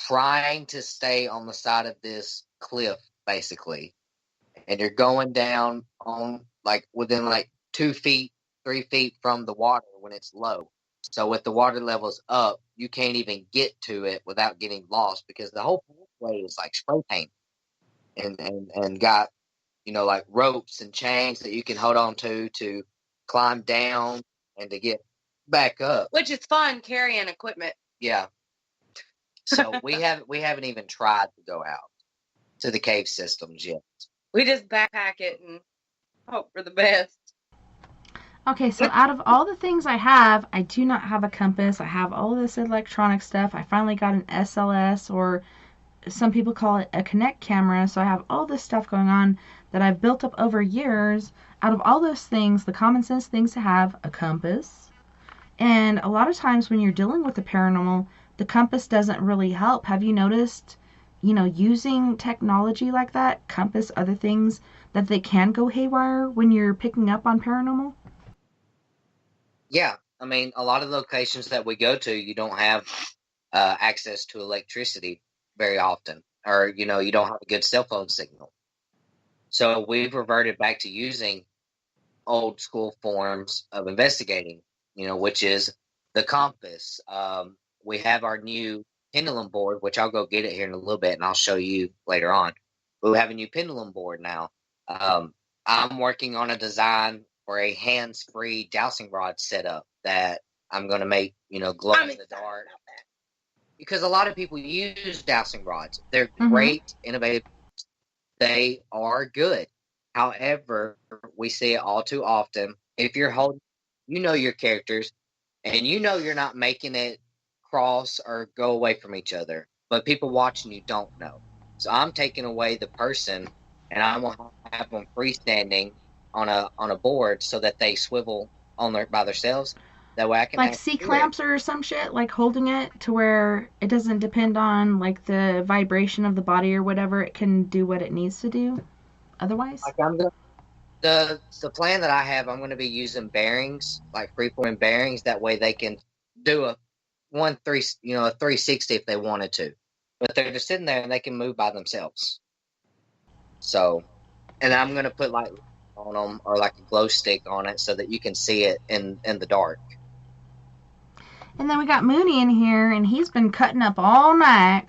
trying to stay on the side of this cliff, basically. And you're going down on within 2 feet, 3 feet from the water when it's low. So with the water levels up, you can't even get to it without getting lost, because the whole pathway is like spray paint and got, ropes and chains that you can hold on to climb down and to get back up. Which is fun carrying equipment. Yeah. So we haven't even tried to go out to the cave systems yet. We just backpack it and hope for the best. Okay, so out of all the things I have, I do not have a compass. I have all this electronic stuff. I finally got an SLS, or some people call it a Kinect camera. So I have all this stuff going on that I've built up over years. Out of all those things, the common sense things to have, a compass. And a lot of times when you're dealing with the paranormal, the compass doesn't really help. Have you noticed, using technology like that, compass, other things, that they can go haywire when you're picking up on paranormal? Yeah. I mean, a lot of locations that we go to, you don't have access to electricity very often, or, you don't have a good cell phone signal. So we've reverted back to using old school forms of investigating, which is the compass. We have our new pendulum board, which I'll go get it here in a little bit, and I'll show you later on. But we have a new pendulum board now. I'm working on a design for a hands-free dowsing rod setup that I'm going to make, glow in the dark. Because a lot of people use dowsing rods. They're great, innovative. They are good. However, we see it all too often. If you're holding, your characters, and you're not making it cross or go away from each other, but people watching you don't know. So I'm taking away the person, and I'm going to have them freestanding on a board so that they swivel by themselves. That way I can C-clamps or some shit, holding it to where it doesn't depend on the vibration of the body or whatever. It can do what it needs to do. Otherwise, the plan that I have, I'm going to be using bearings, freeform bearings. That way they can do a 360 if they wanted to, but they're just sitting there and they can move by themselves. So, and I'm gonna put like on them or like a glow stick on it so that you can see it in the dark. And then we got Mooney in here, and he's been cutting up all night,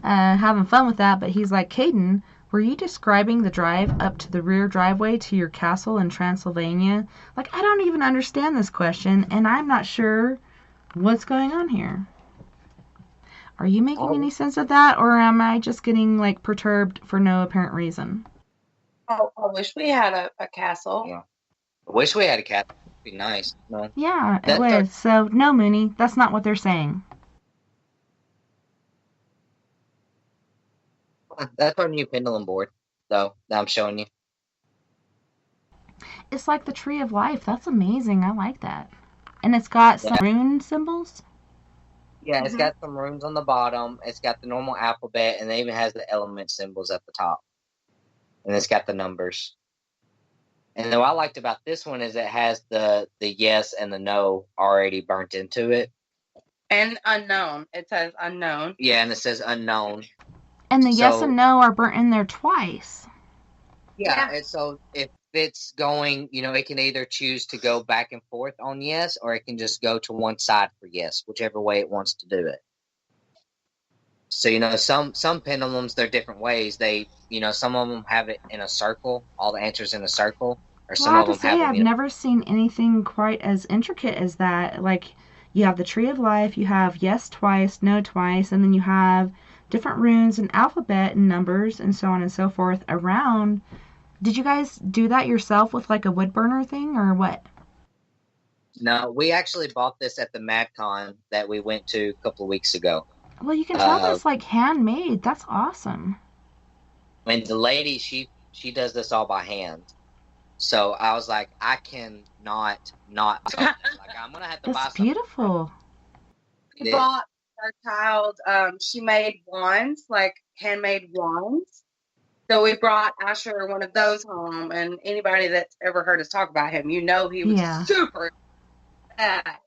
having fun with that. But he's like, Caden, were you describing the drive up to the rear driveway to your castle in Transylvania? Like, I don't even understand this question, and I'm not sure what's going on here. Are you making any sense of that, or am I just getting, like, perturbed for no apparent reason? Oh, I wish we had a castle. Yeah. I wish we had a cat. It'd be nice. No. Yeah, it would. So, no, Mooney, that's not what they're saying. That's our new pendulum board, though, that I'm showing you. It's like the Tree of Life. That's amazing. I like that. And it's got some rune symbols? Yeah, it's got some runes on the bottom. It's got the normal alphabet, and it even has the element symbols at the top. And it's got the numbers. And what I liked about this one is it has the yes and the no already burnt into it. And unknown. It says unknown. Yeah, and it says unknown. And the yes and no are burnt in there twice. Yeah, and so if it's going, it can either choose to go back and forth on yes, or it can just go to one side for yes, whichever way it wants to do it. So, some pendulums, they're different ways. They, some of them have it in a circle, all the answers in a circle, or some of them have them. I've never seen anything quite as intricate as that. Like, you have the Tree of Life, you have yes twice, no twice, and then you have different runes and alphabet and numbers and so on and so forth around. Did you guys do that yourself with like a wood burner thing or what? No, we actually bought this at the MadCon that we went to a couple of weeks ago. Well, you can tell that's like handmade. That's awesome. And the lady, she does this all by hand. So I was like, I can not. Like, I'm gonna have to buy something. That's beautiful. We bought our child. She made wands, like handmade wands. So we brought Asher one of those home, and anybody that's ever heard us talk about him, he was super bad.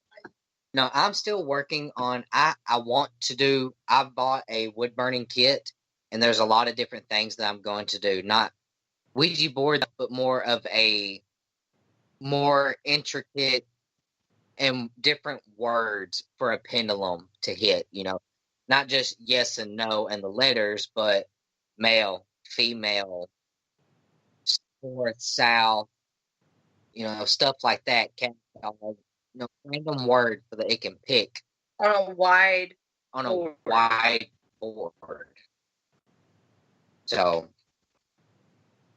No, I'm still working on. I bought a wood burning kit, and there's a lot of different things that I'm going to do. Not Ouija board, but more of a more intricate and different words for a pendulum to hit. Not just yes and no and the letters, but male, female, north, south, stuff like that. Random words so that it can pick on a wide board. So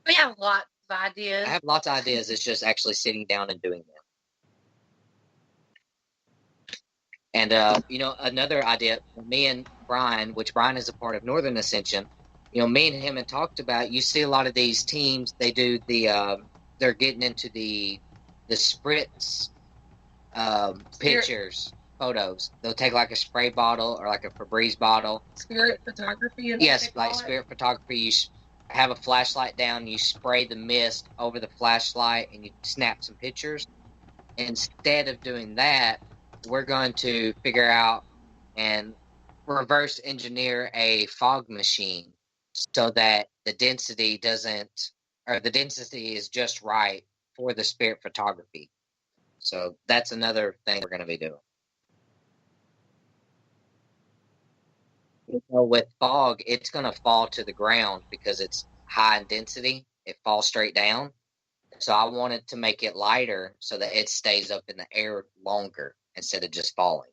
we have lots of ideas. I have lots of ideas. It's just actually sitting down and doing them. And another idea, me and Brian, which Brian is a part of Northern Ascension, me and him had talked about. You see a lot of these teams. They do they're getting into the spritz. Pictures, photos. They'll take like a spray bottle or like a Febreze bottle. Spirit photography. Yes, like spirit photography. You have a flashlight down, you spray the mist over the flashlight, and you snap some pictures. Instead of doing that, we're going to figure out and reverse engineer a fog machine so that the density is just right for the spirit photography. So that's another thing we're going to be doing. With fog, it's going to fall to the ground because it's high in density. It falls straight down. So I wanted to make it lighter so that it stays up in the air longer instead of just falling.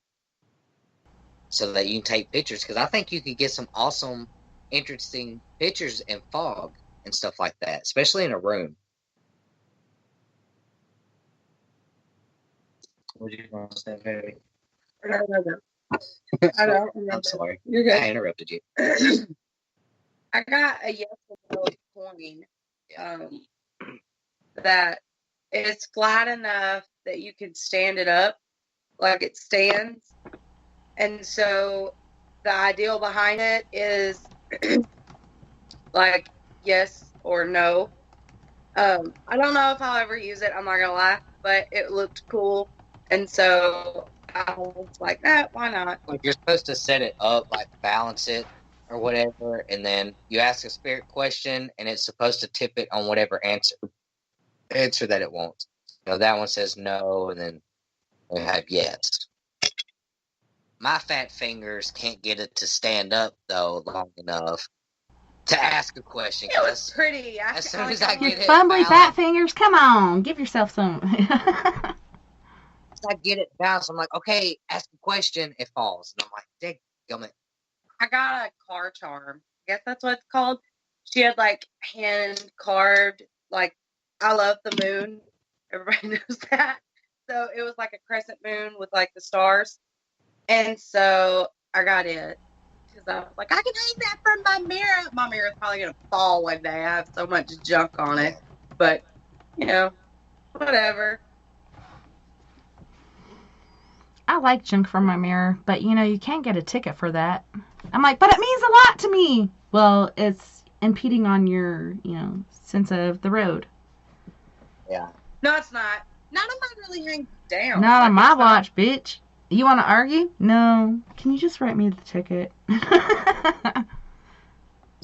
So that you can take pictures. Because I think you could get some awesome, interesting pictures in fog and stuff like that, especially in a room. Would you want to say, Harry? I don't remember. I'm sorry. You're good. I interrupted you. I got a yes or no coin that it's flat enough that you can stand it up, like it stands. And so the ideal behind it is like yes or no. I don't know if I'll ever use it. I'm not gonna lie, but it looked cool. And so I was like, why not? Like you're supposed to set it up, like balance it or whatever, and then you ask a spirit question, and it's supposed to tip it on whatever answer that it wants. That one says no, and then we have yes. My fat fingers can't get it to stand up though long enough to ask a question. It was pretty. As soon as I Your get it fumbly fat balanced, fingers, come on, give yourself some. I get it balanced. I'm like, okay, ask a question. It falls, and I'm like, dadgummit. I got a car charm. I guess that's what it's called. She had like hand carved, like, I love the moon. Everybody knows that. So it was like a crescent moon with like the stars. And so I got it. Because I was like, I can hang that from my mirror. My mirror is probably going to fall one day. I have so much junk on it. But, whatever. I like junk from my mirror, but you can't get a ticket for that. I'm like, but it means a lot to me. Well, it's impeding on your, sense of the road. Yeah. No, it's not. None of mine really hang down. Not on my watch, bitch. You want to argue? No. Can you just write me the ticket?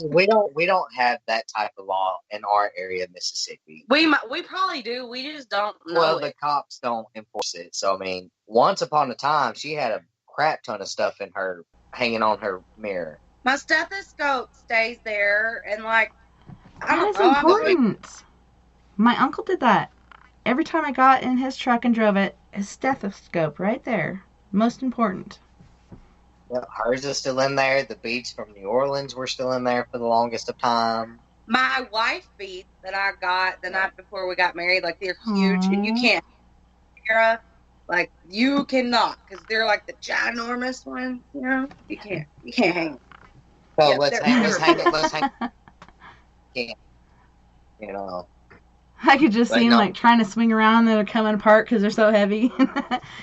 We don't have that type of law in our area of Mississippi. We probably do. We just don't know Well, it. the cops don't enforce it. So, I mean, once upon a time, she had a crap ton of stuff in her, hanging on her mirror. My stethoscope stays there, and like, I That don't is know. important. My uncle did that. Every time I got in his truck and drove it, his stethoscope right there. Most important. Yep, hers is still in there. The beats from New Orleans were still in there for the longest of time. My wife beads that I got the night before we got married, like, they're huge, and you can't, Sarah, like, you cannot, because they're like the ginormous ones, you can't hang. So Yeah, let's they're- hang it. Can't. I could just But see him no. like trying to swing around and they're coming apart because they're so heavy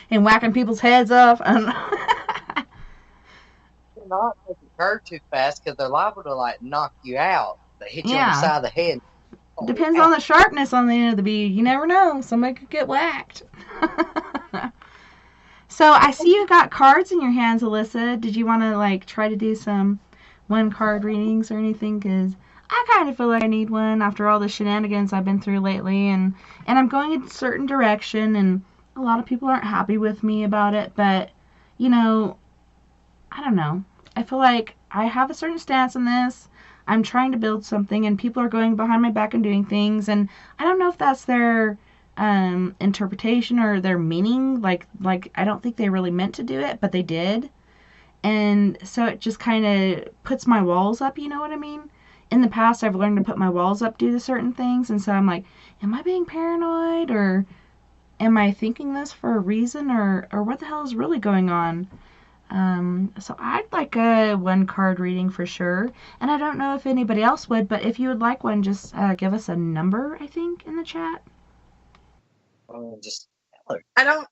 and whacking people's heads off. Not make it curve too fast because they're liable to like knock you out. They hit you on Yeah. the side of the head. Depends on the sharpness on the end of the bead. You never know. Somebody could get whacked. So I see you got cards in your hands, Alyssa. Did you want to like try to do some one card readings or anything? Because I kind of feel like I need one after all the shenanigans I've been through lately, and I'm going in a certain direction, and a lot of people aren't happy with me about it. But I don't know. I feel like I have a certain stance in this. I'm trying to build something, and people are going behind my back and doing things, and I don't know if that's their interpretation or their meaning. Like I don't think they really meant to do it, but they did. And so it just kind of puts my walls up, you know what I mean? In the past, I've learned to put my walls up due to certain things, and so I'm like, am I being paranoid, or am I thinking this for a reason, or what the hell is really going on? So I'd like a one card reading for sure, and I don't know if anybody else would, but if you would like one, just give us a number, I think, in the chat. Just I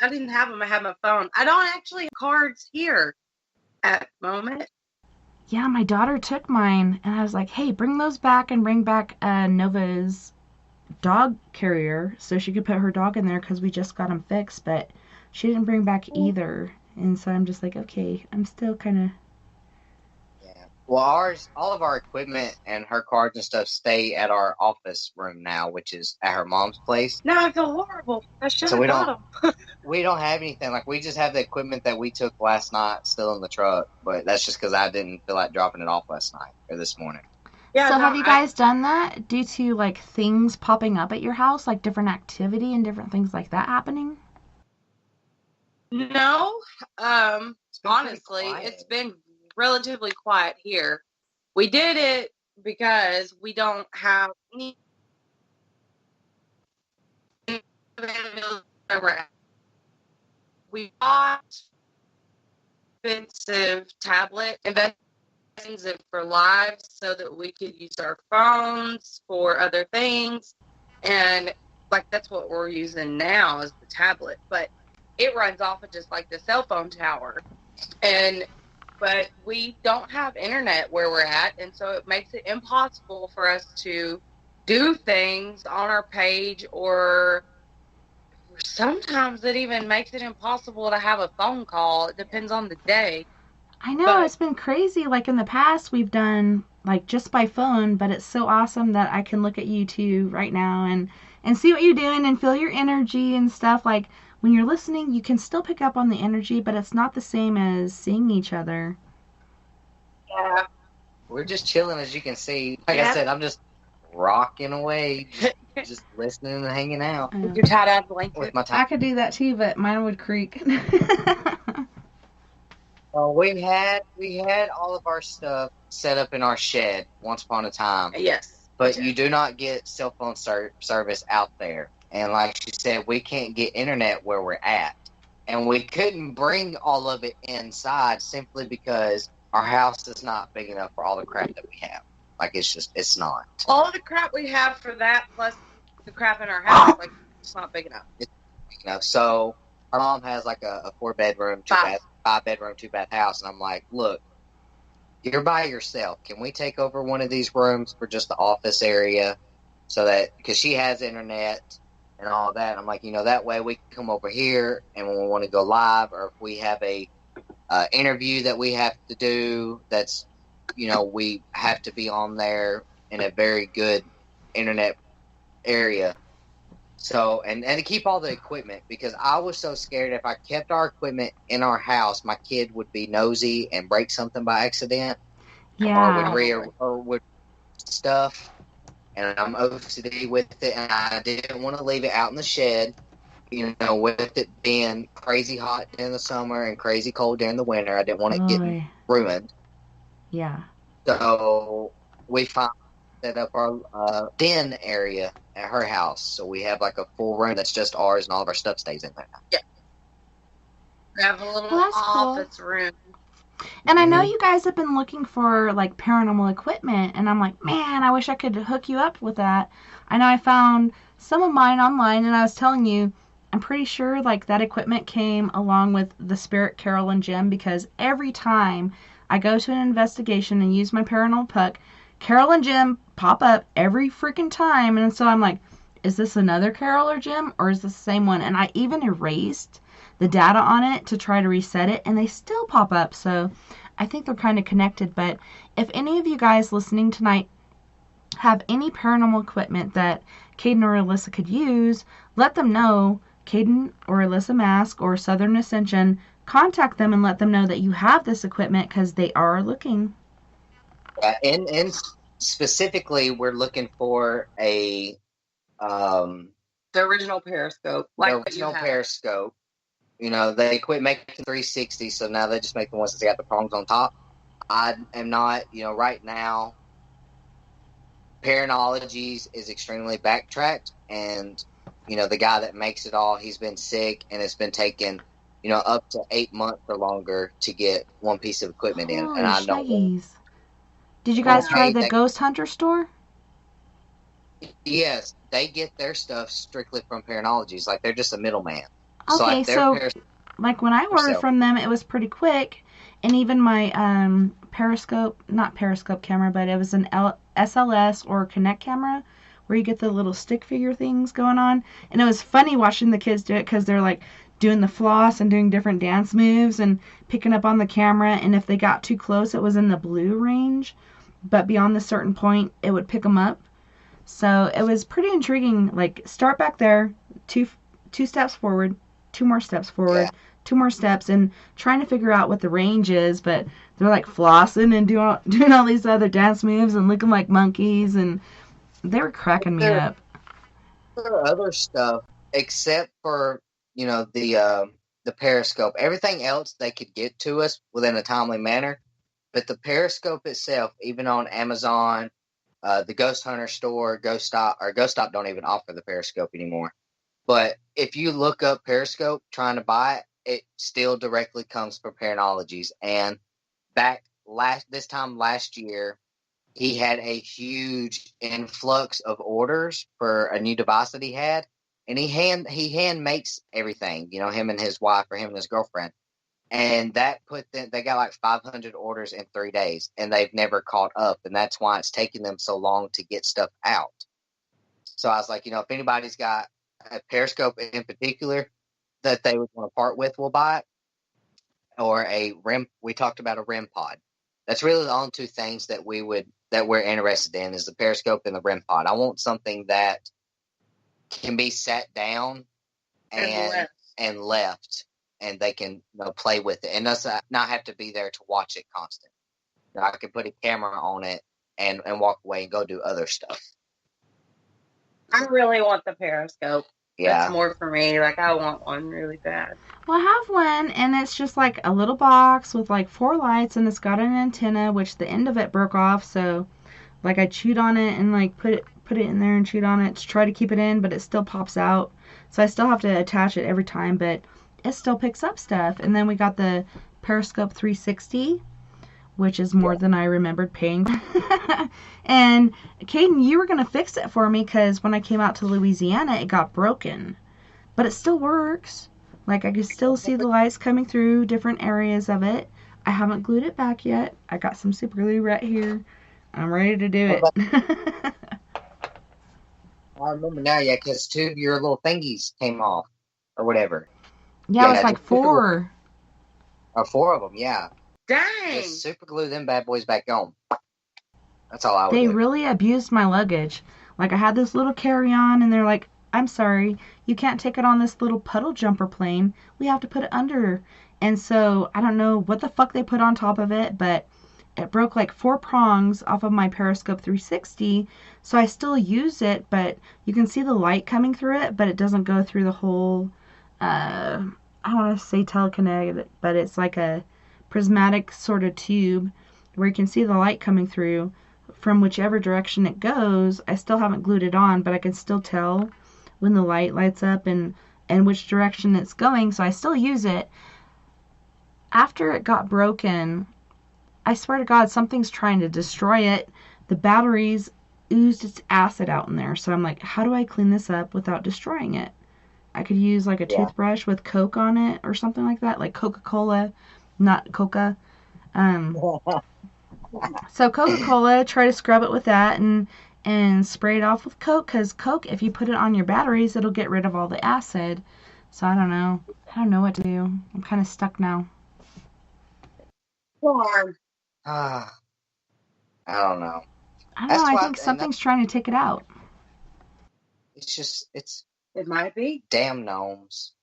didn't have them. I had my phone. I don't actually have cards here at the moment. Yeah, my daughter took mine, and I was like, hey, bring those back and bring back Nova's dog carrier so she could put her dog in there because we just got them fixed, but she didn't bring back either. And so I'm just like, okay, I'm still kind of... yeah. Well, all of our equipment and her cards and stuff stay at our office room now, which is at her mom's place. Now I feel horrible. I should So have we got them. We don't have anything. Like, we just have the equipment that we took last night still in the truck, but that's just because I didn't feel like dropping it off last night or this morning. Yeah. So no, have you guys done that due to like things popping up at your house, like different activity and different things like that happening? No. been Honestly, pretty quiet. it's been relatively quiet here. We did it because we don't have any. We bought expensive tablet investments for lives so that we could use our phones for other things, and like that's what we're using now is the tablet, but it runs off of just like the cell phone tower, but we don't have internet where we're at, and so it makes it impossible for us to do things on our page, or sometimes it even makes it impossible to have a phone call. It depends on the day. I know But- it's been crazy. Like in the past, we've done like just by phone, but it's so awesome that I can look at you two right now and see what you're doing and feel your energy and stuff. Like when you're listening, you can still pick up on the energy, but it's not the same as seeing each other. Yeah. We're just chilling, as you can see. Like I Yeah. said, I'm just rocking away, just listening and hanging out I know. Your tie-dye blanket. with my time. I could do that too, but mine would creak. We had all of our stuff set up in our shed once upon a time, Yes. but you do not get cell phone service out there. And like she said, we can't get internet where we're at, and we couldn't bring all of it inside simply because our house is not big enough for all the crap that we have. Like it's not. All the crap we have for that plus the crap in our house, like it's not big enough. So our mom has like a 4-bedroom, 5-bedroom, 2-bath house, and I'm like, look, you're by yourself. Can we take over one of these rooms for just the office area, so that because she has internet and all that. I'm like, that way we can come over here, and when we want to go live, or if we have a interview that we have to do, that's we have to be on there in a very good internet area. So, and to keep all the equipment, because I was so scared if I kept our equipment in our house, my kid would be nosy and break something by accident, Yeah. or would stuff. And I'm OCD with it, and I didn't want to leave it out in the shed. With it being crazy hot in the summer and crazy cold during the winter, I didn't want it getting ruined. Yeah. So we finally set up our den area at her house. So we have like a full room that's just ours, and all of our stuff stays in there. Yeah. We have a little Well, that's cool. office room. And I know you guys have been looking for like paranormal equipment, and I'm like, man, I wish I could hook you up with that. I know I found some of mine online, and I was telling you, I'm pretty sure like that equipment came along with the Spirit Carol and Jim, because every time I go to an investigation and use my paranormal puck, Carol and Jim pop up every freaking time, and so I'm like, is this another Carol or Jim, or is this the same one? And I even erased the data on it to try to reset it, and they still pop up. So I think they're kind of connected. But if any of you guys listening tonight have any paranormal equipment that Caden or Alyssa could use, let them know. Caden or Alyssa Mask or Southern Ascension, contact them and let them know that you have this equipment, because they are looking. And specifically, we're looking for the original Periscope. Periscope. They quit making 360, so now they just make the ones that got the prongs on top. I am not, right now, Paranologies is extremely backtracked, and, the guy that makes it all, he's been sick, and it's been taking, up to 8 months or longer to get one piece of equipment in. And I don't. Did you guys try the Ghost Hunter store? Yes, they get their stuff strictly from Paranologies. Like, they're just a middleman. Okay, like when I ordered from them, it was pretty quick, and even my not periscope camera, but it was an SLS or Connect camera, where you get the little stick figure things going on, and it was funny watching the kids do it, because they're like doing the floss and doing different dance moves and picking up on the camera, and if they got too close, it was in the blue range, but beyond the certain point, it would pick them up. So it was pretty intriguing. Like, start back there, two steps forward, 2 more steps forward, 2 more steps, and trying to figure out what the range is, but they're like flossing and doing all these other dance moves and looking like monkeys, and they were cracking me up. There are other stuff, except for, the Periscope. Everything else they could get to us within a timely manner, but the Periscope itself, even on Amazon, the Ghost Hunter store, Ghost Stop don't even offer the Periscope anymore. But if you look up Periscope trying to buy it, it still directly comes from Paranologies. And this time last year, he had a huge influx of orders for a new device that he had, and he hand makes everything. Him and his wife, or him and his girlfriend, and that they got like 500 orders in 3 days, and they've never caught up, and that's why it's taking them so long to get stuff out. So I was like, if anybody's got a Periscope in particular that they would want to part with, we'll buy it. or a REM. We talked about a REM pod. That's really the only two things that we're interested in is the periscope and the REM pod. I want something that can be sat down and left, and they can play with it, and us not have to be there to watch it constant. I can put a camera on it and walk away and go do other stuff. I really want the periscope. Yeah. That's more for me. Like, I want one really bad. Well, I have one, and it's just like a little box with like 4 lights, and it's got an antenna, which the end of it broke off. So, like, I chewed on it and like put it in there and chewed on it to try to keep it in, but it still pops out. So I still have to attach it every time, but it still picks up stuff. And then we got the Periscope 360, which is more than I remembered paying. And Caden, you were gonna fix it for me because when I came out to Louisiana, it got broken, but it still works. Like, I can still see the lights coming through different areas of it. I haven't glued it back yet. I got some super glue right here. I'm ready to do it. I remember now, yeah, because 2 of your little thingies came off, or whatever. Yeah, it was like 4. Or 4 of them, yeah. Dang! Just super glue them bad boys back on. That's all I would They do. really abused my luggage. Like, I had this little carry-on, and they're like, I'm sorry, you can't take it on this little puddle jumper plane. We have to put it under. And so, I don't know what the fuck they put on top of it, but it broke like 4 prongs off of my Periscope 360. So I still use it, but you can see the light coming through it, but it doesn't go through the whole, I don't want to say telekinetic, but it's like a prismatic sort of tube where you can see the light coming through from whichever direction it goes. I still haven't glued it on, but I can still tell when the light lights up and which direction it's going, so I still use it. After it got broken, I swear to God, something's trying to destroy it. The batteries oozed its acid out in there, so I'm like, how do I clean this up without destroying it? I could use like a toothbrush with Coke on it or something like that, like Coca-Cola, not Coca. So Coca-Cola, try to scrub it with that and spray it off with Coke, because Coke, if you put it on your batteries, it'll get rid of all the acid. So I don't know. I don't know what to do. I'm kind of stuck now. I don't know. I don't know. I think something's trying to take it out. It might be. Damn gnomes.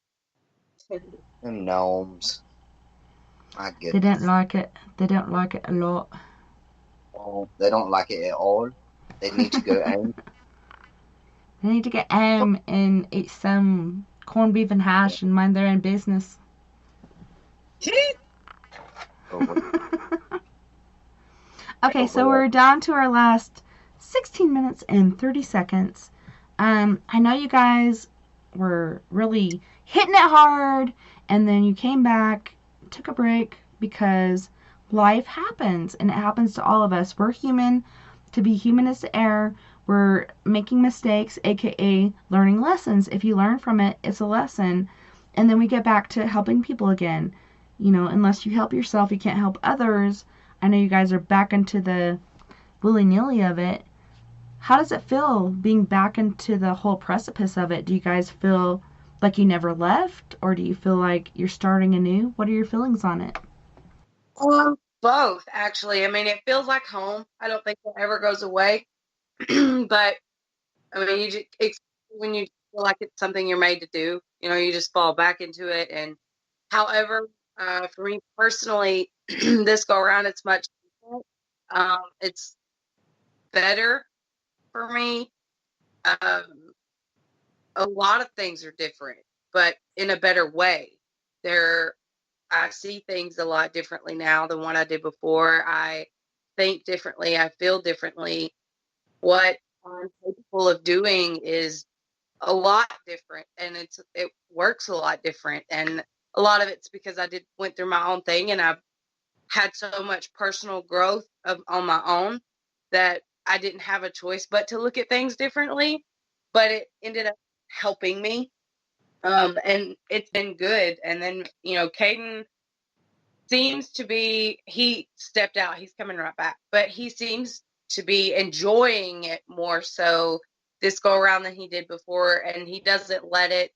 Them gnomes. My goodness. They don't like it. They don't like it a lot. Oh, they don't like it at all. They need to go home. They need to get home and eat some corned beef and hash and mind their own business. Okay, so we're down to our last 16 minutes and 30 seconds. I know you guys were really hitting it hard, and then you came back, took a break, because life happens, and it happens to all of us. We're human. To be human is to err. We're making mistakes, aka learning lessons. If you learn from it, it's a lesson. And then we get back to helping people again. You know, unless you help yourself, you can't help others. I know you guys are back into the willy-nilly of it. How does it feel being back into the whole precipice of it? Do you guys feel like you never left, or do you feel like you're starting anew? What are your feelings on it? Both, actually. I mean, it feels like home. I don't think it ever goes away. But, I mean, when you feel like it's something you're made to do, you know, you just fall back into it. And however, for me personally, this go around, it's much different. It's better for me. A lot of things are different, but in a better way. I see things a lot differently now than what I did before. I think differently. I feel differently. What I'm capable of doing is a lot different, and it works a lot different. And a lot of it's because I went through my own thing, and I've had so much personal growth on my own that I didn't have a choice but to look at things differently. But it ended up helping me. And it's been good. And then, you know, Caden seems to be, he stepped out, he's coming right back, but he seems to be enjoying it more so this go around than he did before. And he doesn't let it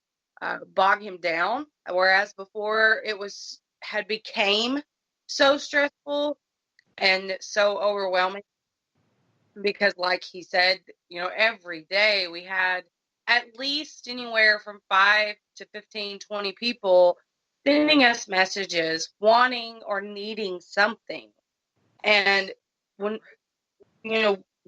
bog him down. Whereas before it was had became so stressful and so overwhelming because, like he said, every day we had at least anywhere from 5 to 15, 20 people sending us messages wanting or needing something. And when,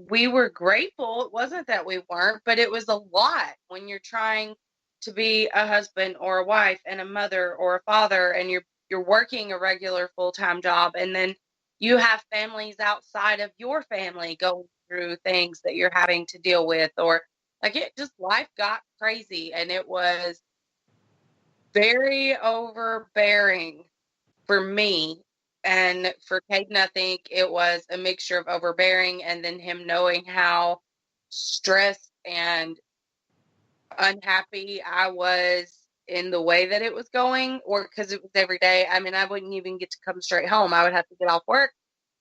we were grateful. It wasn't that we weren't, but it was a lot when you're trying to be a husband or a wife and a mother or a father, and you're working a regular full-time job, and then you have families outside of your family going through things that you're having to deal with, or like it just life got crazy, and it was very overbearing for me. And for Caden, I think it was a mixture of overbearing and then him knowing how stressed and unhappy I was in the way that it was going, or because it was every day. I mean, I wouldn't even get to come straight home. I would have to get off work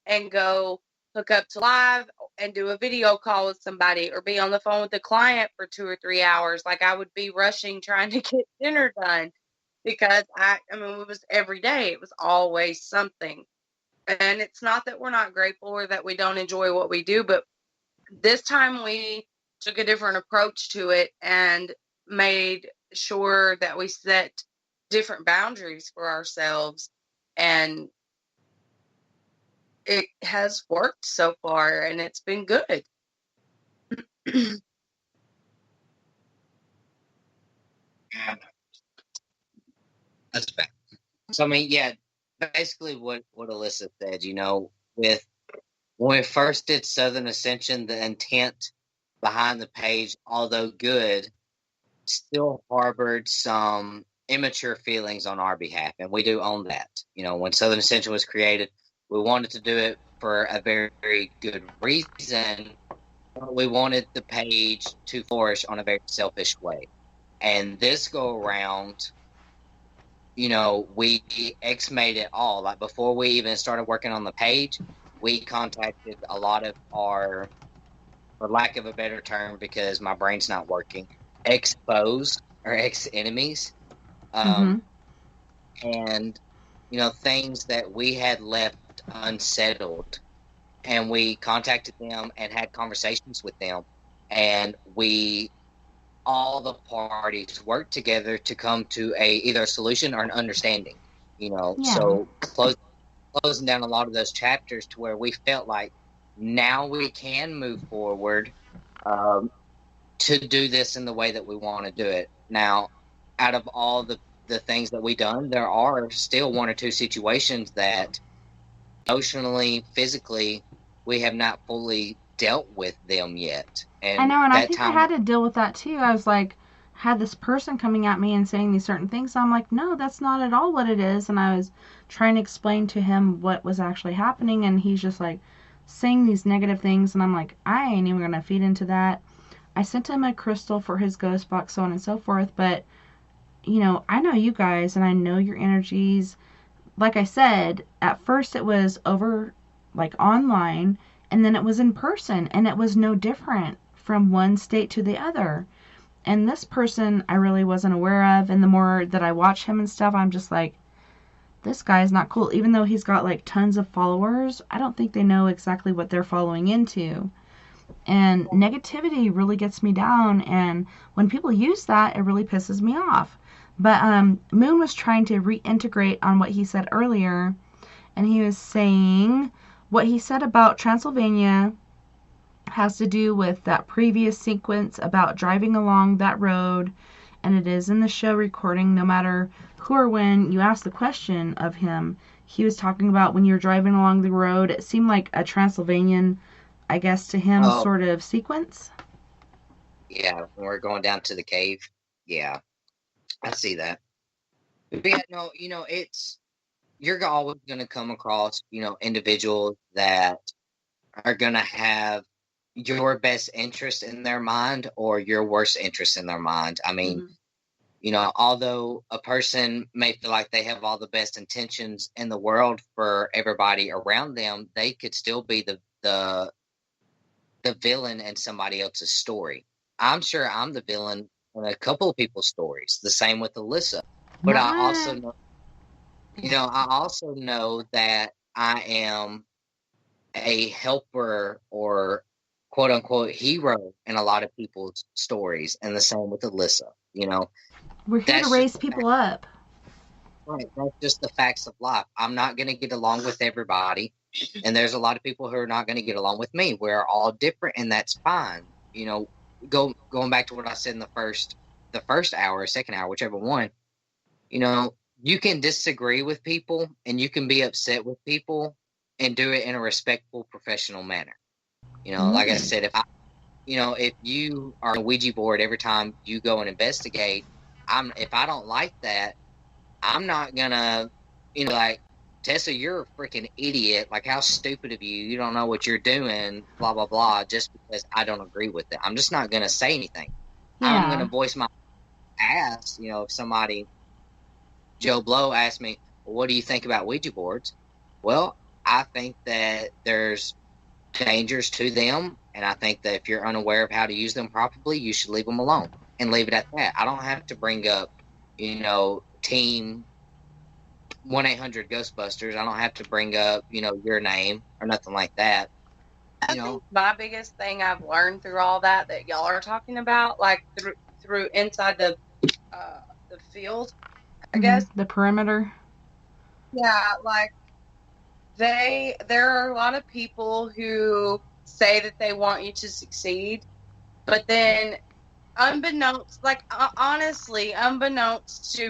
and go hook up to live and do a video call with somebody or be on the phone with a client for 2 or 3 hours. Like I would be rushing trying to get dinner done because I mean, it was every day. It was always something. And it's not that we're not grateful or that we don't enjoy what we do, but this time we took a different approach to it and made sure that we set different boundaries for ourselves. And it has worked so far, and it's been good. That's bad. So I mean, yeah, basically what Allisa said. With when we first did Southern Ascension, the intent behind the page, although good, still harbored some immature feelings on our behalf, and we do own that. When Southern Ascension was created, we wanted to do it for a very, very good reason. We wanted the page to flourish on a very selfish way. And this go around, we X-made it all. Like before we even started working on the page, we contacted a lot of our, for lack of a better term, because my brain's not working, ex-foes or ex-enemies. And, things that we had left unsettled. And we contacted them and had conversations with them. And all the parties worked together to come to either a solution or an understanding. So closing down a lot of those chapters to where we felt like now we can move forward to do this in the way that we want to do it. Now, out of all the things that we've done, there are still 1 or 2 situations that emotionally, physically, we have not fully dealt with them yet. And I know, and I think I had to deal with that too. I was like, had this person coming at me and saying these certain things. I'm like, no, that's not at all what it is. And I was trying to explain to him what was actually happening, and he's just like saying these negative things, and I'm like, I ain't even gonna feed into that. I sent him a crystal for his ghost box, so on and so forth, but I know you guys, and I know your energies. Like I said, at first it was over, like, online, and then it was in person, and it was no different from one state to the other. And this person I really wasn't aware of, and the more that I watch him and stuff, I'm just like, this guy's not cool. Even though he's got like tons of followers, I don't think they know exactly what they're following into. And negativity really gets me down, and when people use that, it really pisses me off. But Moon was trying to reintegrate on what he said earlier, and he was saying what he said about Transylvania has to do with that previous sequence about driving along that road, and it is in the show recording. No matter who or when you ask the question of him, he was talking about when you're driving along the road, it seemed like a Transylvanian, I guess to him, sort of sequence. Yeah, when we're going down to the cave. Yeah, I see that. But yeah, no, you're always going to come across, individuals that are going to have your best interest in their mind or your worst interest in their mind. I mean, although a person may feel like they have all the best intentions in the world for everybody around them, they could still be the villain in somebody else's story. I'm sure I'm the villain in a couple of people's stories. The same with Allisa. But I also know I also know that I am a helper or quote unquote hero in a lot of people's stories, and the same with Allisa. We're here to That's raise just people up. right. That's just the facts of life. I'm not going to get along with everybody, and there's a lot of people who are not going to get along with me. We're all different, and that's fine. Going back to what I said in the first hour, second hour, whichever one. You can disagree with people, and you can be upset with people, and do it in a respectful, professional manner. Like I said, if you are on a Ouija board every time you go and investigate, if I don't like that, I'm not gonna, like, Tessa, you're a freaking idiot. Like, how stupid of you. You don't know what you're doing, blah, blah, blah, just because I don't agree with it. I'm just not gonna say anything. I'm gonna voice my ass, if somebody, Joe Blow, asked me, well, what do you think about Ouija boards? Well, I think that there's dangers to them, and I think that if you're unaware of how to use them properly, you should leave them alone and leave it at that. I don't have to bring up, team 1-800 Ghostbusters. I don't have to bring up, your name or nothing like that. I think my biggest thing I've learned through all that y'all are talking about, like through inside the field, I guess. The perimeter. Yeah, like there are a lot of people who say that they want you to succeed, but then unbeknownst to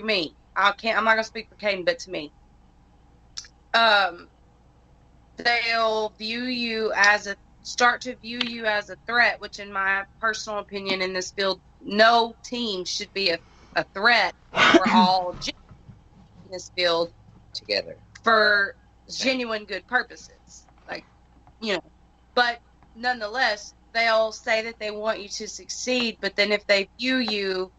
me, I'm not gonna speak for Caden, but to me, they'll start to view you as a threat, which in my personal opinion in this field, no team should be a threat. We're all in this field together for genuine good purposes, but nonetheless, they'll say that they want you to succeed, but then if they view you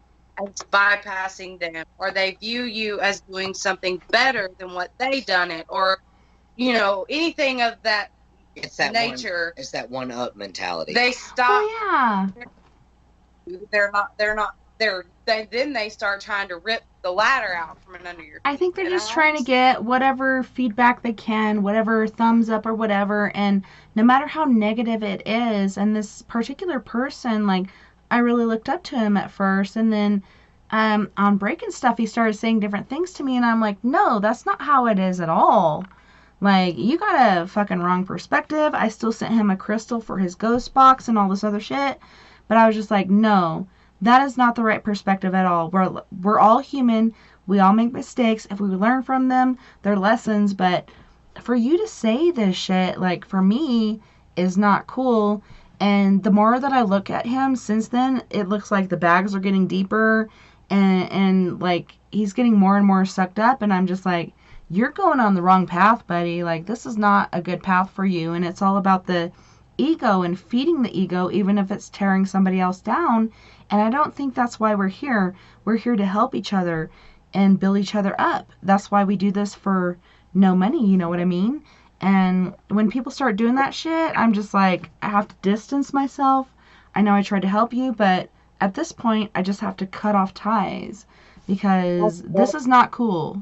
as bypassing them, or they view you as doing something better than what they done it, or anything of that nature, it's that one up mentality. they stop. Yeah. Then they start trying to rip the ladder out from under your feet. I think they're just trying to get whatever feedback they can, whatever thumbs up or whatever, and no matter how negative it is, and this particular person, like, I really looked up to him at first, and then on break and stuff, he started saying different things to me, and I'm like, no, that's not how it is at all. Like, you got a fucking wrong perspective. I still sent him a crystal for his ghost box and all this other shit, but I was just like, no, that is not the right perspective at all. We're all human. We all make mistakes. If we learn from them, they're lessons. But for you to say this shit, like, for me, is not cool. And the more that I look at him since then, it looks like the bags are getting deeper, and like, he's getting more and more sucked up. And I'm just like, you're going on the wrong path, buddy. Like, this is not a good path for you. And it's all about the ego and feeding the ego, even if it's tearing somebody else down. And I don't think that's why we're here. We're here to help each other and build each other up. That's why we do this for no money, you know what I mean? And when people start doing that shit, I'm just like, I have to distance myself. I know I tried to help you, but at this point, I just have to cut off ties, because this is not cool.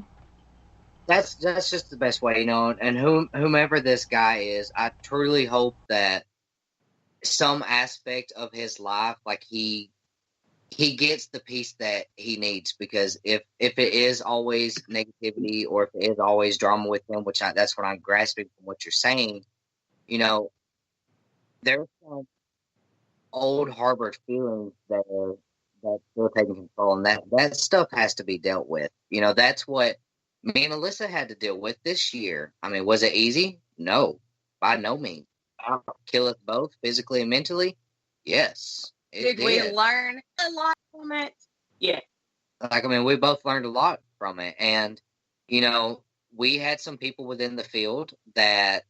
That's just the best way, and whomever this guy is, I truly hope that some aspect of his life, like, he gets the peace that he needs, because if it is always negativity, or if it is always drama with him, that's what I'm grasping from what you're saying, there's some old harbored feelings that still taking control, and that stuff has to be dealt with. That's what me and Allisa had to deal with this year. I mean, was it easy? No, by no means. Kill us both, physically and mentally? Yes. Did we learn a lot from it? Yeah. Like, I mean, we both learned a lot from it. And, we had some people within the field that,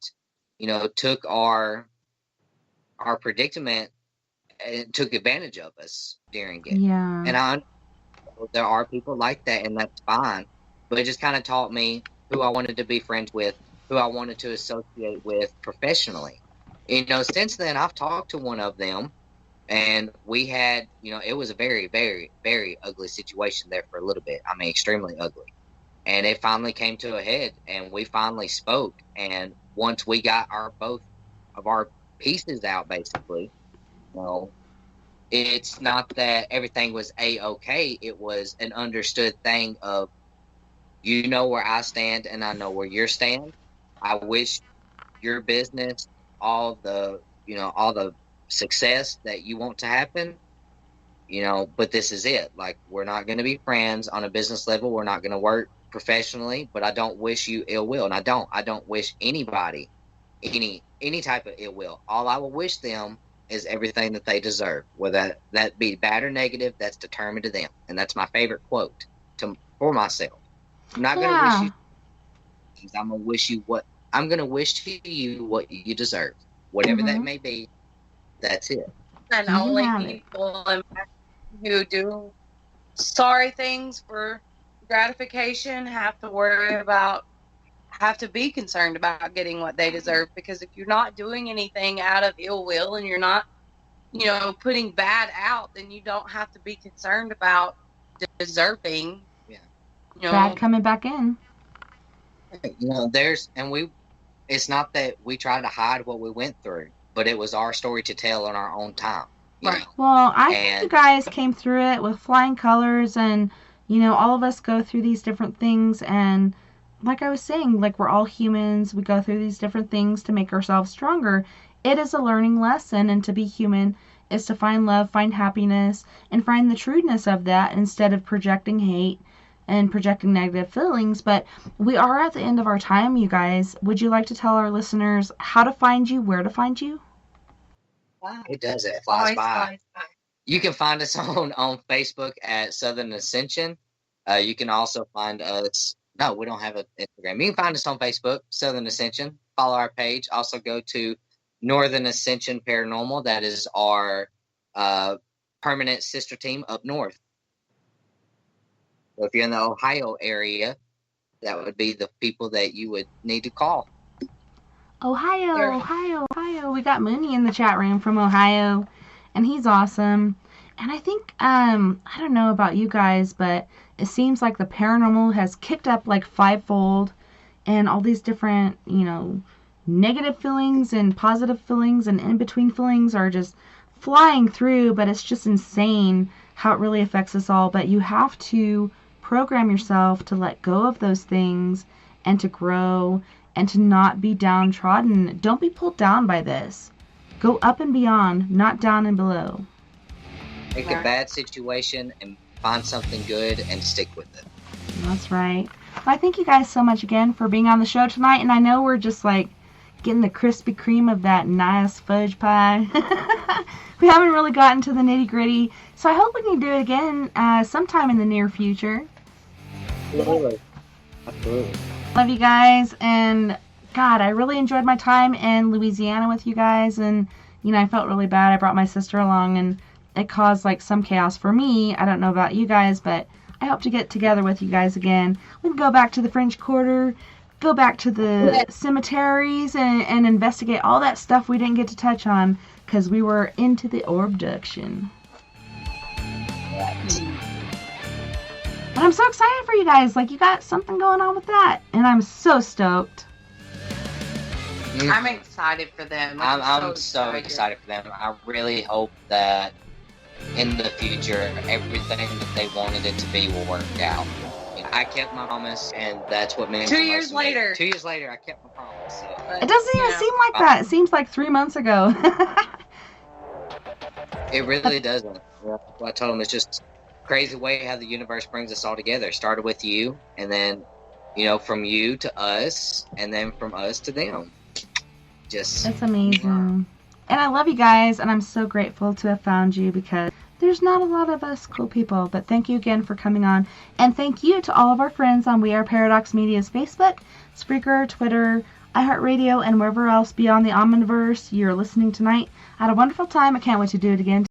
took our predicament and took advantage of us during it. Yeah. And there are people like that, and that's fine. But it just kind of taught me who I wanted to be friends with, who I wanted to associate with professionally. Since then, I've talked to one of them, and we had, it was a very, very, very ugly situation there for a little bit. I mean, extremely ugly. And it finally came to a head, and we finally spoke. And once we got both of our pieces out, basically, it's not that everything was A-okay. It was an understood thing of, you know where I stand and I know where you stand. I wish your business all the success that you want to happen, but this is it. Like, we're not going to be friends on a business level. We're not going to work professionally, but I don't wish you ill will. And I don't wish anybody any type of ill will. All I will wish them is everything that they deserve, whether that be bad or negative. That's determined to them. And that's my favorite quote for myself. I'm not going to wish you things. I'm going to wish to you what you deserve, whatever that may be. That's it. And only people who do sorry things for gratification have to be concerned about getting what they deserve. Because if you're not doing anything out of ill will and you're not, putting bad out, then you don't have to be concerned about deserving. Bad coming back in. It's not that we try to hide what we went through, but it was our story to tell on our own time. Right. Well, I think you guys came through it with flying colors, and, all of us go through these different things, and like I was saying, like, we're all humans. We go through these different things to make ourselves stronger. It is a learning lesson, and to be human is to find love, find happiness, and find the trueness of that instead of projecting hate and projecting negative feelings. But we are at the end of our time, you guys. Would you like to tell our listeners how to find you, where to find you? It does. It flies by. You can find us on Facebook at Southern Ascension. You can also find us. No, we don't have an Instagram. You can find us on Facebook, Southern Ascension. Follow our page. Also go to Northern Ascension Paranormal. That is our permanent sister team up north. So if you're in the Ohio area, that would be the people that you would need to call. Ohio. We got Mooney in the chat room from Ohio, and he's awesome. And I think, I don't know about you guys, but it seems like the paranormal has kicked up like fivefold, and all these different, negative feelings and positive feelings and in-between feelings are just flying through, but it's just insane how it really affects us all. But you have to program yourself to let go of those things and to grow and to not be downtrodden. Don't be pulled down by this. Go up and beyond, not down and below. Take a bad situation and find something good and stick with it. That's right. Well, I thank you guys so much again for being on the show tonight. And I know we're just like getting the Krispy Kreme of that nice fudge pie. We haven't really gotten to the nitty gritty. So I hope we can do it again sometime in the near future. Absolutely. Love you guys. And God, I really enjoyed my time in Louisiana with you guys. And, I felt really bad. I brought my sister along and it caused like some chaos for me. I don't know about you guys, but I hope to get together with you guys again. We can go back to the French Quarter, go back to the cemeteries and investigate all that stuff we didn't get to touch on because we were into the Orbduction. But I'm so excited for you guys. Like, you got something going on with that. And I'm so stoked. I'm excited for them. I'm so excited for them. I really hope that in the future, everything that they wanted it to be will work out. I kept my promise, and that's what meant 2 years later. 2 years later, I kept my promise. So. It doesn't even seem like that. It seems like 3 months ago. It really doesn't. I told them it's just crazy way how the universe brings us all together. It started with you, and then, from you to us, and then from us to them. It's amazing. And I love you guys, and I'm so grateful to have found you because there's not a lot of us cool people. But thank you again for coming on. And thank you to all of our friends on We Are Paradox Media's Facebook, Spreaker, Twitter, iHeartRadio, and wherever else beyond the Omniverse you're listening tonight. I had a wonderful time. I can't wait to do it again.